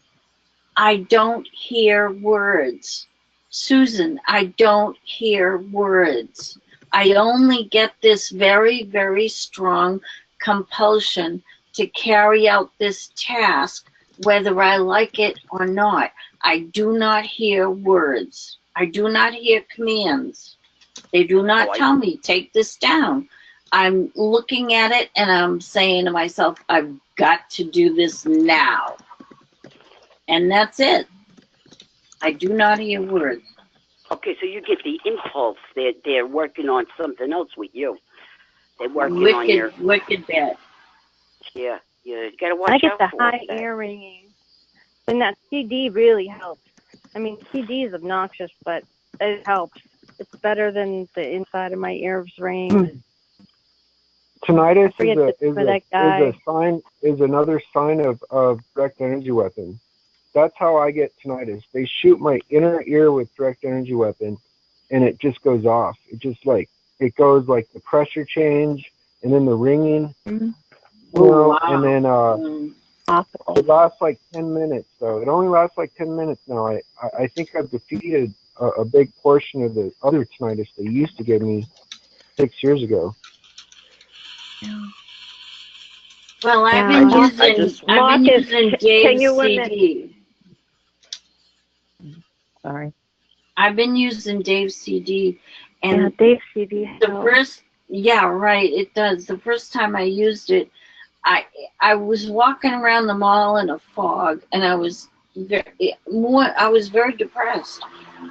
I don't hear words. Susan, I don't hear words. I only get this very, very strong compulsion to carry out this task, whether I like it or not. I do not hear words. I do not hear commands. They do not tell me, take this down. I'm looking at it and I'm saying to myself, I've got to do this now. And that's it. I do not hear words. Okay, so you get the impulse. They're working on something else with you. They're working on Wicked, your... wicked bad. Yeah, you gotta watch I get out the for high that. ear ringing. And that CD really helps. I mean, CD is obnoxious, but it helps. It's better than the inside of my ears ring. Tinnitus forget is another sign of direct energy weapon. That's how I get tinnitus. They shoot my inner ear with direct energy weapon, and it just goes off. It goes like the pressure change, and then the ringing, you know, and then it lasts like 10 minutes. Though it only lasts like 10 minutes now. I think I've defeated a big portion of the other tinnitus they used to give me 6 years ago. Well, I've been using Dave's CD. Sorry. I've been using Dave's CD, and Dave's CD it does. The first time I used it, I was walking around the mall in a fog, and I was very depressed.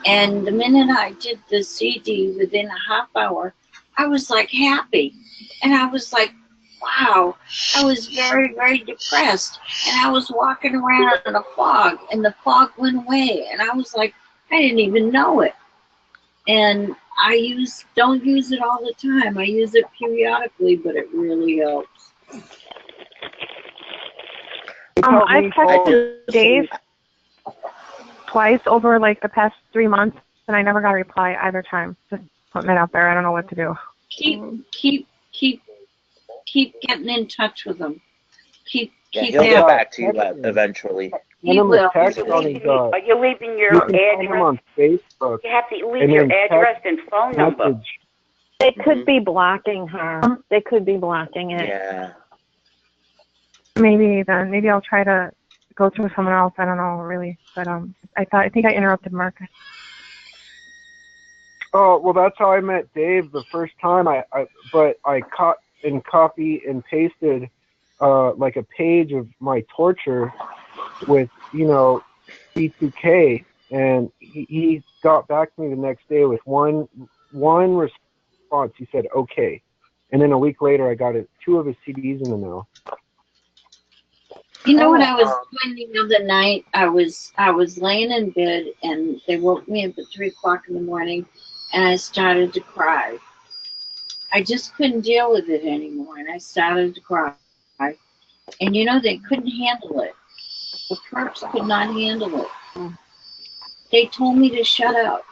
And the minute I did the CD, within a half hour, I was like happy, and I was like, wow, I was very, very depressed, and I was walking around in a fog, and the fog went away, and I was like, I didn't even know it. And I don't use it all the time. I use it periodically, but it really helps. I've texted Dave twice over like the past 3 months, and I never got a reply either time. Just putting it out there. I don't know what to do. Keep getting in touch with them. Keep He'll get back to you eventually. He will. Are you leaving your address? On Facebook. You have to leave your address and phone number. They could be blocking her. They could be blocking it. Yeah. Maybe I'll try to go through someone else. I don't know really, but I think I interrupted Marcus. Oh well, that's how I met Dave the first time. I caught and copy and pasted like a page of my torture with, you know, B2K, and he got back to me the next day with one response. He said, "Okay," and then a week later, I got 2 of his CDs in the mail. You know what I was doing the other night? I was laying in bed and they woke me up at 3:00 in the morning, and I started to cry. I just couldn't deal with it anymore, and I started to cry. And you know, they couldn't handle it. The perps could not handle it. They told me to shut up.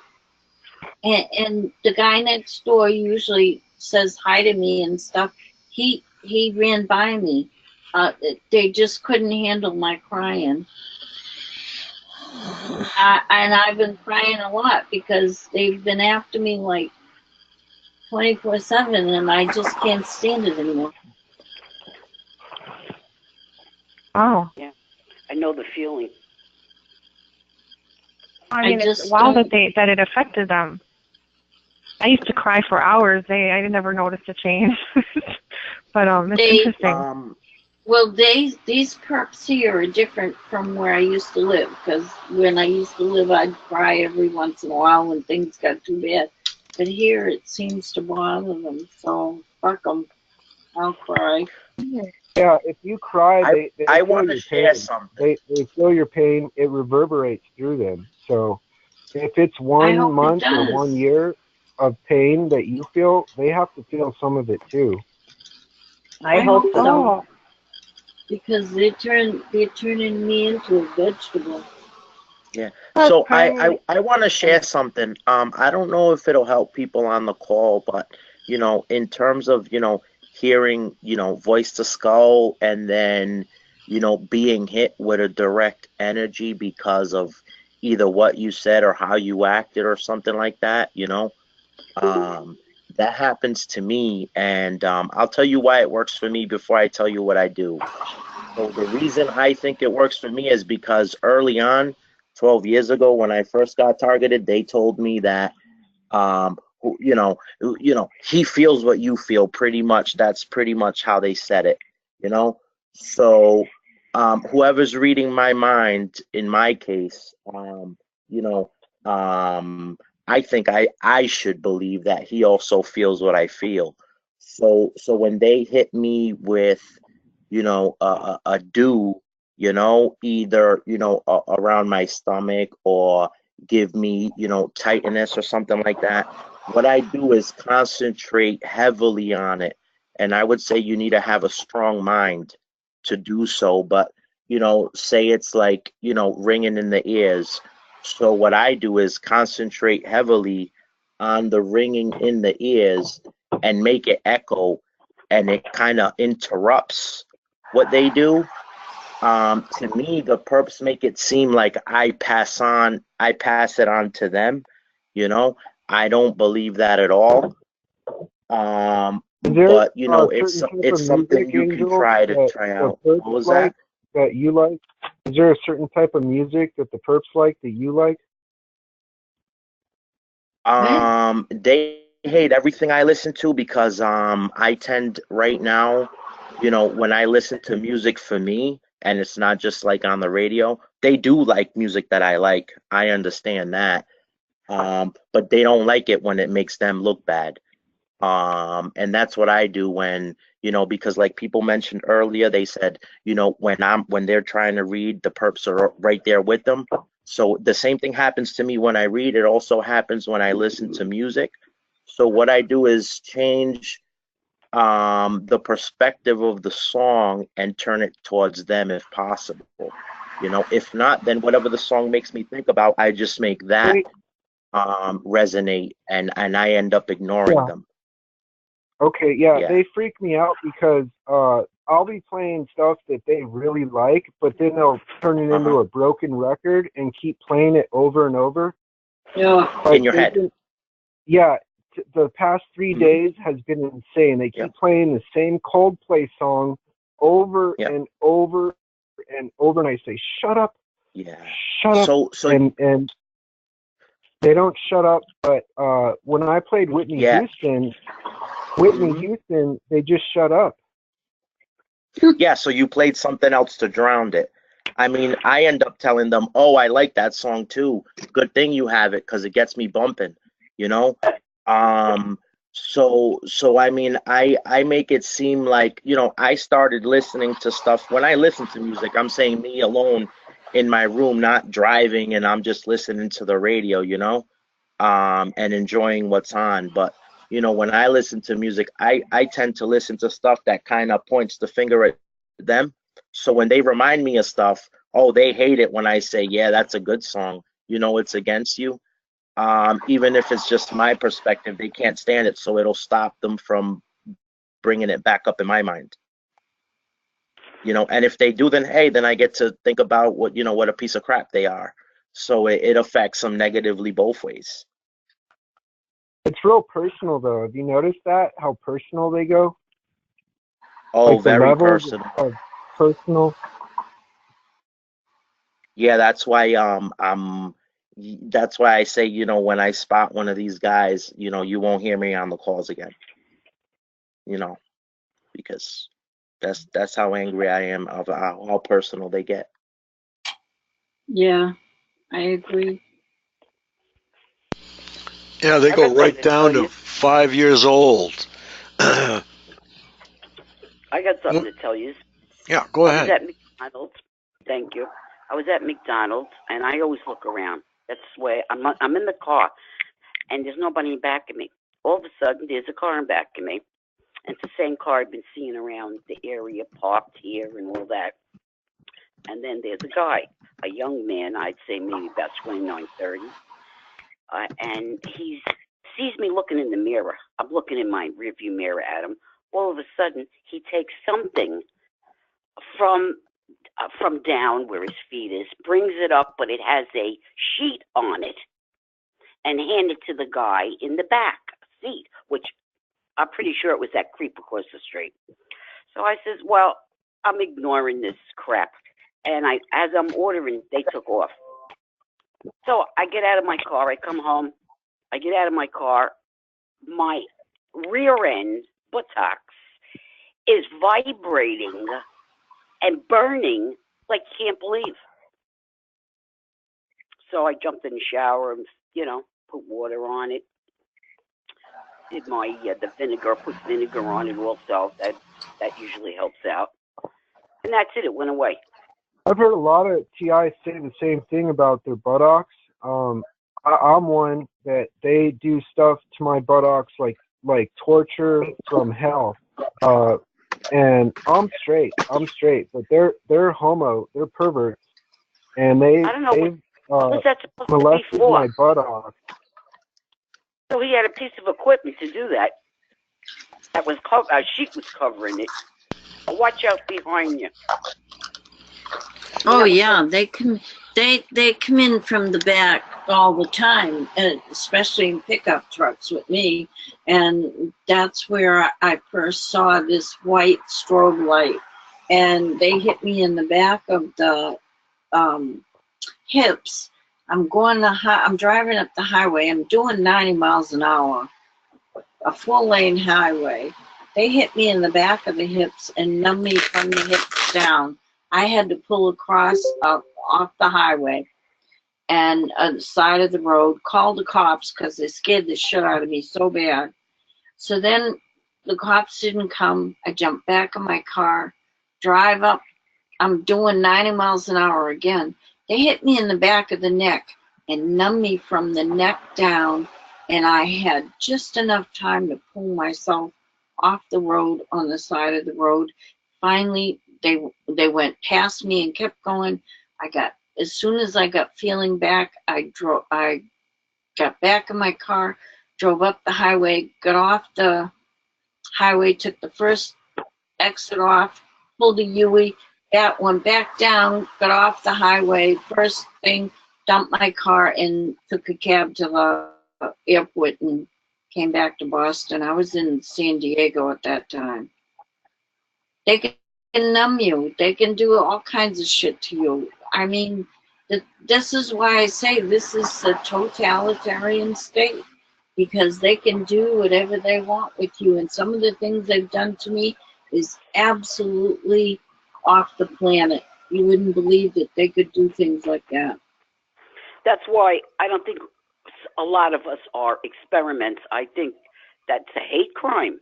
And the guy next door usually says hi to me and stuff. He ran by me. They just couldn't handle my crying. And I've been crying a lot because they've been after me like 24/7, and I just can't stand it anymore. Oh. Yeah, I know the feeling. I mean, it's wild that it affected them. I used to cry for hours. I never noticed a change. But it's interesting. Well, these perps here are different from where I used to live, because when I used to live, I'd cry every once in a while when things got too bad. But here, it seems to bother them, so fuck them. I'll cry. Yeah, if you cry, I feel want to your share pain. something. They feel your pain. It reverberates through them. So if it's 1 month or 1 year of pain that you feel, they have to feel some of it too. I hope so. Because they're turning me into a vegetable. Yeah. So I want to share something. I don't know if it'll help people on the call, but you know, in terms of, you know, hearing, you know, voice to skull, and then, you know, being hit with a direct energy because of either what you said or how you acted or something like that, you know, that happens to me. And I'll tell you why it works for me before I tell you what I do. So the reason I think it works for me is because early on, 12 years ago, when I first got targeted, they told me that, you know, he feels what you feel. Pretty much, that's pretty much how they said it, you know. So whoever's reading my mind, in my case, you know, I think I should believe that he also feels what I feel. So when they hit me with, you know, a do, you know, either, you know, around my stomach, or give me, you know, tightness or something like that, what I do is concentrate heavily on it. And I would say you need to have a strong mind to do so. But, you know, say it's like, you know, ringing in the ears. So what I do is concentrate heavily on the ringing in the ears and make it echo, and it kind of interrupts what they do. To me, the perps make it seem like I pass it on to them. You know, I don't believe that at all. But you know, it's something you can try out. What was that? That you like? Is there a certain type of music that the perps like that you like? They hate everything I listen to because I tend right now, you know, when I listen to music for me, and it's not just like on the radio, they do like music that I like. I understand that. But they don't like it when it makes them look bad. And that's what I do when, you know, because like people mentioned earlier, they said, you know, when they're trying to read, the perps are right there with them. So the same thing happens to me when I read. It also happens when I listen to music. So what I do is change the perspective of the song and turn it towards them if possible. You know, if not, then whatever the song makes me think about, I just make that resonate, and I end up ignoring them. Okay, yeah, they freak me out because I'll be playing stuff that they really like, but then they'll turn it into a broken record and keep playing it over and over. Yeah, like in your head. Yeah, the past 3 days has been insane. They keep playing the same Coldplay song over and over and over, and I say, "Shut up!" Yeah, shut up. So and they don't shut up. But when I played Whitney Houston, they just shut up. Yeah, so you played something else to drown it. I mean, I end up telling them, "Oh, I like that song too. Good thing you have it because it gets me bumping," you know. So I mean, I make it seem like, you know, I started listening to stuff when I listen to music. I'm saying me alone in my room, not driving, and I'm just listening to the radio, you know, and enjoying what's on. But you know, when I listen to music, I tend to listen to stuff that kind of points the finger at them. So when they remind me of stuff, oh, they hate it when I say, yeah, that's a good song. You know, it's against you. Even if it's just my perspective, they can't stand it. So it'll stop them from bringing it back up in my mind. You know, and if they do, then hey, then I get to think about what, you know, what a piece of crap they are. So it affects them negatively both ways. It's real personal, though. Have you noticed that? How personal they go? Oh, like the very levels personal. of personal. Yeah, that's why that's why I say, you know, when I spot one of these guys, you know, you won't hear me on the calls again. You know, because that's how angry I am of how personal they get. Yeah, I agree. Yeah, they I go got right something to down tell to you. 5 years old. I got something to tell you. Yeah, go I was ahead. at McDonald's. Thank you. I was at McDonald's, and I always look around. That's the way I'm in the car, and there's nobody in back of me. All of a sudden, there's a car in back of me, and it's the same car I've been seeing around the area, parked here and all that. And then there's a guy, a young man, I'd say maybe about 29, 30, and he sees me looking in the mirror. I'm looking in my rearview mirror at him. All of a sudden, he takes something from down where his feet is, brings it up, but it has a sheet on it, and hand it to the guy in the back seat, which I'm pretty sure it was that creep across the street. So I says, well, I'm ignoring this crap. And as I'm ordering, they took off. So I get out of my car. I come home. I get out of my car. My rear end buttocks is vibrating and burning like you can't believe. So I jumped in the shower and, you know, put water on it. Did my the vinegar, put vinegar on it also. That usually helps out. And that's it. It went away. I've heard a lot of TIs say the same thing about their buttocks. I'm one that they do stuff to my buttocks like torture from hell. And I'm straight, but they're homo, they're perverts, and they've what was that supposed to be molested for? my buttocks. So he had a piece of equipment to do that. That was a sheet was covering it. Watch out behind you. Oh yeah, they come in from the back all the time, especially in pickup trucks with me, and that's where I first saw this white strobe light, and they hit me in the back of the hips. I'm driving up the highway. I'm doing 90 miles an hour, a full lane highway. They hit me in the back of the hips and numbed me from the hips down. I had to pull across off the highway and on the side of the road, call the cops because they scared the shit out of me so bad. So then the cops didn't come. I jumped back in my car, drive up. I'm doing 90 miles an hour again. They hit me in the back of the neck and numbed me from the neck down, and I had just enough time to pull myself off the road on the side of the road. Finally, they went past me and kept going. As soon as I got feeling back, I got back in my car, drove up the highway, got off the highway, took the first exit off, pulled a U-ey, went back down, got off the highway, first thing, dumped my car and took a cab to the airport and came back to Boston. I was in San Diego at that time. They can numb you. They can do all kinds of shit to you. I mean, this is why I say this is a totalitarian state, because they can do whatever they want with you. And some of the things they've done to me is absolutely off the planet. You wouldn't believe that they could do things like that. That's why I don't think a lot of us are experiments. I think that's a hate crime,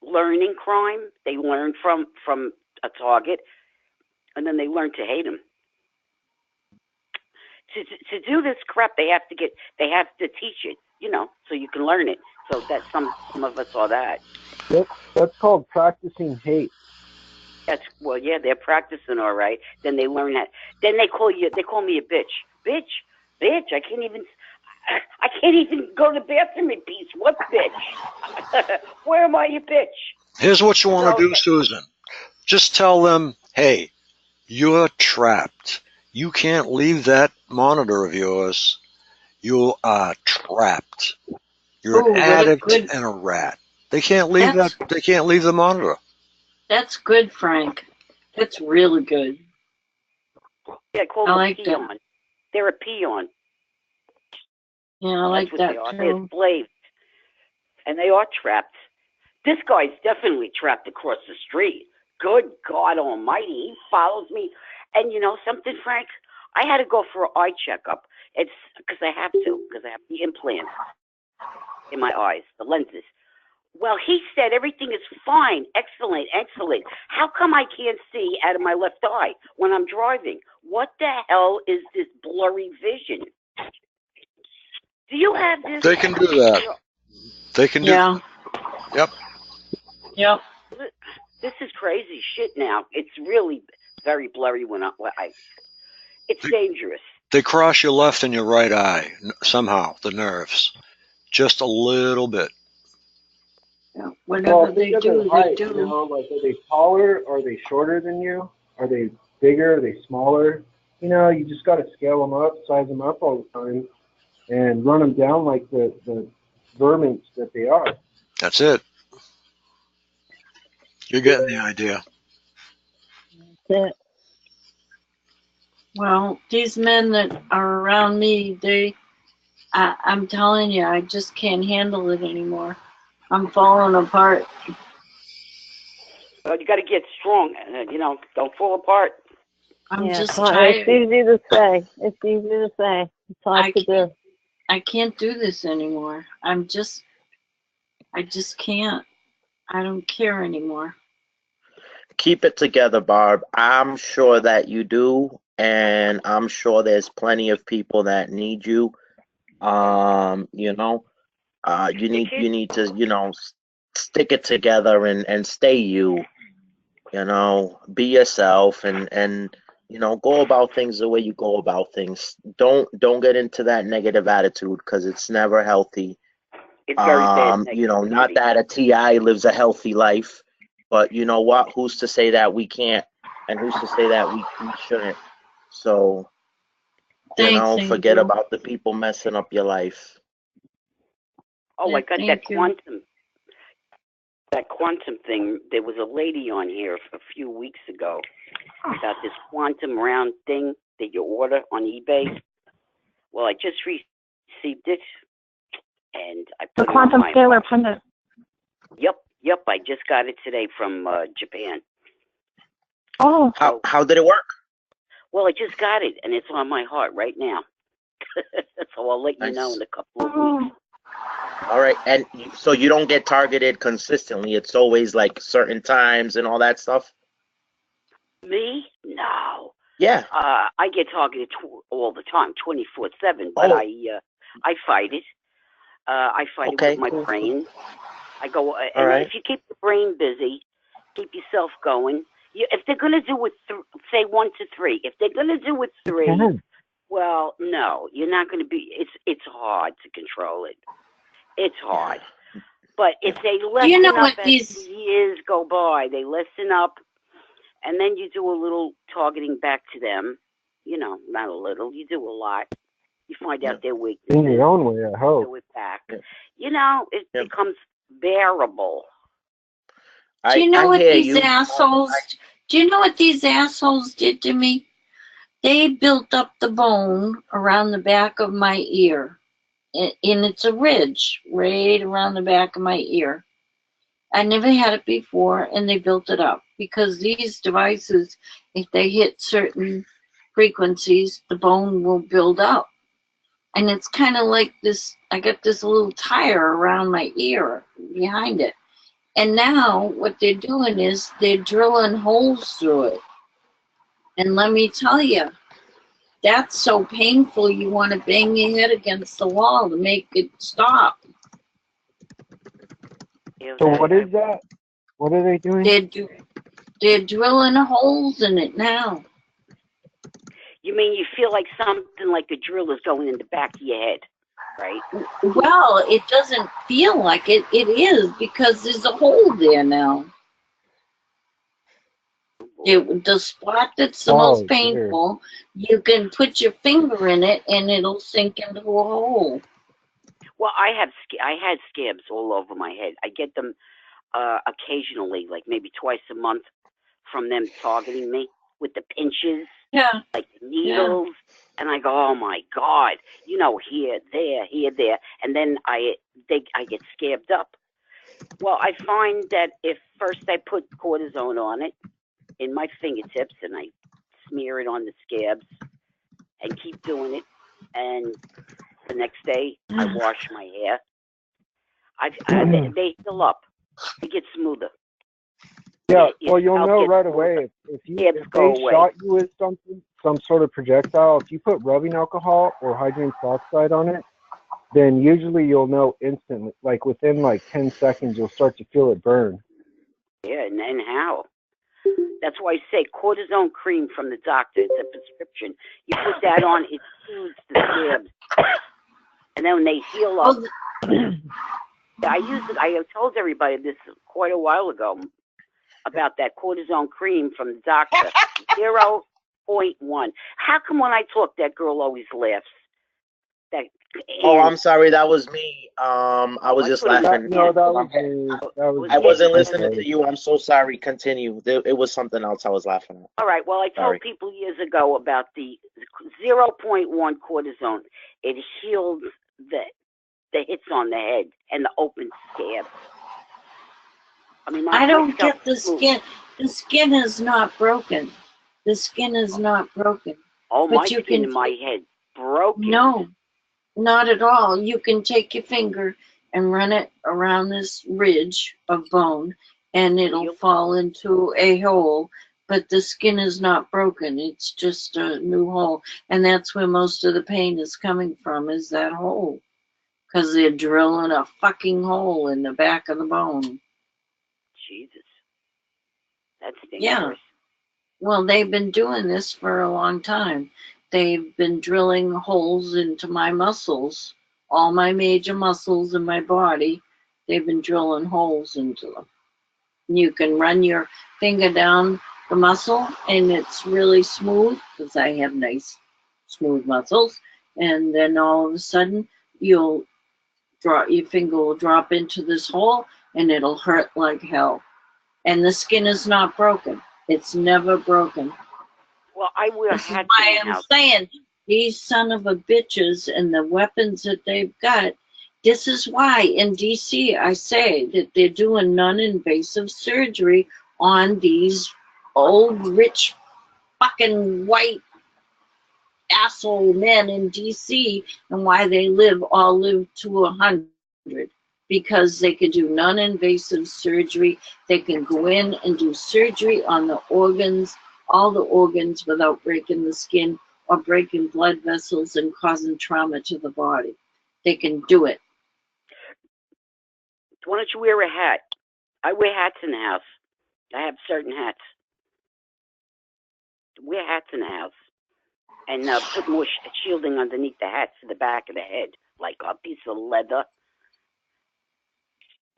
learning crime. They learn from a target, and then they learn to hate him. To do this crap, they have to teach it, so you can learn it. So that some of us are that. That's called practicing hate. Yeah, they're practicing all right. Then they learn that. Then they call me a bitch. Bitch. I can't even go to the bathroom in peace. What bitch? Where am I, you bitch? Here's what you want to do, Susan. Just tell them, hey, you're trapped. You can't leave that monitor of yours. You are trapped. You're an addict and a rat. They can't leave that. They can't leave the monitor. That's good, Frank. That's really good. Yeah, call them a peon. They're a peon. Yeah, I like that too. too. They're slaves, and they are trapped. This guy's definitely trapped across the street. Good God Almighty, he follows me. And you know something, Frank? I had to go for an eye checkup. It's because I have the implants in my eyes, the lenses. Well, he said everything is fine, excellent. How come I can't see out of my left eye when I'm driving? What the hell is this blurry vision? Do you have this? They can do that. They can do. Yeah. Yep. Yep. This is crazy shit now. It's really very blurry it's dangerous. They cross your left and your right eye somehow, the nerves. Just a little bit. Yeah. Whatever they do, height, they do. You know, like, are they taller? Are they shorter than you? Are they bigger? Are they smaller? You know, you just got to scale them up, size them up all the time, and run them down like the vermins that they are. That's it. You're getting the idea. That's it. Well, these men that are around me, I'm telling you, I just can't handle it anymore. I'm falling apart. Well, you got to get strong. Don't fall apart. I'm just It's tired. easy to say. It's easy to say. It's hard to do. I can't do this anymore. I just can't. I don't care anymore. Keep it together, Barb. I'm sure that you do, and I'm sure there's plenty of people that need you. You need to, stick it together and stay you. Be yourself and go about things the way you go about things. Don't get into that negative attitude because it's never healthy. It's very bad. Not that a TI lives a healthy life, but you know what? Who's to say that we can't, and who's to say that we shouldn't? So, forget about the people messing up your life. Oh, I got that quantum thing. There was a lady on here a few weeks ago about this quantum round thing that you order on eBay. Well, I just received it, and I put The quantum it on scalar pendant. Yep. I just got it today from Japan. Oh. How did it work? Well, I just got it, and it's on my heart right now. So I'll let you know in a couple of weeks. All right, and so you don't get targeted consistently. It's always like certain times and all that stuff. Me? No. Yeah. I get targeted all the time, 24/7. But I fight it. I fight it with my brain. I go, and if you keep the brain busy, keep yourself going. If they're gonna do it, say 1 to 3. If they're gonna do it 3, well, no, you're not gonna be. It's hard to control it. It's hard. But if they lessen up as years go by, they lessen up, and then you do a little targeting back to them. Not a little. You do a lot. You find out their weaknesses. In your own way, I hope. Do it back. It becomes bearable. Do you know what these assholes? Do you know what these assholes did to me? They built up the bone around the back of my ear, and it's a ridge right around the back of my ear. I never had it before, and they built it up because these devices, if they hit certain frequencies, the bone will build up. And it's kind of like this, I got this little tire around my ear behind it. And now what they're doing is they're drilling holes through it. And let me tell you, that's so painful you want to bang your head against the wall to make it stop. So what is that? What are they doing? They're drilling holes in it now. You mean you feel like something like a drill is going in the back of your head, right? Well, it doesn't feel like it. It is because there's a hole there now. The spot that's the most painful, you can put your finger in it and it'll sink into a hole. Well, I had scabs all over my head. I get them occasionally, like maybe twice a month, from them targeting me with the pinches, like the needles, and I go, oh my God, you know, here, there, and then I get scabbed up. Well, I find that if first I put cortisone on it in my fingertips and I smear it on the scabs and keep doing it, and the next day I wash my hair, they heal up. It gets smoother. Yeah, well, you'll know right away if they shot you with something, some sort of projectile. If you put rubbing alcohol or hydrogen peroxide on it, then usually you'll know instantly. Like within like 10 seconds, you'll start to feel it burn. Yeah, and how? That's why I say cortisone cream from the doctor. It's a prescription. You put that on, it soothes the scabs, and then when they heal up. I used it. I told everybody this quite a while ago about that cortisone cream from the doctor. 0.1. How come when I talk, that girl always laughs? Oh, I'm sorry. That was me. I was just laughing. No, that was me. I wasn't listening to you. I'm so sorry. Continue. It was something else I was laughing at. All right. Well, I told people years ago about the 0.1 cortisone. It healed the hits on the head and the open scab. I mean, I don't get the skin. The skin is not broken. The skin is not broken. Oh, my skin in my head broken. No, not at all. You can take your finger and run it around this ridge of bone, and it'll fall into a hole. But the skin is not broken. It's just a new hole, and that's where most of the pain is coming from. Is that hole? Because they're drilling a fucking hole in the back of the bone. Jesus. That's dangerous. Yeah. Well, they've been doing this for a long time. They've been drilling holes into my muscles, all my major muscles in my body. They've been drilling holes into them. You can run your finger down the muscle, and it's really smooth, because I have nice, smooth muscles. And then all of a sudden, your finger will drop into this hole, and it'll hurt like hell. And the skin is not broken. It's never broken. Well, I wear hats. I am saying these son of a bitches and the weapons that they've got. This is why in DC I say that they're doing non-invasive surgery on these old rich fucking white asshole men in DC, and why they all live to 100. Because they can do non-invasive surgery. They can go in and do surgery on the organs, all the organs, without breaking the skin or breaking blood vessels and causing trauma to the body. They can do it. Why don't you wear a hat? I wear hats in the house. I have certain hats. Wear hats in the house. And put more shielding underneath the hats to the back of the head, like a piece of leather.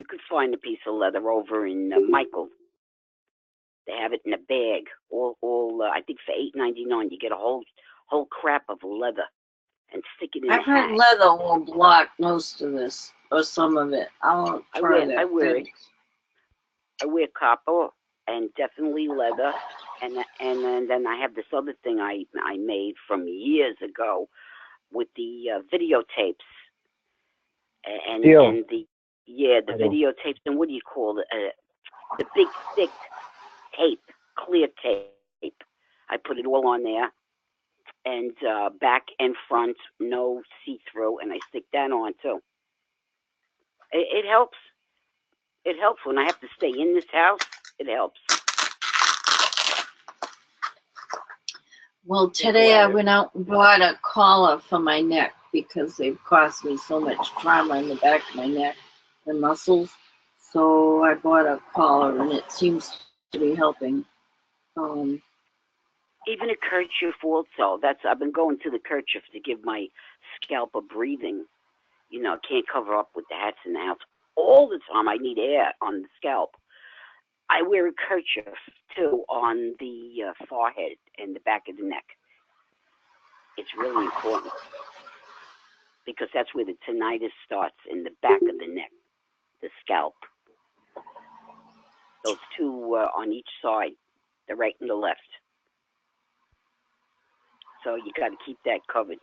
You could find a piece of leather over in Michael. They have it in a bag. I think for $8.99 you get a whole crap of leather and stick it in. I've heard leather will block most of this or some of it. I wear it. I wear copper and definitely leather, and then I have this other thing I made from years ago with the videotapes and the Yeah, the I don't. videotapes, and what do you call it? The big thick tape, clear tape. I put it all on there, and back and front, no see-through, and I stick that on too. It helps. It helps when I have to stay in this house. It helps. Well, today I went out and bought a collar for my neck because they've caused me so much trauma in the back of my neck, the muscles. So I bought a collar, and it seems to be helping. Even a kerchief also. I've been going to the kerchief to give my scalp a breathing. You know, can't cover up with the hats in the house all the time. I need air on the scalp. I wear a kerchief too on the forehead and the back of the neck. It's really important because that's where the tinnitus starts, in the back of the neck, the scalp. Those two on each side, the right and the left. So you got to keep that covered.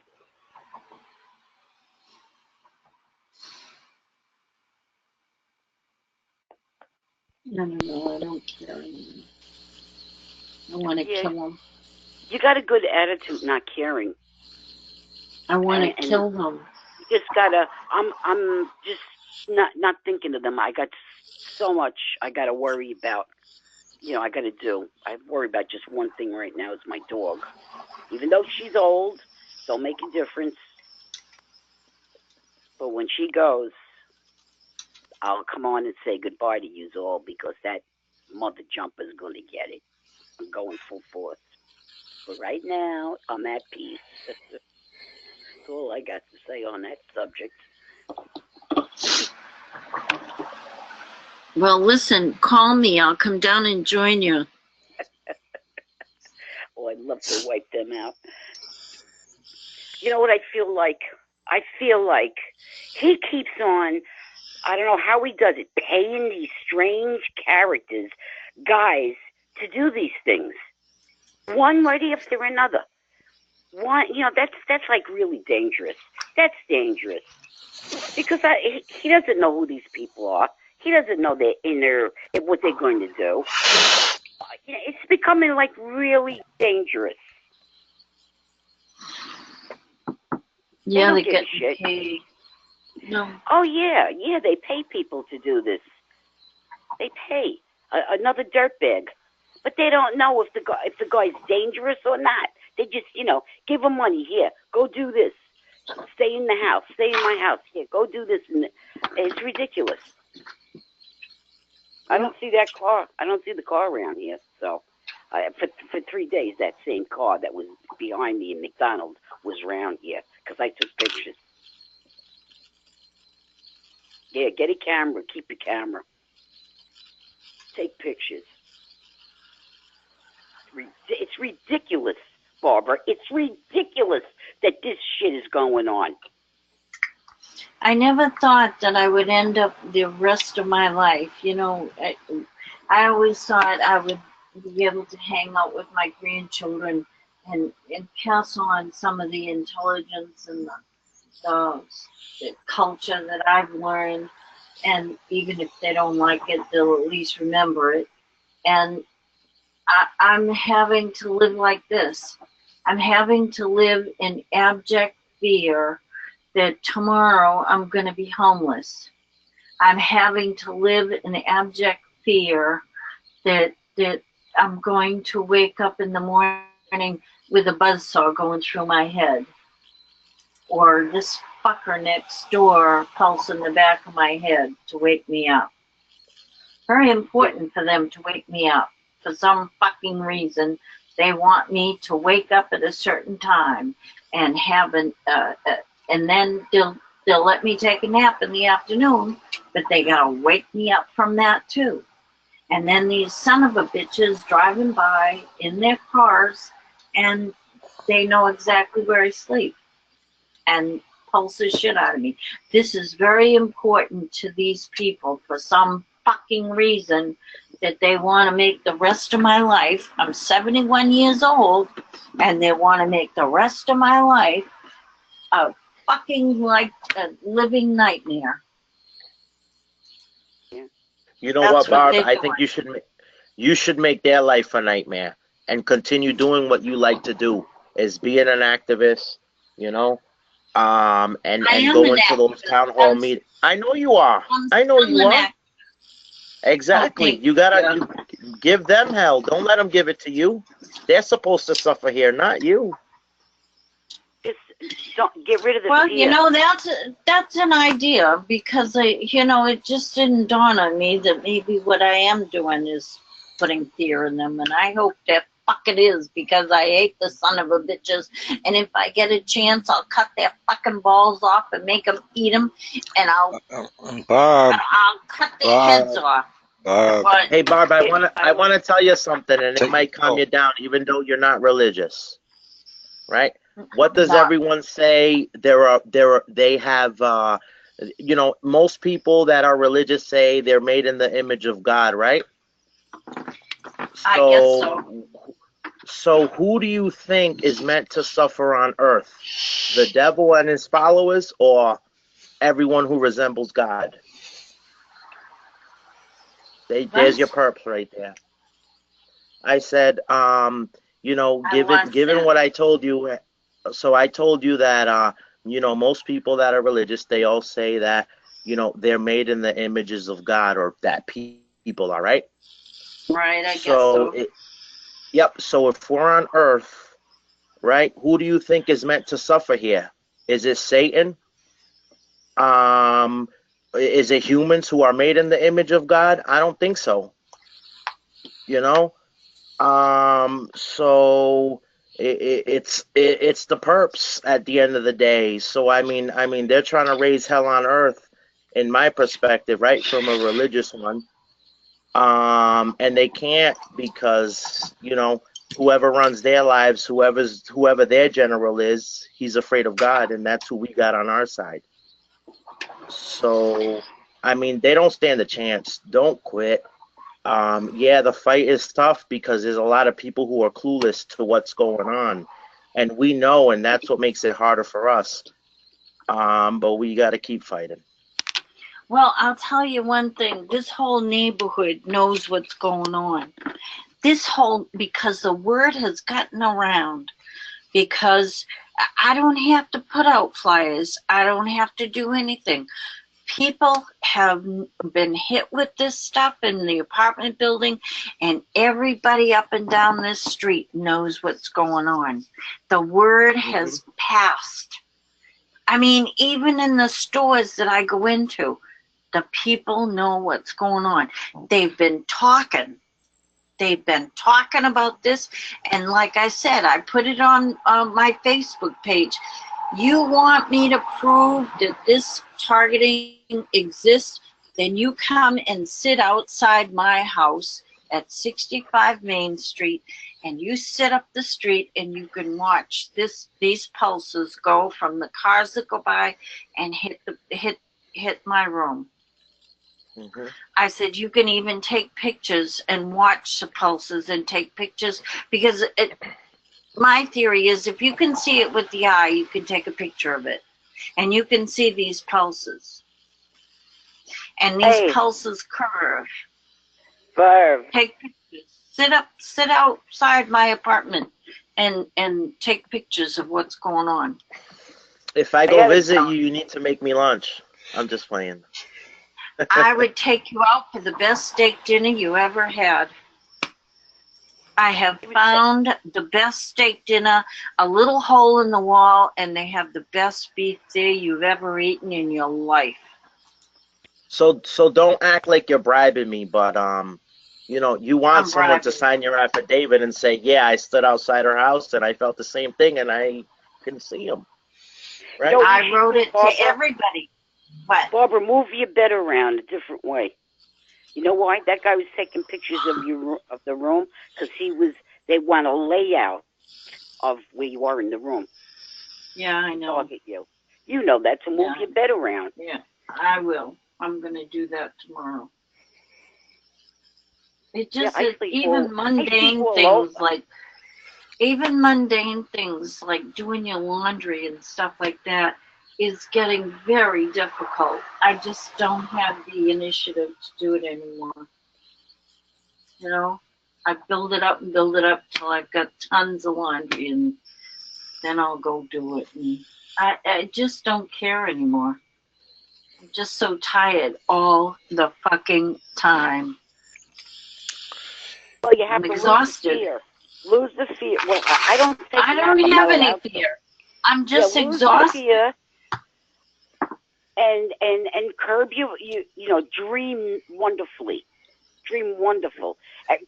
I don't know. I don't care anymore. I want to kill them. You got a good attitude, not caring. I want to kill them. You just gotta. I'm just not thinking of them. I got so much I gotta worry about. You know, I gotta do. I worry about just one thing right now. It's my dog. Even though she's old, don't make a difference. But when she goes, I'll come on and say goodbye to you all, because that mother jumper's gonna get it. I'm going full force. But right now, I'm at peace. That's all I got to say on that subject. Well, listen, call me. I'll come down and join you. Oh, I'd love to wipe them out. You know what I feel like? I feel like he keeps on, I don't know how he does it, paying these strange characters, guys, to do these things. One right after another. One, you know, that's like really dangerous. That's dangerous. Because he doesn't know who these people are. He doesn't know their inner, what they're going to do. It's becoming like really dangerous. Yeah, they get shit. paid. No. Oh yeah, they pay people to do this. They pay another dirtbag, but they don't know if the guy's dangerous or not. They just, you know, give him money. Here, go do this. Stay in the house. Stay in my house. Here, go do this. And it's ridiculous. I don't see that car. I don't see the car around here. So, for 3 days, that same car that was behind me in McDonald's was around here because I took pictures. Yeah, get a camera. Keep a camera. Take pictures. It's ridiculous, Barbara. It's ridiculous that this shit is going on. I never thought that I would end up the rest of my life. You know, I always thought I would be able to hang out with my grandchildren and pass on some of the intelligence and the culture that I've learned. And even if they don't like it, they'll at least remember it. And I'm having to live like this. I'm having to live in abject fear that tomorrow I'm going to be homeless. I'm having to live in abject fear that I'm going to wake up in the morning with a buzzsaw going through my head, or this fucker next door pulsing the back of my head to wake me up. Very important for them to wake me up. For some fucking reason, they want me to wake up at a certain time and have and then they'll let me take a nap in the afternoon, but they gotta wake me up from that too. And then these son of a bitches driving by in their cars, and they know exactly where I sleep and pulse the shit out of me. This is very important to these people for some fucking reason, that they want to make the rest of my life, I'm 71 years old, and they want to make the rest of my life a fucking like a living nightmare. You know That's what, what Barb? they're I think you should make their life a nightmare and continue doing what you like to do, is being an activist, you know, and I am go an into those activist. town hall meetings. I know you are. I know I'm you an are. activist. Exactly. Okay, You gotta give them hell. Don't let them give it to you. They're supposed to suffer here, not you. Just don't get rid of the Well, fear. you know, that's an idea, because it just didn't dawn on me that maybe what I am doing is putting fear in them, and I hope that fuck it is, because I hate the son of a bitches, and if I get a chance, I'll cut their fucking balls off and make them eat them, and I'll Barb, cut their heads off. But Hey, Barb, I wanna tell you something, and it might calm oh. you down, even though you're not religious, right? What does Not- everyone say? They have, most people that are religious say they're made in the image of God, right? I guess so. So who do you think is meant to suffer on earth? The devil and his followers, or everyone who resembles God? There's your perps right there. I said, given what I told you, so I told you that, most people that are religious, they all say that, they're made in the images of God, or that people are, right? Right, I guess so. Yep. So if we're on Earth, right, who do you think is meant to suffer here? Is it Satan? Is it humans who are made in the image of God? I don't think so. So it's the perps at the end of the day. So I mean they're trying to raise hell on earth, in my perspective, right, from a religious one. And they can't, because whoever runs their lives, whoever their general is, he's afraid of God, and that's who we got on our side. So I mean, they don't stand a chance. Don't quit. The fight is tough, because there's a lot of people who are clueless to what's going on, and we know, and that's what makes it harder for us. But we got to keep fighting. Well, I'll tell you one thing. This whole neighborhood knows what's going on. Because the word has gotten around, because I don't have to put out flyers. I don't have to do anything. People have been hit with this stuff in the apartment building, and everybody up and down this street knows what's going on. The word has passed. I mean, even in the stores that I go into, the people know what's going on. They've been talking. They've been talking about this, and like I said, I put it on my Facebook page. You want me to prove that this targeting exists, then you come and sit outside my house at 65 Main Street, and you sit up the street, and you can watch these pulses go from the cars that go by and hit my room. I said, you can even take pictures and watch the pulses and take pictures, because my theory is, if you can see it with the eye, you can take a picture of it, and you can see these pulses. And these pulses curve. Take pictures. Sit outside my apartment and take pictures of what's going on. If I go visit you, you need to make me lunch. I'm just playing. I would take you out for the best steak dinner you ever had. I have found the best steak dinner, a little hole in the wall, and they have the best beef there you've ever eaten in your life. So don't act like you're bribing me, but you want someone to sign your affidavit and say, yeah, I stood outside her house and I felt the same thing and I couldn't see him. Right? No, I wrote it to everybody. What? Barbara, move your bed around a different way. You know why? That guy was taking pictures of the room, because they want a layout of where you are in the room. Yeah, I know. Target you. You know that, to move your bed around. Yeah, I will. I'm going to do that tomorrow. It just is, even mundane things like doing your laundry and stuff like that. is getting very difficult. I just don't have the initiative to do it anymore. You know, I build it up and build it up till I've got tons of laundry, and then I'll go do it. And I just don't care anymore. I'm just so tired all the fucking time. Well, you have I'm to exhausted. lose the fear. Lose the fear. Well, I don't think I don't have any fear. I'm just exhausted. Fear and curb you know, dream wonderfully. Dream wonderful.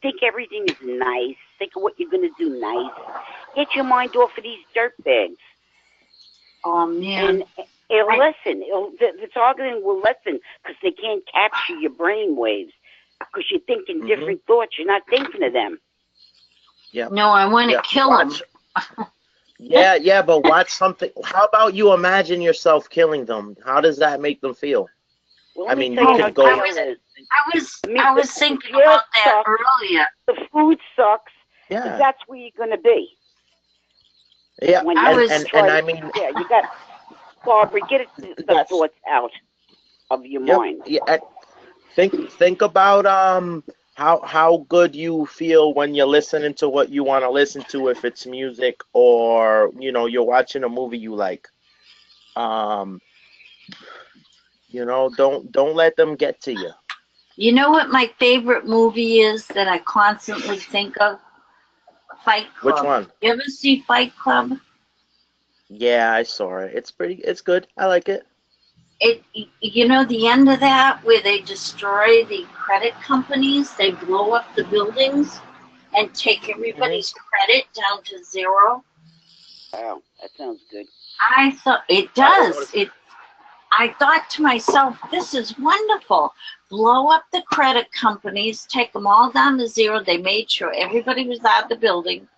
Think everything is nice. Think of what you're going to do nice. Get your mind off of these dirtbags. Oh, man. And it'll listen. The targeting will listen because they can't capture your brain waves because you're thinking different thoughts. You're not thinking of them. Yeah. No, I want to kill them. Yeah, but watch something. How about you imagine yourself killing them? How does that make them feel? Well, I mean, you can can go. I was thinking about that earlier. The food sucks. Yeah. That's where you're going to be. Yeah, when and I mean, yeah, you got Barbara. Get the thoughts out of your mind. Yeah, think about how good you feel when you're listening to what you want to listen to, if it's music or you're watching a movie you like. Don't let them get to you. You know what my favorite movie is that I constantly think of? Fight Club. Which one? You ever see Fight Club? Yeah, I saw it. It's good. I like it. The end of that where they destroy the credit companies, they blow up the buildings and take everybody's credit down to zero. Wow, that sounds good. I thought it does. I thought to myself, this is wonderful. Blow up the credit companies, take them all down to zero. They made sure everybody was out of the building.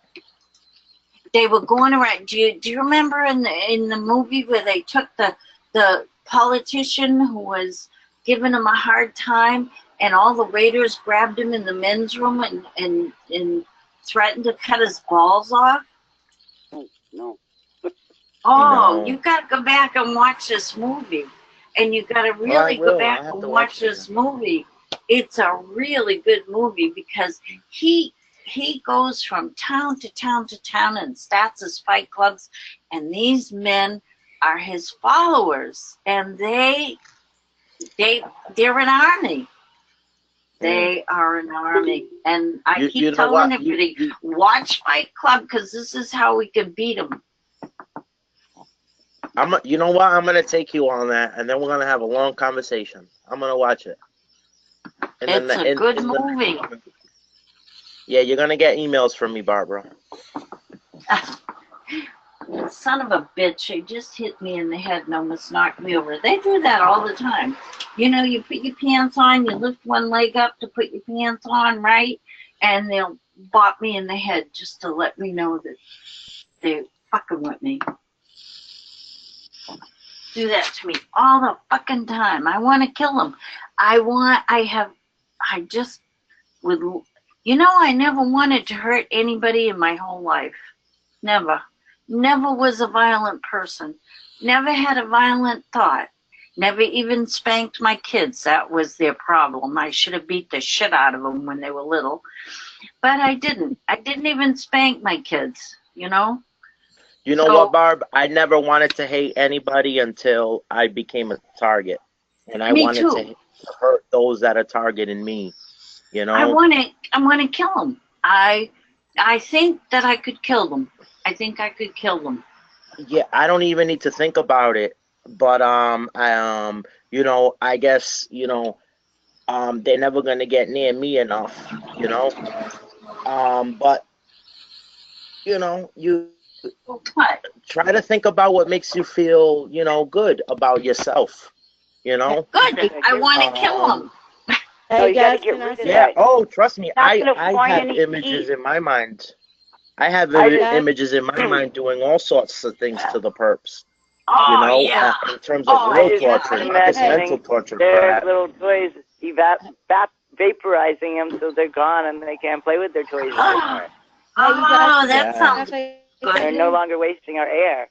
They were going around. Do you remember in the movie where they took the politician who was giving him a hard time, and all the waiters grabbed him in the men's room and threatened to cut his balls off? No. Oh, you got to go back and watch this movie. And you got to really go back and watch this movie. It's a really good movie because he goes from town to town to town and starts his fight clubs. And these men are his followers. And they're an army. They are an army. And I keep telling everybody, watch Fight Club because this is how we can beat them. You know what? I'm gonna take you on that, and then we're gonna have a long conversation. I'm gonna watch it. It's a good movie. Yeah, you're gonna get emails from me, Barbara. Son of a bitch! They just hit me in the head and almost knocked me over. They do that all the time. You put your pants on, you lift one leg up to put your pants on, right? And they'll bop me in the head just to let me know that they're fucking with me. Do that to me all the fucking time. I want to kill them. I never wanted to hurt anybody in my whole life. Never was a violent person. Never had a violent thought. Never even spanked my kids. That was their problem. I should have beat the shit out of them when they were little. But I didn't. I didn't even spank my kids, You know what, Barb? I never wanted to hate anybody until I became a target. And I wanted to hurt those that are targeting me, I want to kill them. I think that I could kill them. I think I could kill them. Yeah, I don't even need to think about it. But I guess, they're never gonna get near me enough, but you try to think about what makes you feel, good about yourself, Good. I want to kill them. Hey, guys, can I say? Oh, trust me, I have images in my mind. I have images in my mind doing all sorts of things to the perps. Oh, yeah. In terms of real torture, not just mental torture. Their little toys, vaporizing them so they're gone and they can't play with their toys anymore. Oh, that sounds good. They're no longer wasting our air.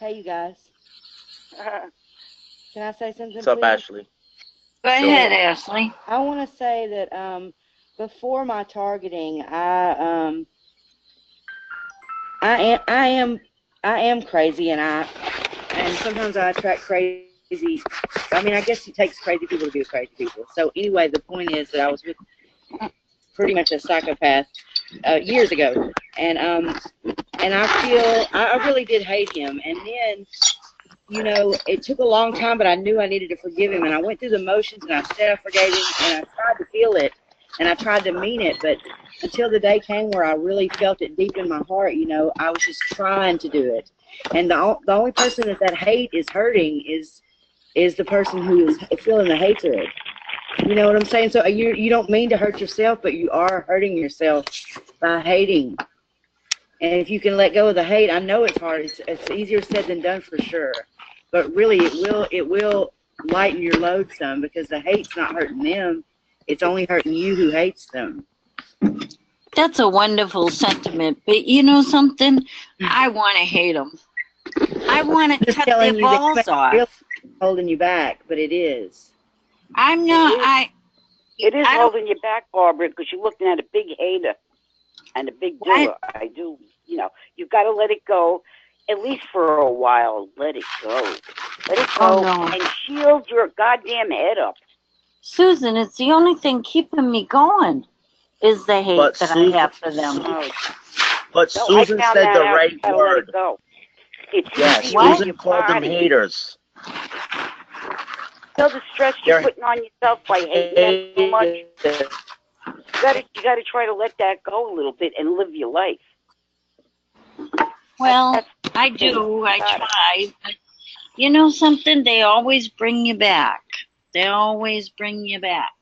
Hey, you guys. Can I say something, What's up, please? Ashley? Go ahead, Ashley. I want to say that before my targeting, I am crazy, and sometimes I attract crazy. I mean, I guess it takes crazy people to be with crazy people. So anyway, the point is that I was with pretty much a psychopath years ago, and I really did hate him. And then, you know, it took a long time, but I knew I needed to forgive him, and I went through the motions, and I said I forgave him, and I tried to feel it, and I tried to mean it, but until the day came where I really felt it deep in my heart, you know, I was just trying to do it. And the only person that hate is hurting is the person who is feeling the hatred. You know what I'm saying? So you don't mean to hurt yourself, but you are hurting yourself by hating. And if you can let go of the hate, I know it's hard. It's easier said than done for sure. But really, it will lighten your load some, because the hate's not hurting them. It's only hurting you who hates them. That's a wonderful sentiment. But you know something? I want to hate them. I want to cut their balls off. Holding you back, but it is. I'm not. It is holding you back, Barbara, because you're looking at a big hater and a big doer. I do. You know, you've got to let it go, at least for a while. Let it go. Let it go and shield your goddamn head up. Susan, it's the only thing keeping me going is the hate that I have for them. But Susan said the right word. Yes, What? Susan called them haters. Feel the stress you're putting on yourself by hating them so much. You gotta try to let that go a little bit and live your life. Well, I do. I try. But you know something? They always bring you back. They always bring you back.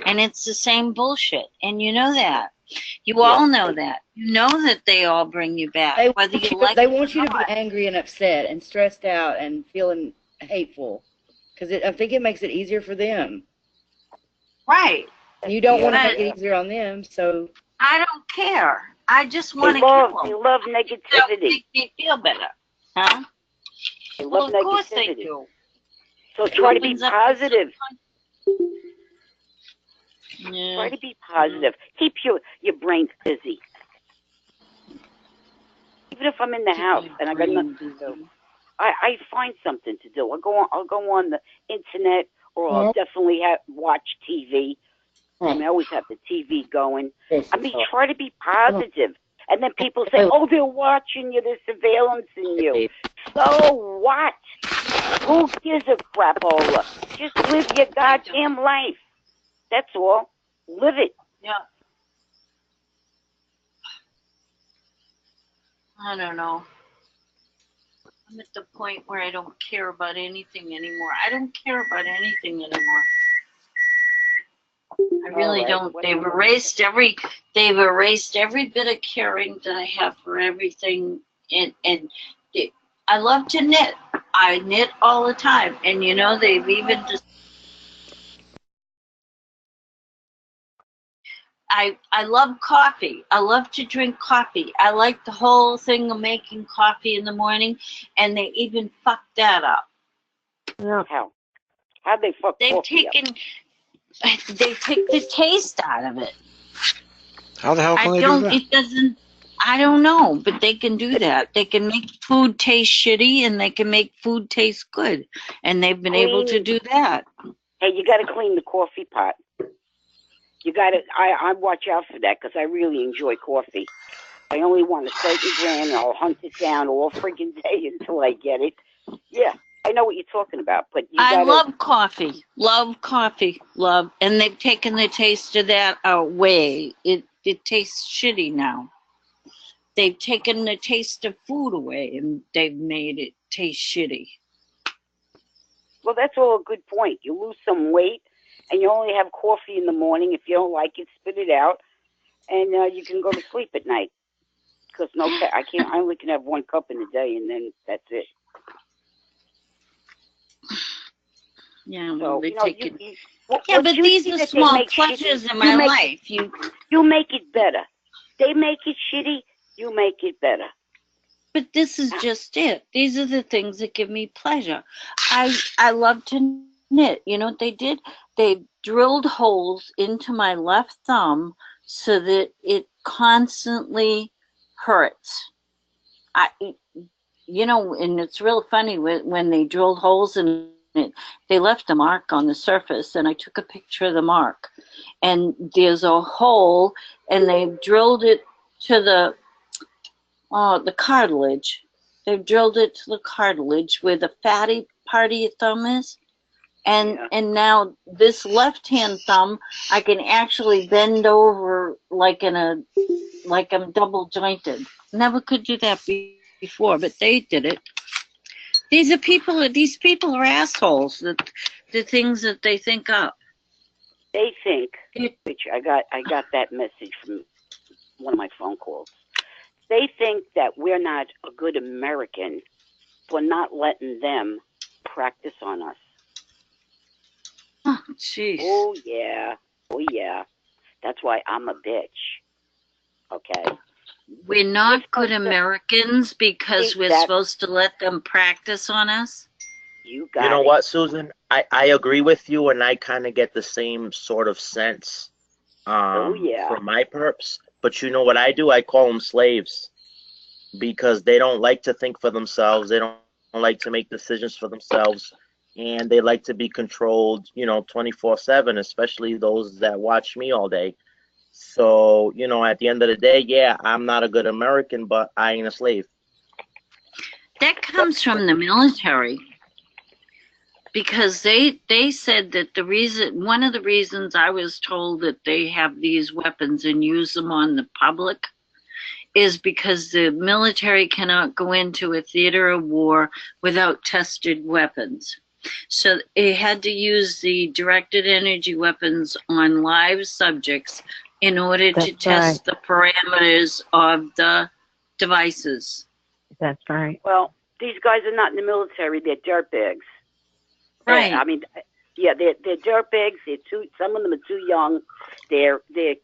And it's the same bullshit. And you know that. You all know that. You know that they all bring you back. They want you to be angry and upset and stressed out and feeling hateful, because I think it makes it easier for them. Right. And you don't want to make it easier on them, so. I don't care. I just want to kill them. They love negativity. Make me feel better. Huh? They Well, love of course they negativity. do. So try to be positive. Yeah. Try to be positive. Keep your brain busy. Even if I'm in the house and I got nothing to do, I find something to do. I'll go on the internet, or I'll definitely watch TV. I mean, I always have the TV going. I mean, try to be positive. And then people say, "Oh, they're watching you. There's surveillance in you." So what? Who gives a crapola? Just live your goddamn life. That's all. Live it. Yeah. I don't know. I'm at the point where I don't care about anything anymore. I don't care about anything anymore. I really don't. They've erased every bit of caring that I have for everything. And I love to knit. I knit all the time. And you know, they've even just I love coffee. I love to drink coffee. I like the whole thing of making coffee in the morning, and they even fucked that up. Yeah. How'd they fuck They've coffee up? taken they take the taste out of it. How the hell can they do that? It doesn't. I don't know, but they can do that. They can make food taste shitty, and they can make food taste good, and they've been able to do that. Hey, you got to clean the coffee pot. You got to. I watch out for that because I really enjoy coffee. I only want a certain brand, and I'll hunt it down all friggin' day until I get it. Yeah, I know what you're talking about, but you gotta, I love coffee. Love coffee. Love, and they've taken the taste of that away. It tastes shitty now. They've taken the taste of food away, and they've made it taste shitty. Well, that's all a good point. You lose some weight, and you only have coffee in the morning. If you don't like it, spit it out, and you can go to sleep at night. Because I only can have 1 cup in a day, and then that's it. Yeah, so, they take it. Yeah, but these are small pleasures in my life. You make it better. They make it shitty. You make it better. but this is just it. These are the things that give me pleasure. I love to knit. You know what they did? They drilled holes into my left thumb so that it constantly hurts. And it's real funny when they drilled holes in it, they left a mark on the surface, and I took a picture of the mark. And there's a hole, and they drilled it to the cartilage. They've drilled it to the cartilage where the fatty part of your thumb is. And now this left-hand thumb, I can actually bend over like I'm double jointed. Never could do that before, but they did it. These people are assholes. The things that they think up. They think, which I got that message from one of my phone calls. They think that we're not a good American for not letting them practice on us. Oh, jeez. Oh, yeah. Oh, yeah. That's why I'm a bitch. Okay? We're not good Americans because we're supposed to let them practice on us? You got it. You know what, Susan? I agree with you, and I kind of get the same sort of sense from my perps. But you know what I do? I call them slaves because they don't like to think for themselves. They don't like to make decisions for themselves. And they like to be controlled, 24/7, especially those that watch me all day. So, at the end of the day, yeah, I'm not a good American, but I ain't a slave. That comes from the military. Because they said that one of the reasons I was told that they have these weapons and use them on the public is because the military cannot go into a theater of war without tested weapons. So it had to use the directed energy weapons on live subjects in order to test the parameters of the devices. That's right. Well, these guys are not in the military. They're dirtbags. Right. I mean, yeah, they're dirtbags. Some of them are too young. They're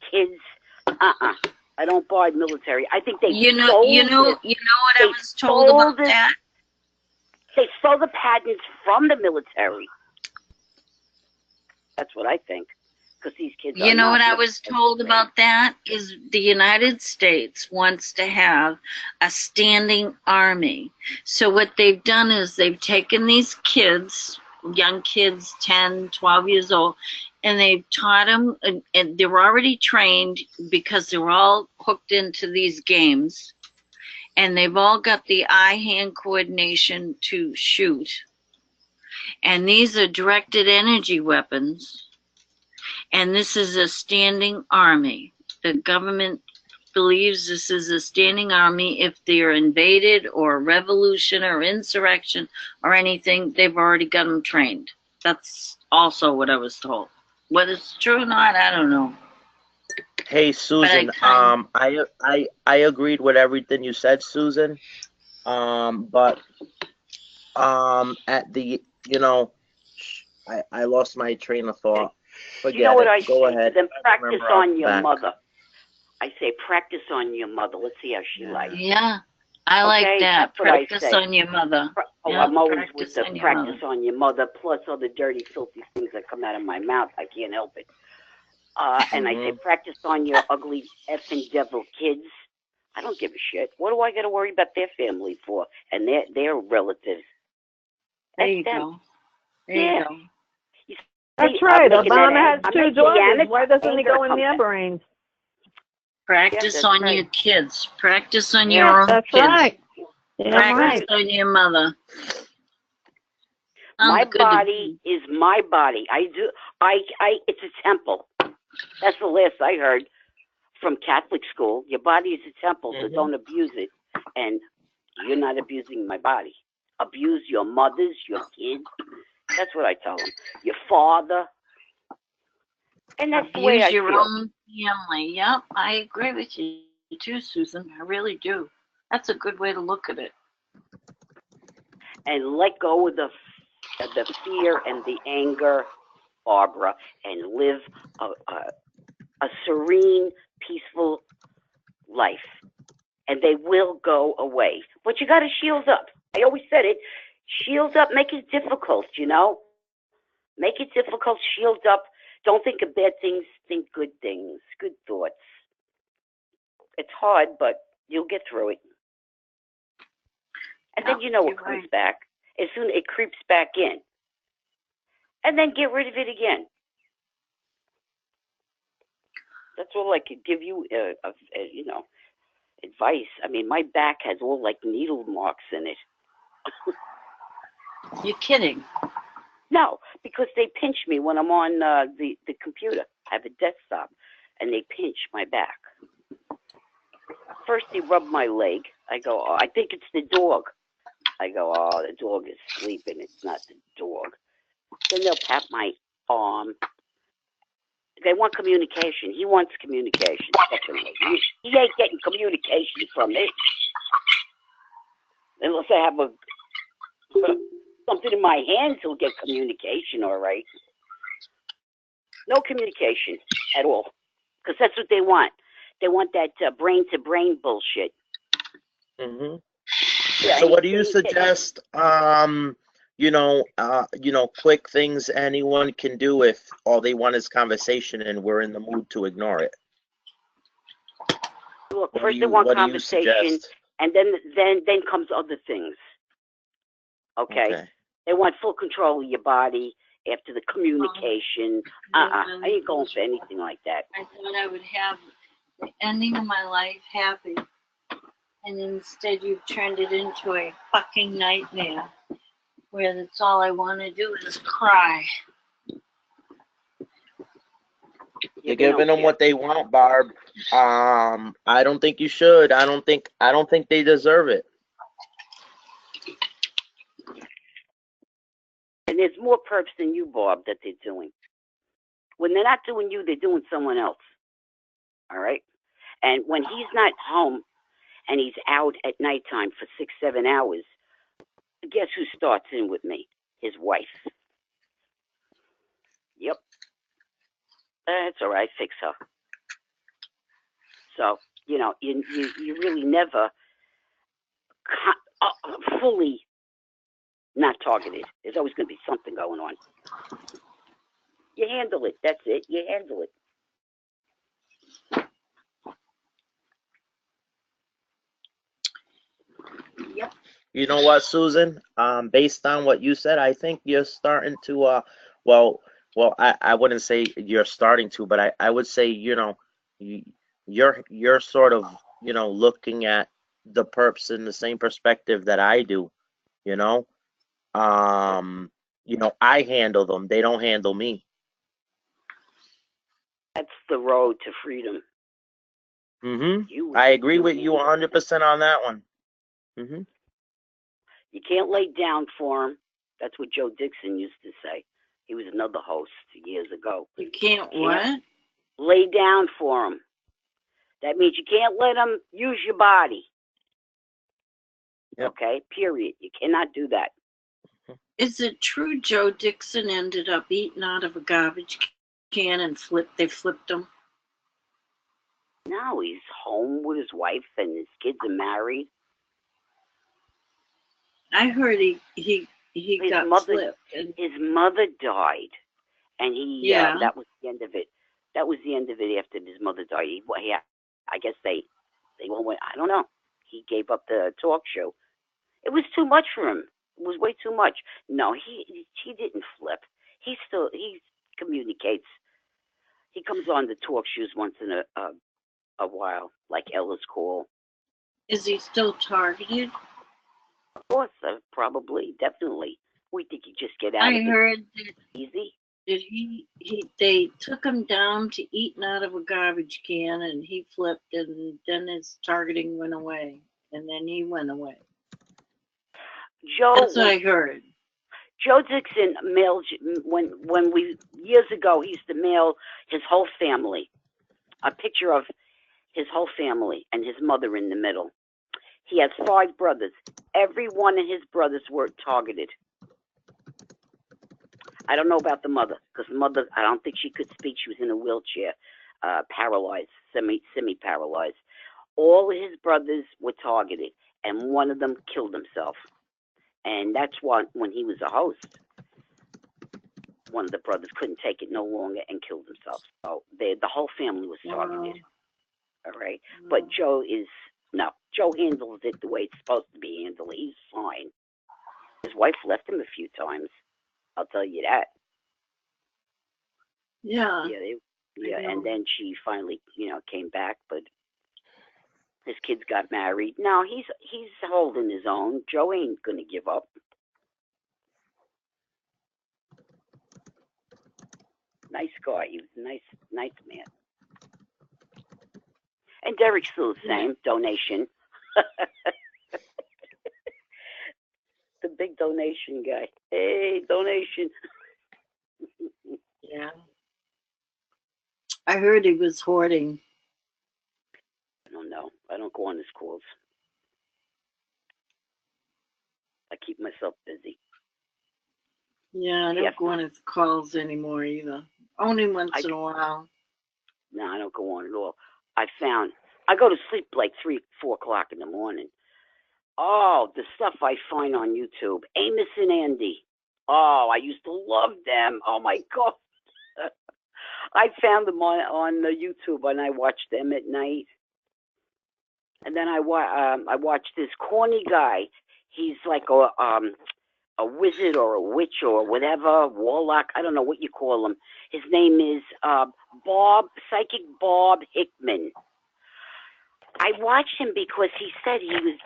kids. I don't buy military. I think they You know what I was told about that? They stole the patents from the military. That's what I think. Because these kids You know what I was told about that is the United States wants to have a standing army. So what they've done is they've taken these kids, young kids, 10, 12 years old, and they've taught them, and they're already trained because they're all hooked into these games. And they've all got the eye-hand coordination to shoot. And these are directed energy weapons. And this is a standing army. The government believes this is a standing army. If they're invaded or revolution or insurrection or anything, they've already got them trained. That's also what I was told. Whether it's true or not, I don't know. Hey, Susan, I agreed with everything you said, Susan. But at the, I lost my train of thought. Forget you know what it. I Go say ahead. to them? Practice on your back. mother. I say practice on your mother. Let's see how she likes. Yeah, I like that. That's what I Practice say. on your mother. Oh, I'm always with the practice on your mother, plus all the dirty, filthy things that come out of my mouth. I can't help it. And I say practice on your ugly effing devil kids. I don't give a shit. What do I got to worry about their family for and their relatives? There you go. That's right. Obama has 2 daughters. Why doesn't he go in their brains? Practice on your kids. Practice on your own that's kids. Right. Practice on your mother. My body is my body. It's a temple. That's the last I heard from Catholic school. Your body is a temple, so don't abuse it. And you're not abusing my body. Abuse your mothers, your kids. That's what I tell them. Your father. And that's the way I your feel. own family. Yep, I agree with you too, Susan. I really do. That's a good way to look at it. And let go of the fear and the anger, Barbara, and live a serene, peaceful life. and they will go away. But you got to shield up. I always said it. Shield up. Make it difficult, you know. Make it difficult. Shield up. Don't think of bad things. Think good things. Good thoughts. It's hard, but you'll get through it. And then you know it comes back. As soon as it creeps back in. And then get rid of it again. That's all I could give you, you know, advice. I mean, my back has all like needle marks in it. You're kidding. No, because they pinch me when I'm on the computer. I have a desktop, and they pinch my back. First, they rub my leg. I go, oh, I think it's the dog. I go, oh, the dog is sleeping. It's not the dog. Then they'll pat my arm. They want communication. He wants communication. Definitely. He ain't getting communication from it. Unless I have something in my hands, he'll get communication, all right. No communication at all. Because that's what they want. They want that brain-to-brain bullshit. Mm-hmm. Yeah, So what do you suggest, you know, quick things anyone can do if all they want is conversation and we're in the mood to ignore it? Look, first they want conversation, and then comes other things. Okay? They want full control of your body after the communication. I ain't going for anything like that. I thought I would have the ending of my life happy, and instead you've turned it into a fucking nightmare where that's all I want to do is cry. You're giving them what they want, Barb. I don't think you should. I don't think they deserve it. And there's more perps than you, Bob, that they're doing. When they're not doing you, they're doing someone else. All right? And when he's not home and he's out at nighttime for 6-7 hours, guess who starts in with me? His wife. Yep. That's all right. Fix her. So, you know, you really never fully not targeted. There's always going to be something going on. You handle it. That's it. You handle it. Yep. You know what, Susan? Based on what you said, I think you're starting to, well, I wouldn't say you're starting to, but I would say, you know, you're sort of, you know, looking at the perps in the same perspective that I do, you know? You know, I handle them. They don't handle me. That's the road to freedom. Mm-hmm. I agree with you 100% on that one. Mm-hmm. You can't lay down for him. That's what Joe Dixon used to say. He was another host years ago. You can't what? Lay down for him. That means you can't let him use your body. Yep. Okay? Period. You cannot do that. Is it true Joe Dixon ended up eating out of a garbage can and they flipped him? No, he's home with his wife and his kids are married. I heard he got flipped. His mother died, and that was the end of it. That was the end of it after his mother died. I guess they went. I don't know. He gave up the talk show. It was too much for him. It was way too much. No, he didn't flip. He communicates. He comes on the talk shows once in a while, like Ella's Call. Is he still targeted? Of course, probably, definitely. We think he just get out of it. I heard that easy. That they took him down to eating out of a garbage can, and he flipped, and then his targeting went away, and then he went away. That's what I heard. Joe Dixon mailed when we years ago. He used to mail his whole family a picture of his whole family and his mother in the middle. He has 5 brothers. Every one of his brothers were targeted. I don't know about the mother, because mother, I don't think she could speak. She was in a wheelchair, paralyzed, semi-paralyzed. all his brothers were targeted, and one of them killed himself. And that's why when he was a host, one of the brothers couldn't take it no longer and killed himself. So the whole family was targeted. All right. But Joe handles it the way it's supposed to be handled. He's fine. His wife left him a few times. I'll tell you that. Yeah. Yeah, and then she finally, came back, but his kids got married. Now he's holding his own. Joe ain't gonna give up. Nice guy. He was a nice man. And Derek's still the same. Donation. The big donation guy. Hey, donation. Yeah. I heard he was hoarding. I don't know. I don't go on his calls. I keep myself busy. Yeah, I don't go on his calls anymore either. Only once in a while. No, I don't go on at all. I go to sleep like 3, 4 o'clock in the morning. Oh, the stuff I find on YouTube. Amos and Andy. Oh, I used to love them. Oh my God. I found them on the YouTube and I watched them at night. And then I watched this corny guy. He's like a wizard or a witch or whatever, warlock. I don't know what you call him. His name is Psychic Bob Hickman. I watched him because he said he was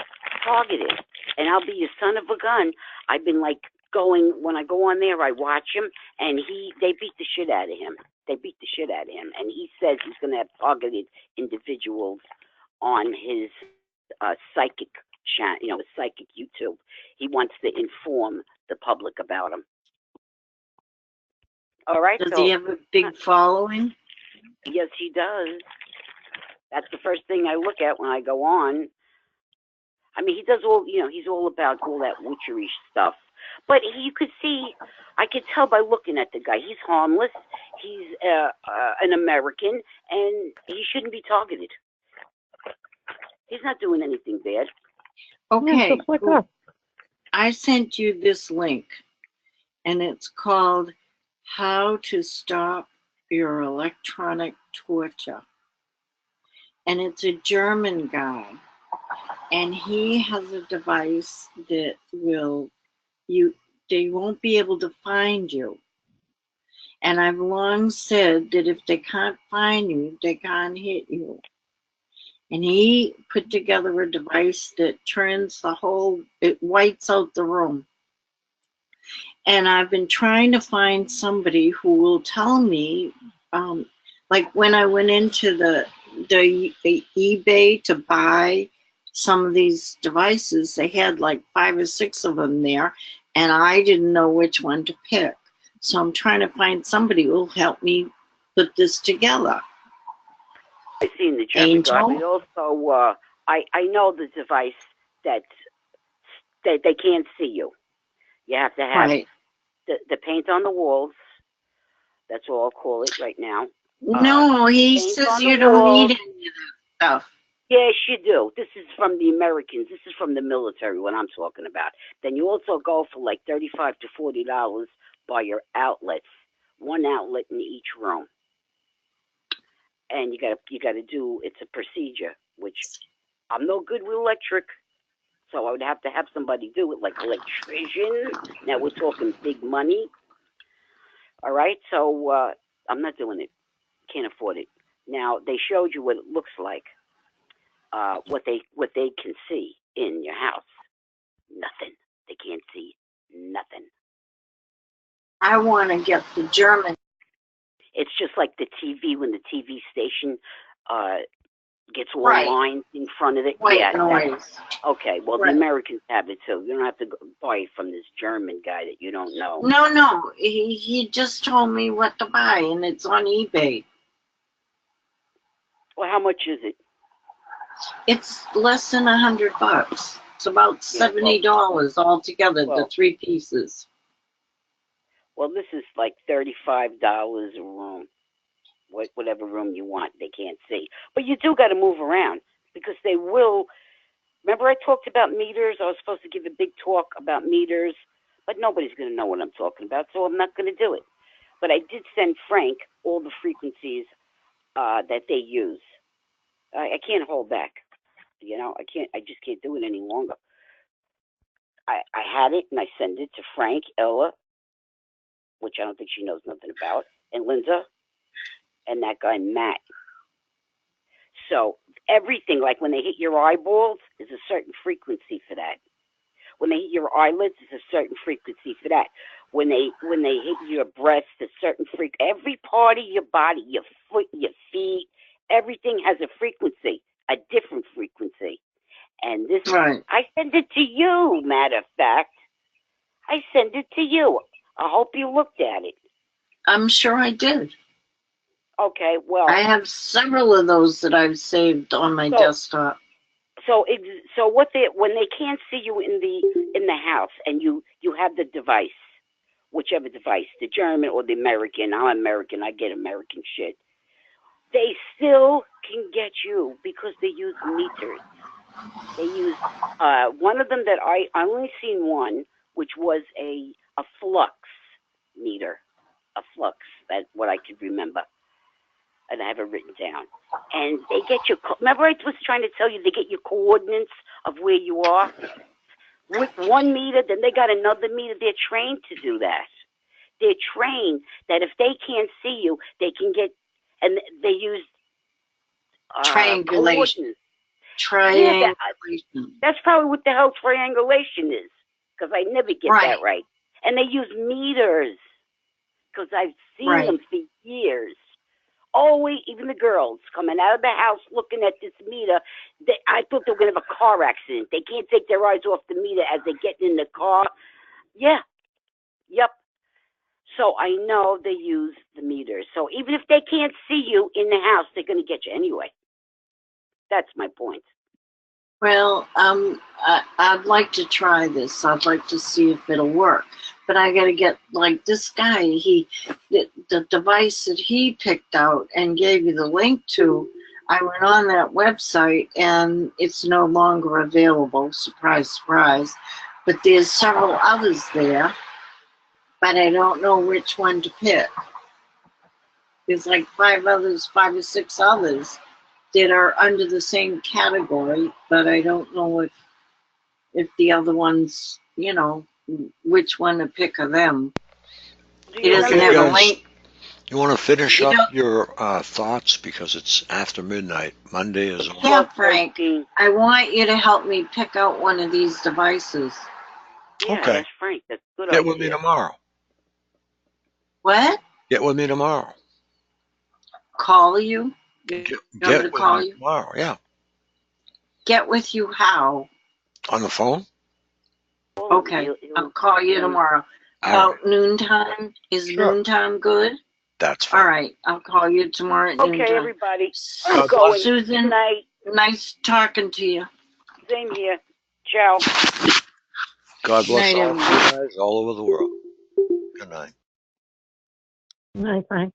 targeted. And I'll be a son of a gun. I've been like when I go on there, I watch him, and they beat the shit out of him. They beat the shit out of him. And he says he's going to have targeted individuals on his psychic channel, psychic YouTube. He wants to inform the public about him. All right. Does he have a big following? Yes, he does. That's the first thing I look at when I go on. I mean, he does all, he's all about all that witchery stuff. But you could see, I could tell by looking at the guy. He's harmless. He's an American, and he shouldn't be targeted. He's not doing anything bad. Okay. I sent you this link, and it's called How to Stop Your Electronic Torture. And it's a German guy. And he has a device that they won't be able to find you. And I've long said that if they can't find you, they can't hit you. And he put together a device that turns it whites out the room. And I've been trying to find somebody who will tell me, like when I went into the eBay to buy some of these devices, they had like 5 or 6 of them there, and I didn't know which one to pick. So I'm trying to find somebody who will help me put this together. I've seen the German guy, but also I know the device that they can't see you. You have to have the paint on the walls. That's all I'll call it right now. No, he says you don't need any of that stuff. Yes, you do. This is from the Americans. This is from the military, what I'm talking about. Then you also go for like $35 to $40 by your outlets. One outlet in each room. And you gotta do, it's a procedure, which I'm no good with electric. So I would have to have somebody do it, like electrician. Now we're talking big money. All right, so I'm not doing it. Can't afford it. Now they showed you what it looks like, what they can see in your house. Nothing. They can't see nothing. I want to get the German. It's just like the TV when the TV station gets all lines in front of it. White noise. Okay, well the Americans have it too. You don't have to buy it from this German guy that you don't know. No. He just told me what to buy, and it's on eBay. Well, how much is it? It's less than $100. It's about $70 altogether, the 3 pieces. Well, this is like $35 a room. Whatever room you want, they can't see. But you do got to move around. because they will. Remember I talked about meters? I was supposed to give a big talk about meters, but nobody's going to know what I'm talking about, so I'm not going to do it. But I did send Frank all the frequencies that they use. I can't hold back. You know, I just can't do it any longer. I had it and I sent it to Frank, Ella, which I don't think she knows nothing about, and Linda, and that guy Matt. So everything, like when they hit your eyeballs, there's a certain frequency for that. When they hit your eyelids, there's a certain frequency for that. When they hit your breast, a certain every part of your body, your foot, your feet, everything has a frequency, a different frequency. And this, Right. I send it to you, matter of fact. I send it to you. I hope you looked at it. I'm sure I did. Okay, well. I have several of those that I've saved on my desktop. So when they can't see you in the house and you have the device, whichever device, the German or the American, I'm American, I get American shit. They still can get you because they use meters. They use one of them that I only seen one, which was a flux meter, a flux. That's what I could remember, and I have it written down. And they get your. Remember, I was trying to tell you they get your coordinates of where you are with one meter. Then they got another meter. They're trained to do that. They're trained that if they can't see you, they can get, and they use Triangulation. Yeah, that's probably what the hell triangulation is, because I never get that right. And they use meters, because I've seen them for years. Always, even the girls coming out of the house looking at this meter, I thought they were going to have a car accident. They can't take their eyes off the meter as they get in the car. Yeah. Yep. So I know they use the meters. So even if they can't see you in the house, they're going to get you anyway. That's my point. Well, I'd like to try this. I'd like to see if it'll work. But I got to get, like this guy, the device that he picked out and gave you the link to, I went on that website and it's no longer available. Surprise, surprise. But there's several others there, but I don't know which one to pick. There's like 5 or 6 others that are under the same category, but I don't know if the other ones, you know, which one to pick of them. He doesn't have a link. You want to finish up your thoughts, because it's after midnight. Monday is over. Yeah, Frank, I want you to help me pick out one of these devices. Yeah, Okay. that's Frank. That's a good Get idea. with me tomorrow. What? Get with me tomorrow. Call you? Get to with call me you? tomorrow, yeah. Get with you how? On the phone? Okay, I'll call you tomorrow. About noontime? Is noontime good? That's fine. All right, I'll call you tomorrow at noontime. Okay, everybody. God I'm going. Susan, Good night. nice talking to you. Same here. Ciao. God bless Night, all of you everybody. guys all over the world. Good night. Night, Frank.